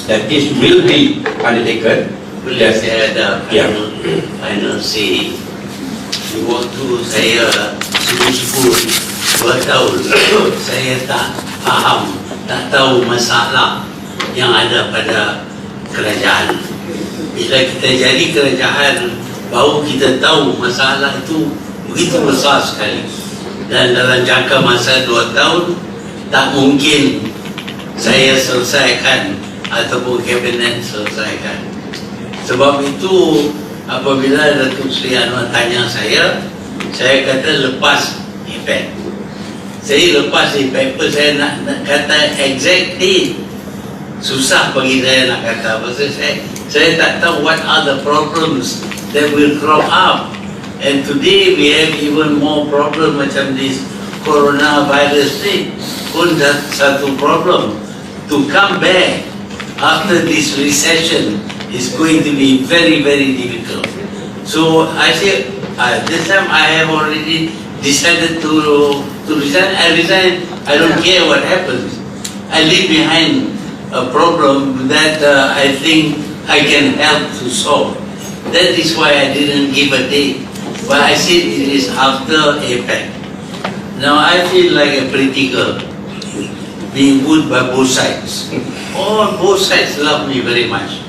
that this will be undertaken. Boleh saya ada final say. Waktu saya sebut 2 tahun, saya tak faham, tak tahu masalah yang ada pada kerajaan. Bila kita jadi kerajaan, baru kita tahu masalah itu begitu besar sekali. Dan dalam jangka masa 2 tahun, tak mungkin saya selesaikan ataupun kabinet selesaikan. Sebab itu, apabila Datuk Seri Anwar tanya saya kata lepas impact. Saya lepas impact pun saya nak kata exact date. Susah bagi saya nak kata, pasal saya tak tahu what are the problems that will crop up. And today we have even more problem macam this coronavirus ni pun satu problem. To come back after this recession is going to be very, very difficult. So I said, this time I have already decided to resign. I resign. I don't care what happens. I leave behind a problem that I think I can help to solve. That is why I didn't give a date. But I said it is after APEC. Now I feel like a pretty girl, being wooed by both sides. Both sides love me very much.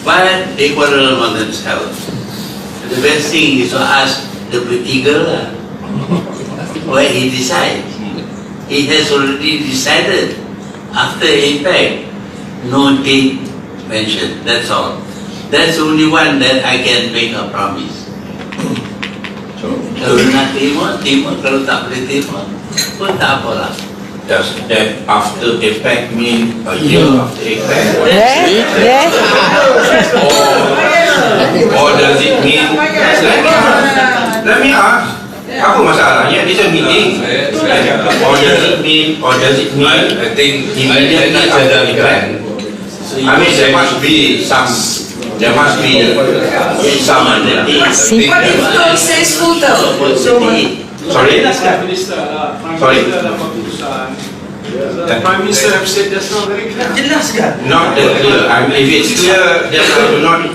But they quarrel among themselves. The best thing is to ask the pretty girl where he decides. He has already decided after APEC, no date mentioned. That's all. That's the only one that I can make a promise. Kalau nak terima. Kalau tak boleh terima, pun tak apalah. Does that after effect mean a year after effect? Yes. Or does it mean, let me ask, Apa masalahnya? It's a meeting. Or does it mean I think immediately after the event? I mean, there must be some What if Tun says full term? Sorry? Sorry? The Prime Minister have said that's not very clear. Jelaskan. Not that clear. If it's clear, then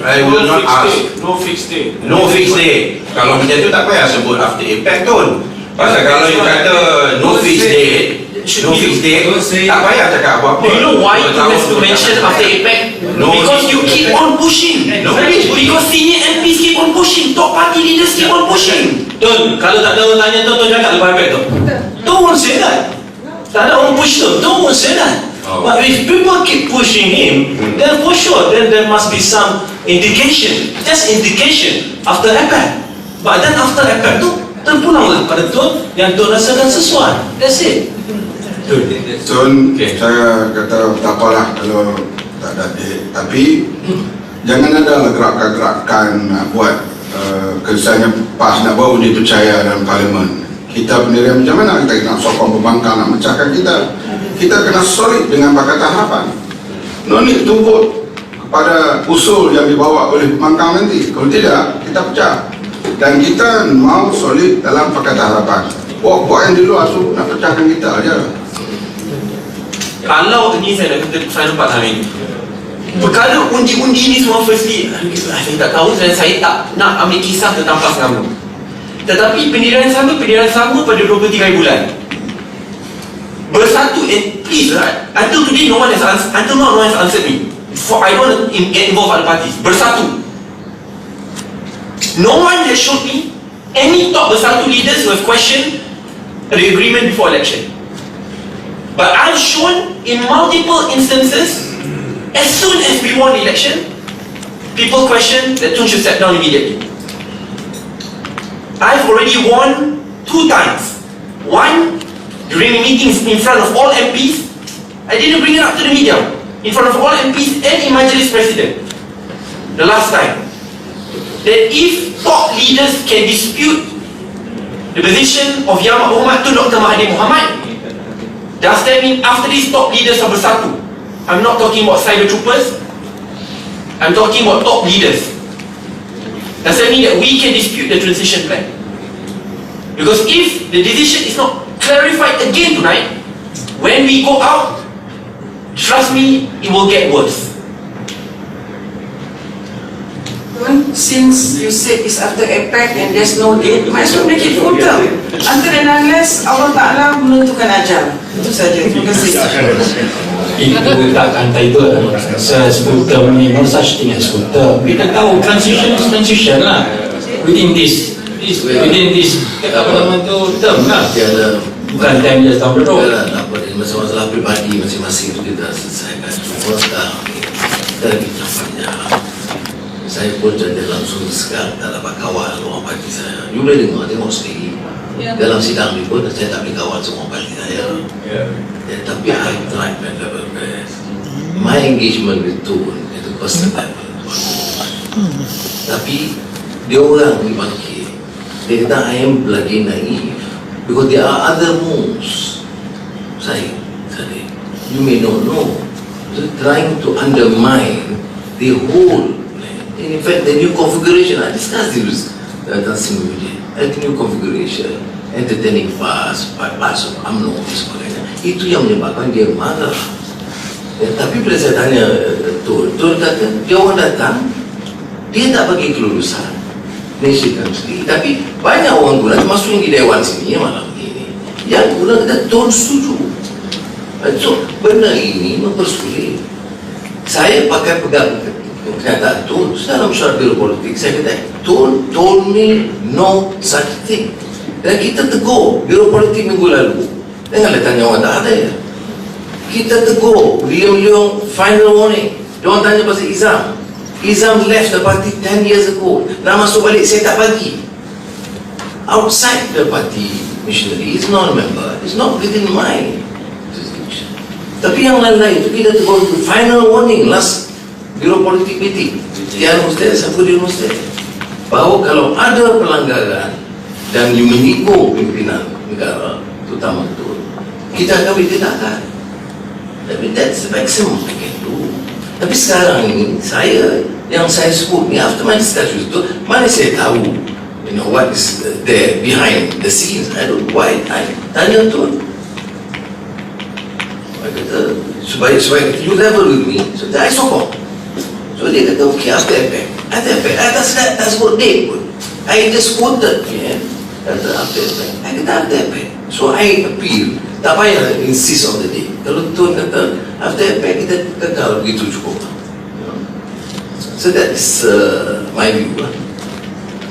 I will not ask. No fixed date. No fixed date. Kalau macam tu tak payah sebut after impact tu. Pasal kalau you kata no fixed date, tak payah cakap apa-apa. Do you know why you have to mention after APEC? Because you keep on pushing. Because senior MPs keep on pushing. Top party leaders keep on pushing. Tun, kalau tak ada orang tanya Tun cakap lepas impact tu. Don't say that. Tak ada orang push tu. Don't say that. But if people keep pushing him, then for sure, then there must be some indication. Just indication after impact. But then after impact tu, Tun pulang pada Tun yang Tun rasakan sesuai. That's it. Tun, saya kata tak apalah kalau tak ada date. Tapi jangan ada gerakan-gerakan nak buat kesannya PAS nak bawa dipercaya dalam parlimen. Kita pendirian macam mana kita nak sokong pembangkang nak mecahkan kita kena solid dengan Pakatan Harapan. No need to vote kepada usul yang dibawa oleh pembangkang nanti. Kalau tidak, kita pecah. Dan kita mau solid dalam Pakatan Harapan. Buat yang di luar tu nak pecahkan kita aja. Kalau ini saya nampak hari ini, perkara undi-undi ni semua firstly saya tak tahu dan saya tak nak ambil kisah tentang PAS dengan UMNO. Tetapi pendirian sama pada 23 bulan bersatu. And please, right, until today no one has answered me. I don't want to get involved other parties. Bersatu. No one has showed me any top bersatu leaders who have questioned the agreement before election. But I've shown in multiple instances, as soon as we won the election, people question that Tun should step down immediately. I've already won 2 times. One, during the meetings in front of all MPs, I didn't bring it up to the media. In front of all MPs and in Majlis Presiden. The last time. That if top leaders can dispute the position of Yang Berhormat Tun Dr. Mahathir Mohamad, does that mean after these top leaders are bersatu? I'm not talking about cyber troopers. I'm talking about top leaders. Does that mean that we can dispute the transition plan? Because if the decision is not clarified again tonight, when we go out, trust me, it will get worse. Since you said it's after APEC and there's no date, might as well make it full term. Until and unless Allah Ta'ala menentukan ajal. Itu saja. Terima kasih. Itu tak kata itu full term ni, no such thing as full term. Kita tahu transition is transition lah. Within this apa nama tu term lah. Bukan 10 years down the road. Masalah pribadi masing-masing itu kita selesaikan. Cuma sekarang kita lagi panjang. Saya pun jadi langsung sekarang tak dapat kawal orang parti saya. You boleh tengok sekali. Dalam sidang ni pun saya tak boleh kawal semua parti saya. Tapi I tried my level best. My engagement with Tun itu personal level. Tapi dia orang ni bangkit. Dia kata I am bloody naive because there are other moves. Saya you may not know. Trying to undermine the whole. In fact, the new configuration, I discussed it with Tansim Media, a new configuration, entertaining fast, parts of UMNO, itu yang menyebabkan dia marah. Tapi bila saya tanya Tun kata, dia orang datang, dia tak bagi kelulusan, nation sendiri. Tapi banyak orang guna, termasuk yang di Dewan sini malam ini, yang guna kata Tun setuju. So, benda ini mempersulit. Saya pakai pegang kata Tun dalam mesyuarat biro politik, saya kata Tun told me no such thing. Dan kita tegur biro politik minggu lalu. Janganlah tanya orang tak ada ya. Kita tegur William Leong final warning. Dia orang tanya pasal Izam left the party 10 years ago. Nak masuk balik saya tak bagi. Outside the party missionary is not a member. It's not within my jurisdiction. Tapi yang lain-lain itu kita tegur final warning last biro politik meeting Tian Ustaz, Safuddin Ustaz, bahawa kalau ada pelanggaran dan you menikung pimpinan negara, terutama itu, kita akan ditindakkan. Tapi that's the maximum I can do. Tapi sekarang ini, yang saya sebut ni, after my discussion itu, mana saya tahu, you know, what is there behind the scenes. I don't know why. I tanya tu, I kata, supaya you level with me, so I sokong. So dia kata, okay, after effect. That's what they put. I just quoted, kata after effect. I kata after effect. So I appeal. Tak payah insist on the day. Kalau Tun kata after effect, kita kekal begitu cukup. So that is my view lah.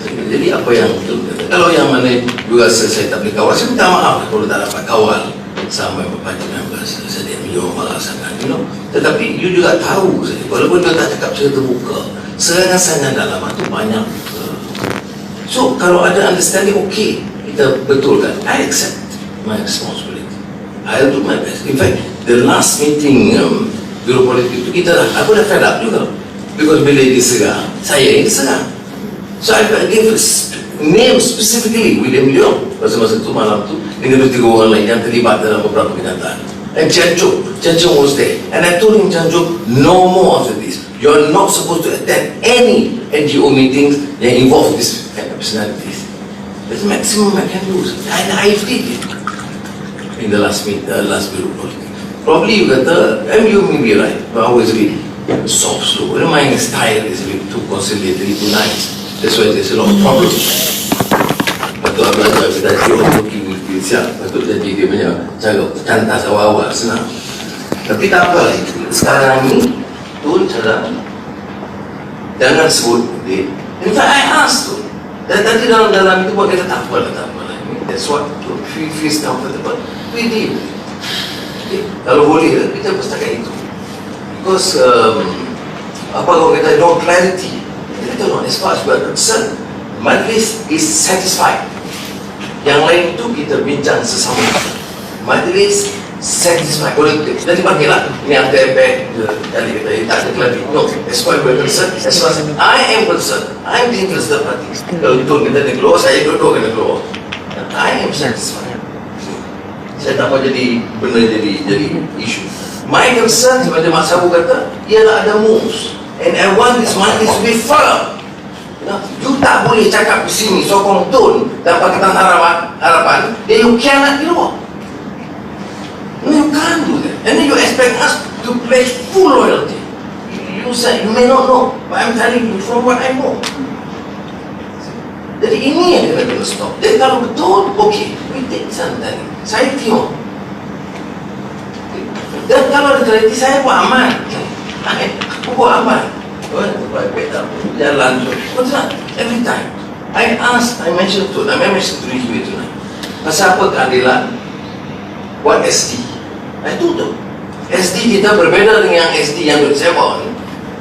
Jadi apa yang Tun kata. Kalau yang mana juga saya tak boleh kawal, saya minta maaf kalau tak dapat kawal sampai parti members. Saya dia malah sangat, you know. Tetapi you juga tahu, walaupun dia tak cakap secara terbuka, serangan-serangan dalam itu banyak. So kalau ada understanding, okay, kita betulkan. I accept my responsibility. I'll do my best. In fact, the last meeting Biro Politik itu aku dah fed up juga. Because bila diserang, saya yang diserang. So I gave a name specifically, William Leong. Masa-masa itu, malam itu, dengan 3 orang lain yang terlibat dalam beberapa kenyataan. And Chanchuk was there. And I told him, Chanchuk, no more after this. You're not supposed to attend any NGO meetings that involve this kind of personalities. That's the maximum I can do. And I did it in the last Biro Politik. Probably you kata, you may be right, but I was really soft, slow. My style is a bit too conciliatory, too nice. That's why there's a lot of problems. Patut belajar kita working with Siap, patut jadi dia punya cara cantas awal-awal, senang. Tapi tak apa, sekarang ni Tun cara jangan sebut dia. In fact, I asked Tun. Dan tadi dalam itu buat kata tak apa lah. That's what we feel comfortable. We deal. Okay. Kalau boleh, kita pastikan itu. Because apa kalau kita no clarity, kita tahu as far as we are concerned, Majlis is satisfied. Yang lain itu kita bincang sesama. Majlis satisfied. Boleh kita dipanggil lah. Ini after effect. Tadi kita tak ada clarity. No, as far as we are concerned, as far as I am concerned, I am the interested party. Kalau itu kita nak keluar, saya dua-dua kena keluar. I am satisfied. Saya tak mau jadi benda jadi isu. My concern seperti Mak Sabu kata, ialah ada moves. And I want this Majlis to be firm. You tak boleh cakap di sini sokong Tun dan Pakatan Harapan, then you cannot di luar. No, you can't do that. And then you expect us to pledge full loyalty. You say, you may not know, but I'm telling you from what I know. Jadi ini yang kita kena stop. Jadi kalau betul, okay, we take something. Saya tengok. Dan kalau ada clarity, saya buat aman. Aku buat aman. Jalan tu. What's that? Every time. I mentioned to you tonight. Pasal apa keadilan? What SD? I told them. SD kita berbeza dengan SD yang bersama ni.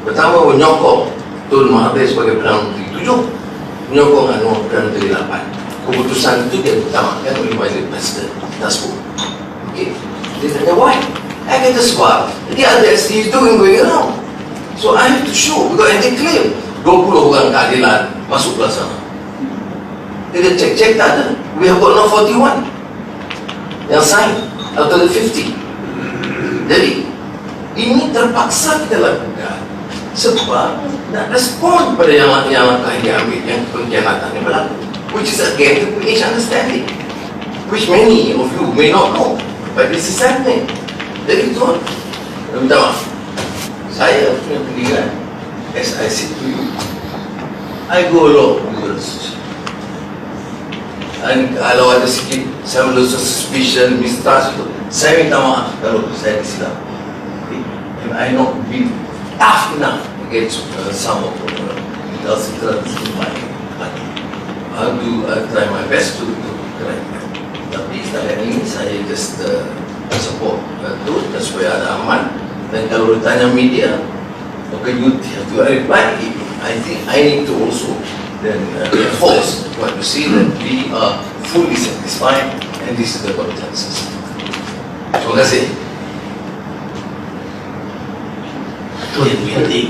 Pertama, menyokong Tun Mahathir sebagai Perdana Menteri 7. Menyokong Anwar Perdana Menteri 8. Keputusan itu dia utamakan oleh Majlis Presiden. That's all. Okay. Dia tanya, why? I kata sebab dia ada SD going around. So I have to show, because they claim 20 orang keadilan masuk belah sana. Dia cek tak ada. We have got no 41 yang sign out of the 50. Jadi ini terpaksa kita lakukan sebab nak respon pada yang langkah yang diambil, yang pengkhianatan yang berlaku, which is again the PH understanding, which many of you may not know, but this is happening. Jadi tuan, minta maaf, saya punya pendidikan, as I said to you, I go along with the research. Dan kalau ada sikit saya merasa suspicion, mistrust itu, saya minta maaf kalau saya disilap. And I not been tough enough against some of the recalcitrants in my party. I'll try my best to correct that. Tapi setakat ini saya just support itu supaya ada aman. Dan kalau ditanya media, okay, you have to reply. I think I need to also then reinforce what you see, that we are fully satisfied and this is the consensus. Terima kasih. Itu yang penting.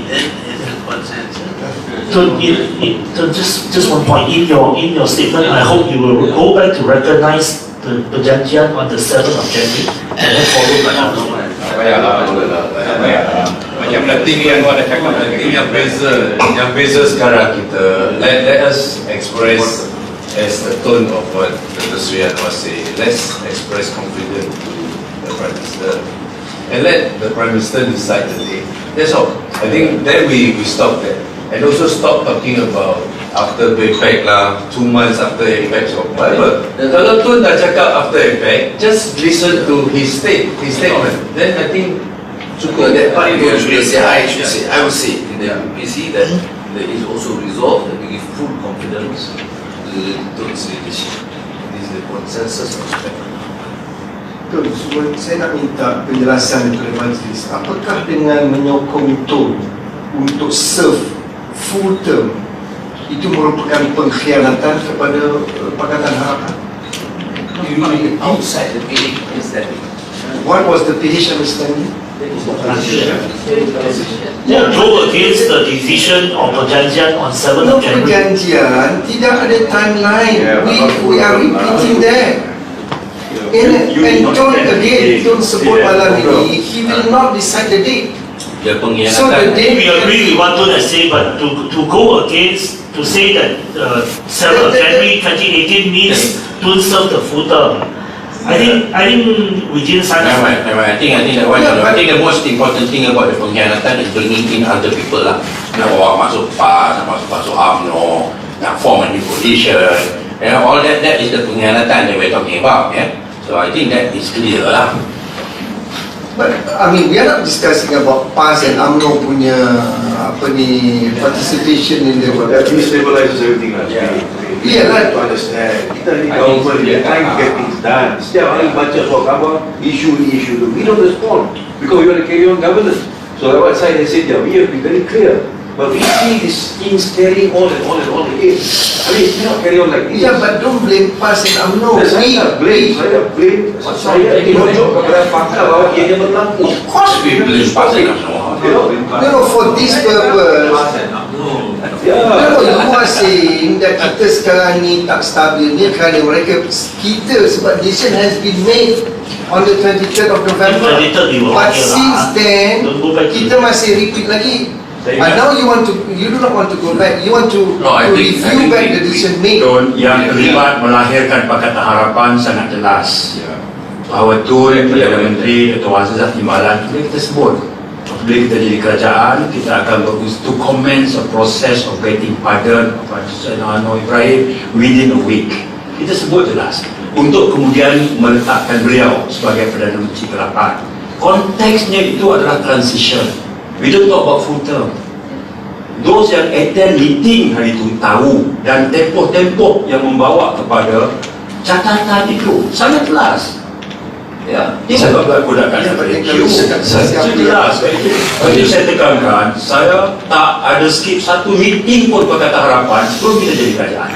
consensus. So, just one point in your statement, I hope you will go back to recognize the perjanjian on the 7th of January and then follow by Macam letting yang kau ada cakap, letting yang beza sekarang kita, let us express as the tone of what Dr. Sriyan was saying. Let's express confidence to the Prime Minister and let the Prime Minister decide the day. That's all. I think then we stop there. And also stop talking about after effect lah, 2 months after effect or whatever. Kalau Tun dah cakap after effect, just listen to his statement. Then I think cukup. That part you should say, I would say in the UPC that there is also resolved that we give full confidence to Tun's leadership. This is the consensus aspect. Tun, saya nak minta penjelasan daripada majlis. Apakah dengan menyokong Tun untuk serve full term itu merupakan pengkhianatan kepada Pakatan Harapan? Outside the PH understanding. What was the PH understanding? Yeah, go against the decision of perjanjian on 7th of January. Perjanjian tidak ada timeline. We are repeating that. And Tun again, Tun sebut malam ini, he will not decide the date. So the date we agree with what Tun has said, but to go against, to say that 7th of January 2018 means Tun serve the full term. I think we didn't sign up. I think the most important thing about the pengkhianatan is bringing in other people lah. Nak bawa masuk PAS, nak masuk UMNO, nak form a new coalition. All that is the pengkhianatan that we're talking about. So I think that is clear lah. But I mean, we are not discussing about PAS and UMNO punya participation in the. That destabilizes everything lah. Yeah, right. To understand. Kita ni government, we are trying to get things done. Setiap hari baca soal khabar, issue ni, issue tu. We don't respond because we want to carry on governance. So like what Syed has said there, we have been very clear. But we see these things carrying on and on and on again. I mean, it's not carry on like this. Yeah, but don't blame PAS and UMNO. Saya blame menunjuk kepada fakta bahawa ia berlaku. Of course we blame PAS and UMNO. No, for this purpose. No, you are saying that kita sekarang ni tak stabil ni kerana kita sebab decision has been made on the 23rd of November. But since then, kita masih repeat lagi. And now you do not want to go back. You want to review back the decision made. Yang terlibat melahirkan Pakatan Harapan sangat jelas bahawa Tun, Perdana Menteri, Ketua Asas Timbalan kita sebut bila kita jadi kerajaan, kita akan berus to commence a process of getting pardon of Anwar Ibrahim within a week. Kita sebut jelas untuk kemudian meletakkan beliau sebagai Perdana Menteri ke-8. Konteksnya itu adalah transition. We don't talk about full term. Those yang attend meeting hari itu tahu dan tempoh-tempoh yang membawa kepada catatan itu sangat jelas. Ya, ini sebab aku nak kata pada Q. Jelas. Jadi saya tekankan, saya tak ada skip satu meeting pun Pakatan Harapan sebelum kita jadi kerajaan.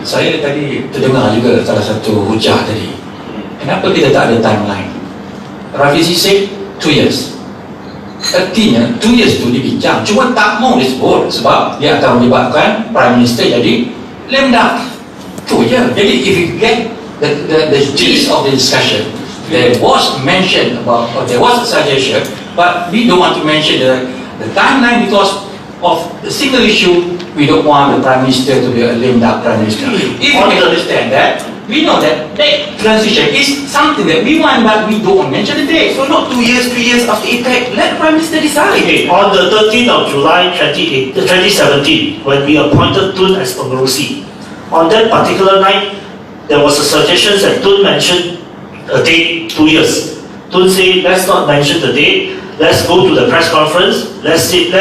Saya tadi terdengar juga salah satu hujah tadi. Kenapa kita tak ada timeline? Rafizi said 2 years. Artinya 2 years tu dibincang, cuma tak mau disebut sebab dia akan menyebabkan Prime Minister jadi lame duck. Tu je. Jadi if you get the gist of the discussion, there was mention about, or there was a suggestion, but we don't want to mention the timeline because of the single issue. We don't want the Prime Minister to be a lame duck Prime Minister. If you can understand that, we know that transition is something that we want, but we don't mention the date. So not 2 years, 3 years after effect, let the Prime Minister decide. Okay, on the 13th of July 2017, when we appointed Tun as Pengerusi, on that particular night, there was a suggestion that Tun mentioned a date 2 years. Tun said, let's not mention the date, let's go to the press conference, let's make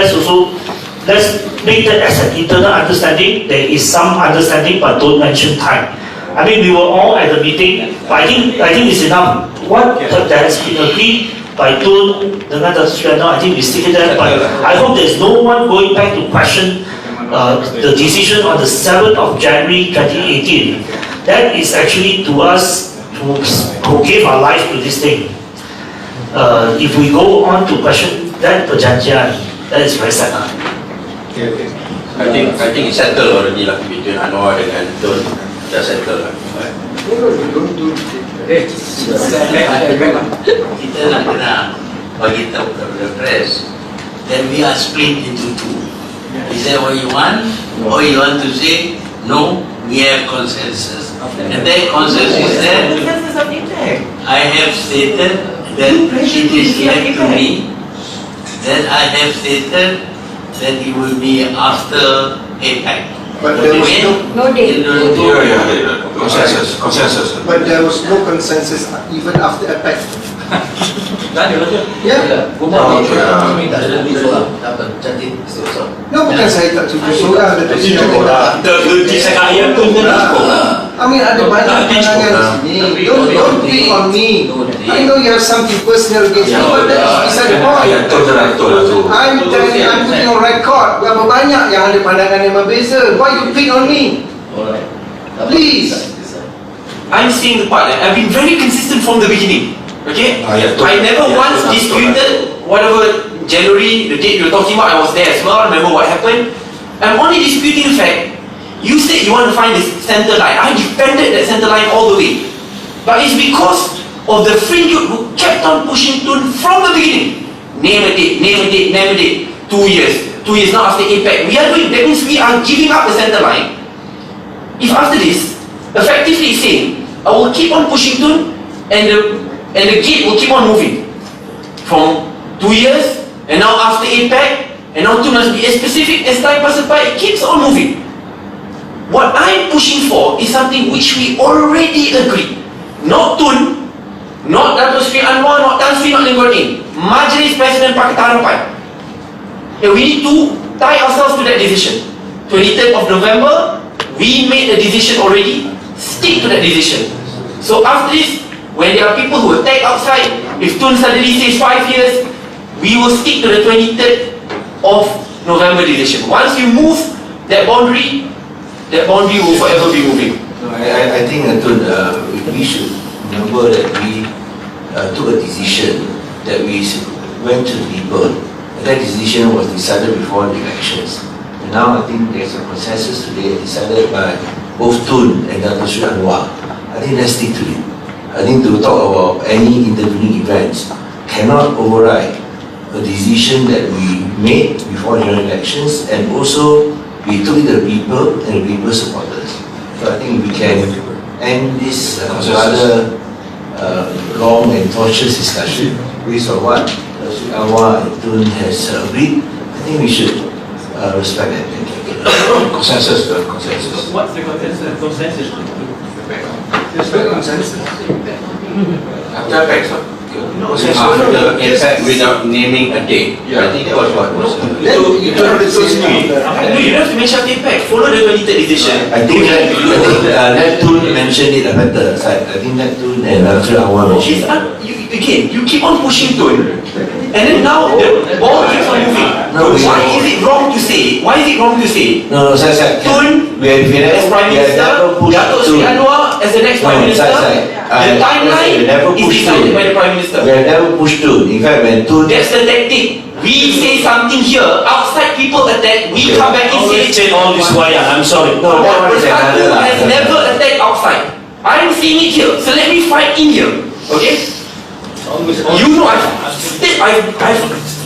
that as an internal understanding. There is some understanding, but don't mention time. I mean, we were all at the meeting, but I think it's enough. What that has been agreed by Tun dengan Dr. Sriyan, I think we stick to that. But I hope there's no one going back to question the decision on the 7th of January 2018. That is actually to us who gave our life to this thing. If we go on to question that perjanjian, That is very sad. Okay. I think it's settled already lah between Anwar dengan Tun. Dah settle lah. Kita nak kena bagi tahu kepada press. Then we are split into two. Is that what you want? Or you want to say no? We have consensus. And that consensus is that I have stated that it is left to me. Then I have stated that it will be after APEC. But there was no date. Consensus. But there was no consensus even after APEC. Yeah. No, bukan saya tak cukup seorang. I mean, ada banyak pandangan di sini. Don't pick on me. I know you have something personal against me, but that is beside the point. I'm putting on record berapa banyak yang ada pandangan yang berbeza. Why you pick on me? Please. I'm seeing the part. I've been very consistent from the beginning. Okay? I never once disputed whatever January, the date you're talking about. I was there as well. I remember what happened. I'm only disputing the fact. You said you want to find the center line. I defended that center line all the way. But it's because of the fringe group who kept on pushing Tun from the beginning. Name a date, name a date, name a date. 2 years. 2 years now after APEC. We are doing, that means we are giving up the center line. If after this, effectively saying, I will keep on pushing Tun and the gate will keep on moving. From 2 years, and now after APEC, and now Tun must be as specific as time passes by, it keeps on moving. What I'm pushing for is something which we already agreed. Not Tun, not Dato' Sri Anwar, not Tan Sri, not Lingkuan Majlis Presiden Pakatan Harapan. And we need to tie ourselves to that decision. 23rd of November, we made a decision already. Stick to that decision. So after this, when there are people who attack outside, if Tun suddenly says 5 years, we will stick to the 23rd of November decision. Once you move that boundary will forever be moving. No, I think we should remember that we took a decision that we went to the people, and that decision was decided before the elections. And now I think there's a consensus today decided by both Tun and Dato' Sri Anwar. I think let's stick to it. I think to talk about any intervening events cannot override a decision that we made before the elections, and also we took it to the people and the people supporters. So I think we can end this rather long and tortuous discussion based on what Sri Anwar and Tun has agreed. I think we should respect that. Consensus. What's the consensus? Consensus. After APEC, after APEC without naming a date. I think that was what was. You don't have to mention APEC. Follow the 23rd decision. I think that Tun mentioned it better. I think that Tun and Sri Anwar mentioned it. Again, you keep on pushing Tun, and then now the ball keeps on moving. Why is it wrong to say? No, Tun as Prime Minister, Dato' Sri Anwar as the next Prime Minister. The timeline is decided by the Prime Minister. We have never pushed Tun. In fact, when Tun... That's the tactic. We say something here, outside people attack, we come back and say all this wayang, I'm sorry. No, that was Tun has never attacked outside. I'm seeing it here, so let me fight in here. Okay? You know I've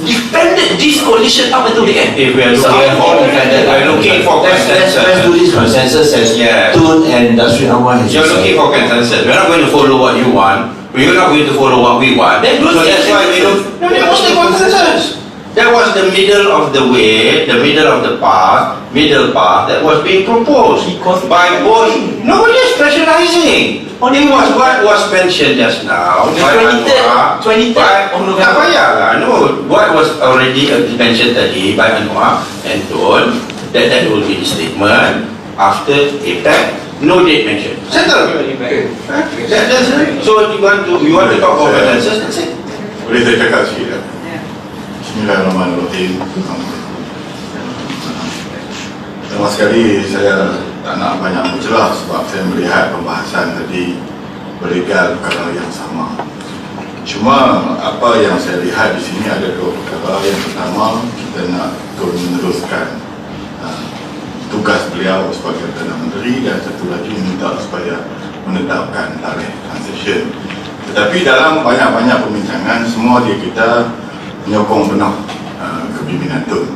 defended this coalition up until the end. If we are looking for consensus, let's do this consensus as Tun and Sri Anwar has you're looking for consensus. We're not going to follow what you want. We're not going to follow what we want. Then so that's why we don't. No, there was the consensus. That was the middle of the way, the middle of the path, that was being proposed by both. Nobody is pressurizing. It was what was mentioned just now. The 23rd of November. No, what was already mentioned tadi by Anwar and Tun, that will be the statement after APEC. No date mentioned. Settle. That's it. So you want to talk about consensus? That's it. Boleh saya cakap sikit? Bismillahirrahmanirrahim. Pertama sekali saya tak nak banyak mencelah sebab saya melihat pembahasan tadi berlegal perkara yang sama. Cuma apa yang saya lihat di sini ada dua perkara. Yang pertama, kita nak turun meneruskan tugas beliau sebagai Perdana Menteri, dan satu lagi minta supaya menetapkan tarikh transition. Tetapi dalam banyak-banyak perbincangan, semua dia kita menyokong penuh kepimpinan Tun.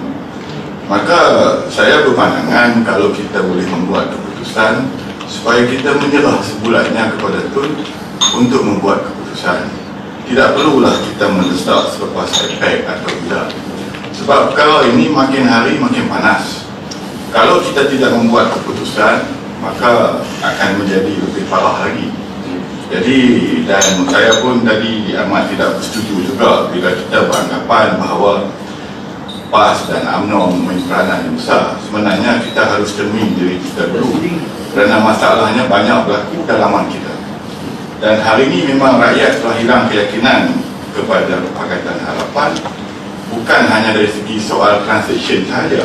Maka saya berpandangan kalau kita boleh membuat keputusan supaya kita menyerah sebulannya kepada Tun untuk membuat keputusan. Tidak perlulah kita mendesak selepas IPAC atau tidak. Sebab perkara ini makin hari makin panas. Kalau kita tidak membuat keputusan, maka akan menjadi lebih parah lagi. Jadi, dan saya pun tadi amat tidak bersetuju juga bila kita beranggapan bahawa PAS dan UMNO memain peranan yang besar. Sebenarnya kita harus cermin diri kita dulu, kerana masalahnya banyak berlaku dalam kita. Dan hari ini memang rakyat telah hilang keyakinan kepada Pakatan Harapan, bukan hanya dari segi soal transaction sahaja.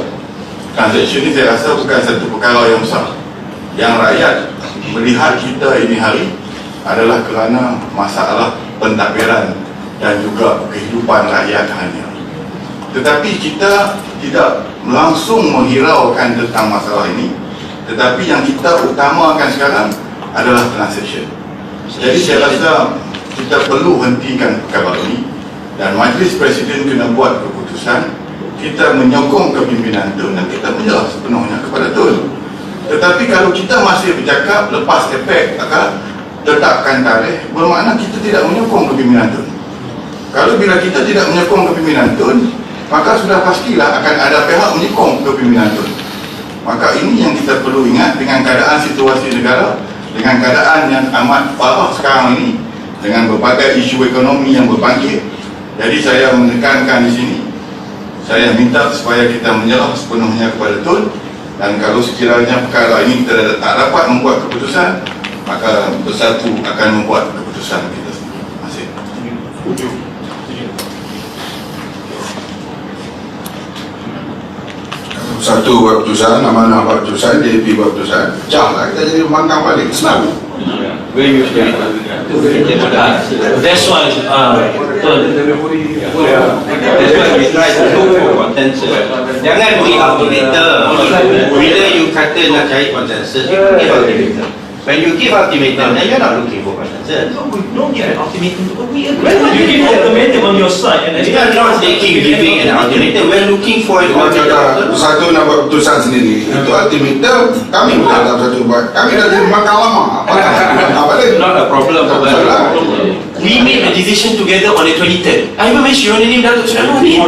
Transaction ini saya rasa bukan satu perkara yang besar. Yang rakyat melihat kita ini hari adalah kerana masalah pentadbiran dan juga kehidupan rakyat hanya. Tetapi kita tidak langsung menghiraukan tentang masalah ini, tetapi yang kita utamakan sekarang adalah transaction. Jadi saya rasa kita perlu hentikan perkara ini, dan Majlis Presiden kena buat keputusan. Kita menyokong kepimpinan Tun dan kita menyerah sepenuhnya kepada Tun. Tetapi kalau kita masih bercakap lepas efek akan tetapkan tarikh, bermakna kita tidak menyokong kepimpinan Tun. Kalau bila kita tidak menyokong kepimpinan Tun, maka sudah pastilah akan ada pihak menyokong kepimpinan Tun. Maka ini yang kita perlu ingat dengan keadaan situasi negara, dengan keadaan yang amat parah sekarang ini, dengan berbagai isu ekonomi yang berbangkit. Jadi saya menekankan di sini, saya minta supaya kita menyerah sepenuhnya kepada Tun, dan kalau sekiranya perkara ini kita tak dapat membuat keputusan, maka bersatu akan membuat keputusan kita sendiri. Terima kasih. Satu buat keputusan, amanah buat keputusan, DAP buat keputusan, lah kita jadi memandang balik, senang. That's why, we try to look for consensus. Jangan beri ultimatum. Bila you kata nak cari consensus, you give ultimatum. When you give ultimatum, then you're not looking for consensus. don't give an ultimatum. We agree. You give an ultimatum on your side, and we are not giving an ultimatum. We're looking for an ultimatum. Satu nak buat keputusan sendiri, itu ultimatum. Kami pun dalam satu buat. Kami dah jadi makan lama. Apa lagi? Not a problem. We made a decision together on the 23rd. I even mentioned your name, Datuk Seri Anwar.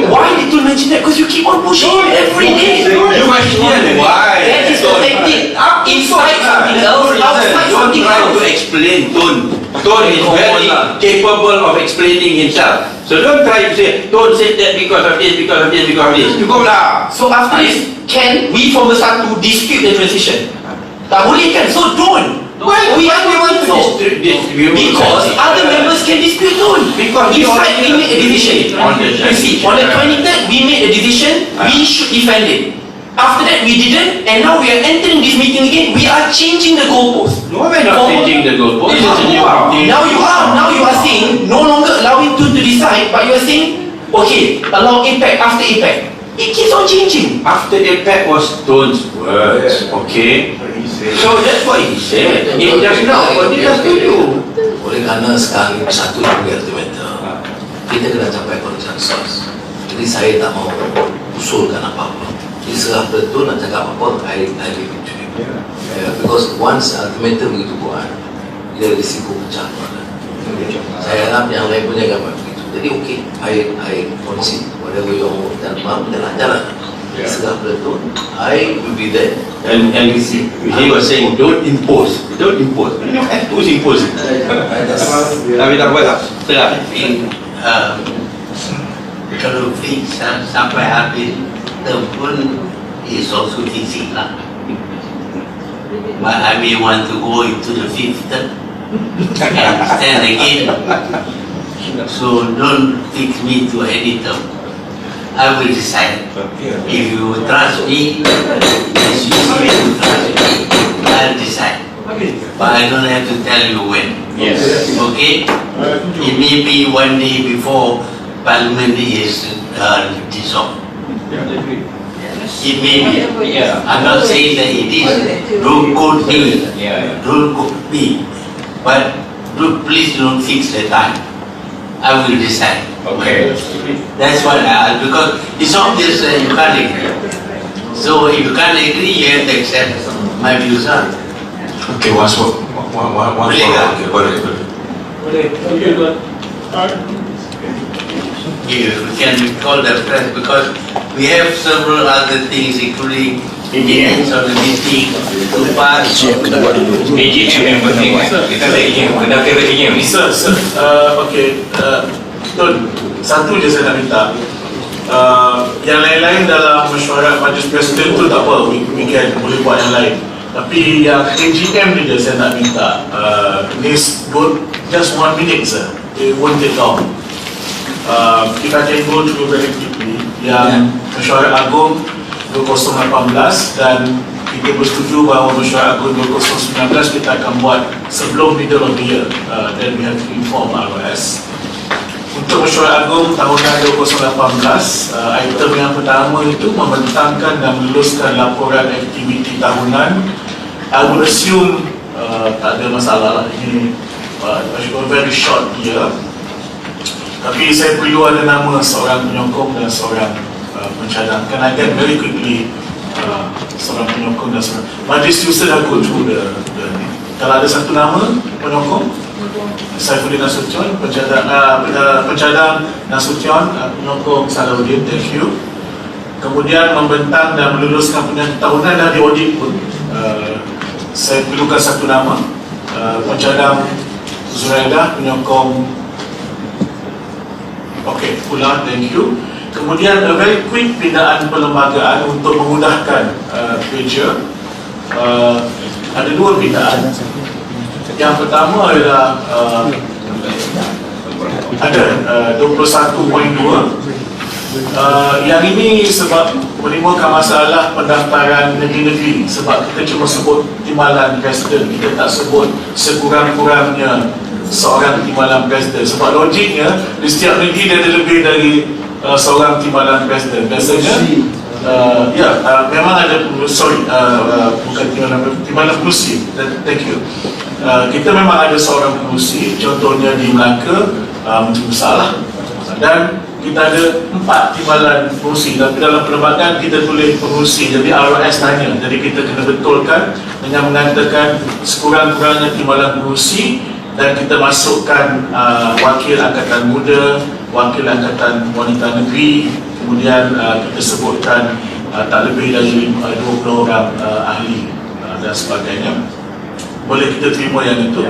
Why did you mention that? Because you keep on pushing it every day. You question why. That is the tactic. Inside something else, outside something else. To explain Tun. Tun is very capable of explaining himself. So don't try to say, Tun said that because of this, because of this, because of this. You go lah. So after this, can we from the start to dispute the transition? Tak boleh kan? So don't. Why we want to dispute? Because other members can dispute Tun. Because inside we made a decision. You see, on the 23rd we made a decision. We should defend it. After that we didn't, and now we are entering this meeting again. We are changing the goalpost. No, we're not changing the goalpost. Now you are saying no longer allowing Tun to decide, but you are saying okay, allow impact after impact. It keeps on changing. After impact was Tun's words, okay? So that's what he said. It just now, what did I tell you? Oleh kerana sekarang ini satu lagi ultimatum, kita kena capai konsensus. Jadi saya tak mau usulkan apa-apa. Jadi serah betul nak cakap apa, I leave it to him. Because once ultimatum begitu buat, dia risiko pecah. Saya harap yang lain pun jangan buat begitu. Jadi okey, I concede whatever you want, dan maaf jalan-jalan. Serah betul, I will be there. And he was saying, don't impose. Don't impose. You have to impose. Tapi tak buat tak? Serah. Kalau fix sampai habis pun is also fixing lah. But I may want to go into the fifth term and stand again. So don't fix me to any term. I will decide. If you trust me, as you see me to trust me, I'll decide. but I don't have to tell you when. Yes. Okay? It may be one day before Parliament is dissolved. It may be. Yeah. I'm not saying that it is. Don't quote me. Don't quote me. But please don't fix the time. I will decide. Okay. That's what because it's obvious that you can't agree. So if you can't agree, you have to accept my views. Okay, one Boleh tak? okay, boleh. If we can recall the press, because we have several other things including minutes of the meeting to pass. AGM penting. Kita ada AGM, kena kira AGM. Tun, satu je saya nak minta. Yang lain-lain dalam mesyuarat Majlis Presiden tu tak apa, we can boleh buat yang lain. Tapi yang AGM ni je saya nak minta. This go just 1 minute sir. It won't take long. If I can go through very quickly, yang Mesyuarat Agung 2018 dan kita bersetuju bahawa Mesyuarat Agung 2019 kita akan buat sebelum middle of the year. Then we have to inform RS. Untuk Mesyuarat Agung tahunan 2018, item yang pertama itu membentangkan dan meluluskan laporan aktiviti tahunan. I would assume tak ada masalah lah. Ini very short year. Tapi saya perlu ada nama seorang penyokong dan seorang pencadang. Can I get very quickly seorang penyokong dan seorang Majlis Usaha dah go through the kalau ada satu nama penyokong, Saifuddin Nasution, pencadang Nasution, penyokong Salahuddin, thank you. Kemudian membentang dan meluluskan penyakit tahunan dah diaudit pun. Saya perlukan satu nama, pencadang Zuraidah, penyokong okey, pula, thank you. Kemudian a very quick pindaan perlembagaan untuk memudahkan kerja. Ada dua pindaan. Yang pertama adalah ada 21.2. Yang ini sebab menimbulkan masalah pendaftaran negeri-negeri, sebab kita cuma sebut timbalan presiden, kita tak sebut sekurang-kurangnya seorang timbalan presiden. Sebab logiknya di setiap negeri dia ada lebih dari seorang timbalan presiden. Biasanya memang ada, bukan timbalan pengurusi. Thank you. Kita memang ada seorang pengurusi, contohnya di Melaka, Menteri Besar, dan kita ada 4 timbalan pengurusi. Tapi dalam perlembagaan kita tulis pengurusi, jadi RS tanya, jadi kita kena betulkan dengan mengatakan sekurang-kurangnya timbalan pengurusi. Dan kita masukkan wakil angkatan muda, wakil angkatan wanita negeri, kemudian kita sebutkan tak lebih dari 20 orang ahli dan sebagainya. Boleh kita terima yang itu.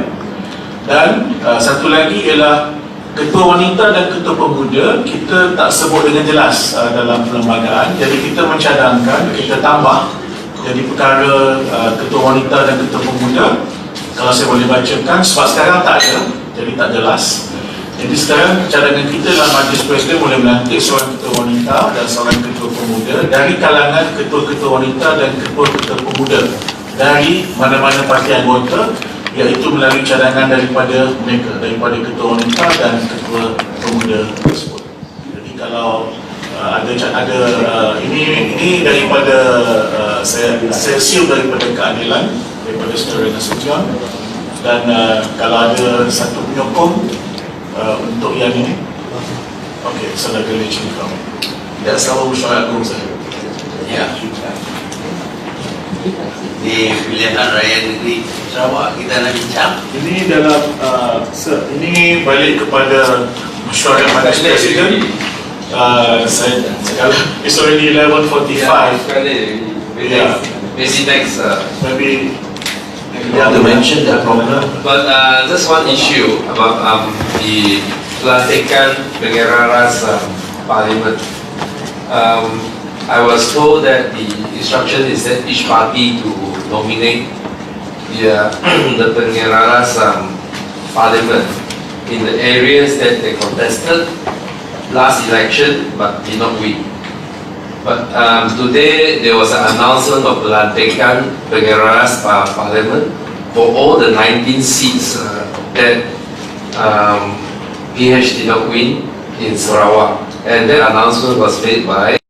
Dan satu lagi ialah ketua wanita dan ketua pemuda kita tak sebut dengan jelas dalam perlembagaan. Jadi kita mencadangkan, kita tambah jadi perkara ketua wanita dan ketua pemuda. Kalau saya boleh bacakan, sebab sekarang tak ada, jadi tak jelas. Jadi sekarang cadangan kita dalam Majlis Presiden boleh melantik seorang ketua wanita dan seorang ketua pemuda dari kalangan ketua-ketua wanita dan ketua-ketua pemuda dari mana-mana parti anggota, iaitu melalui cadangan daripada mereka, daripada ketua wanita dan ketua pemuda tersebut. Jadi kalau ini daripada saya assume daripada keadilan, daripada saudara Nasution, dan kalau ada satu penyokong untuk yang ini, okey, saudara Lecin kau tidak selalu Mesyuarat Agung saya. Ya, di pilihan raya negeri Sarawak kita nak bincang. Ini dalam ini balik kepada Mesyuarat Majlis Presiden. Saya it's already 11:45. Maybe next. Maybe. To mention that problem. But just one issue about the pelantikan bendera ras Parliament. I was told that the instruction is that each party to nominate the bendera ras Parliament in the areas that they contested last election but did not win. But today there was an announcement of pelantikan bendera ras Parliament for all the 19 seats that PH did not win in Sarawak. And that announcement was made by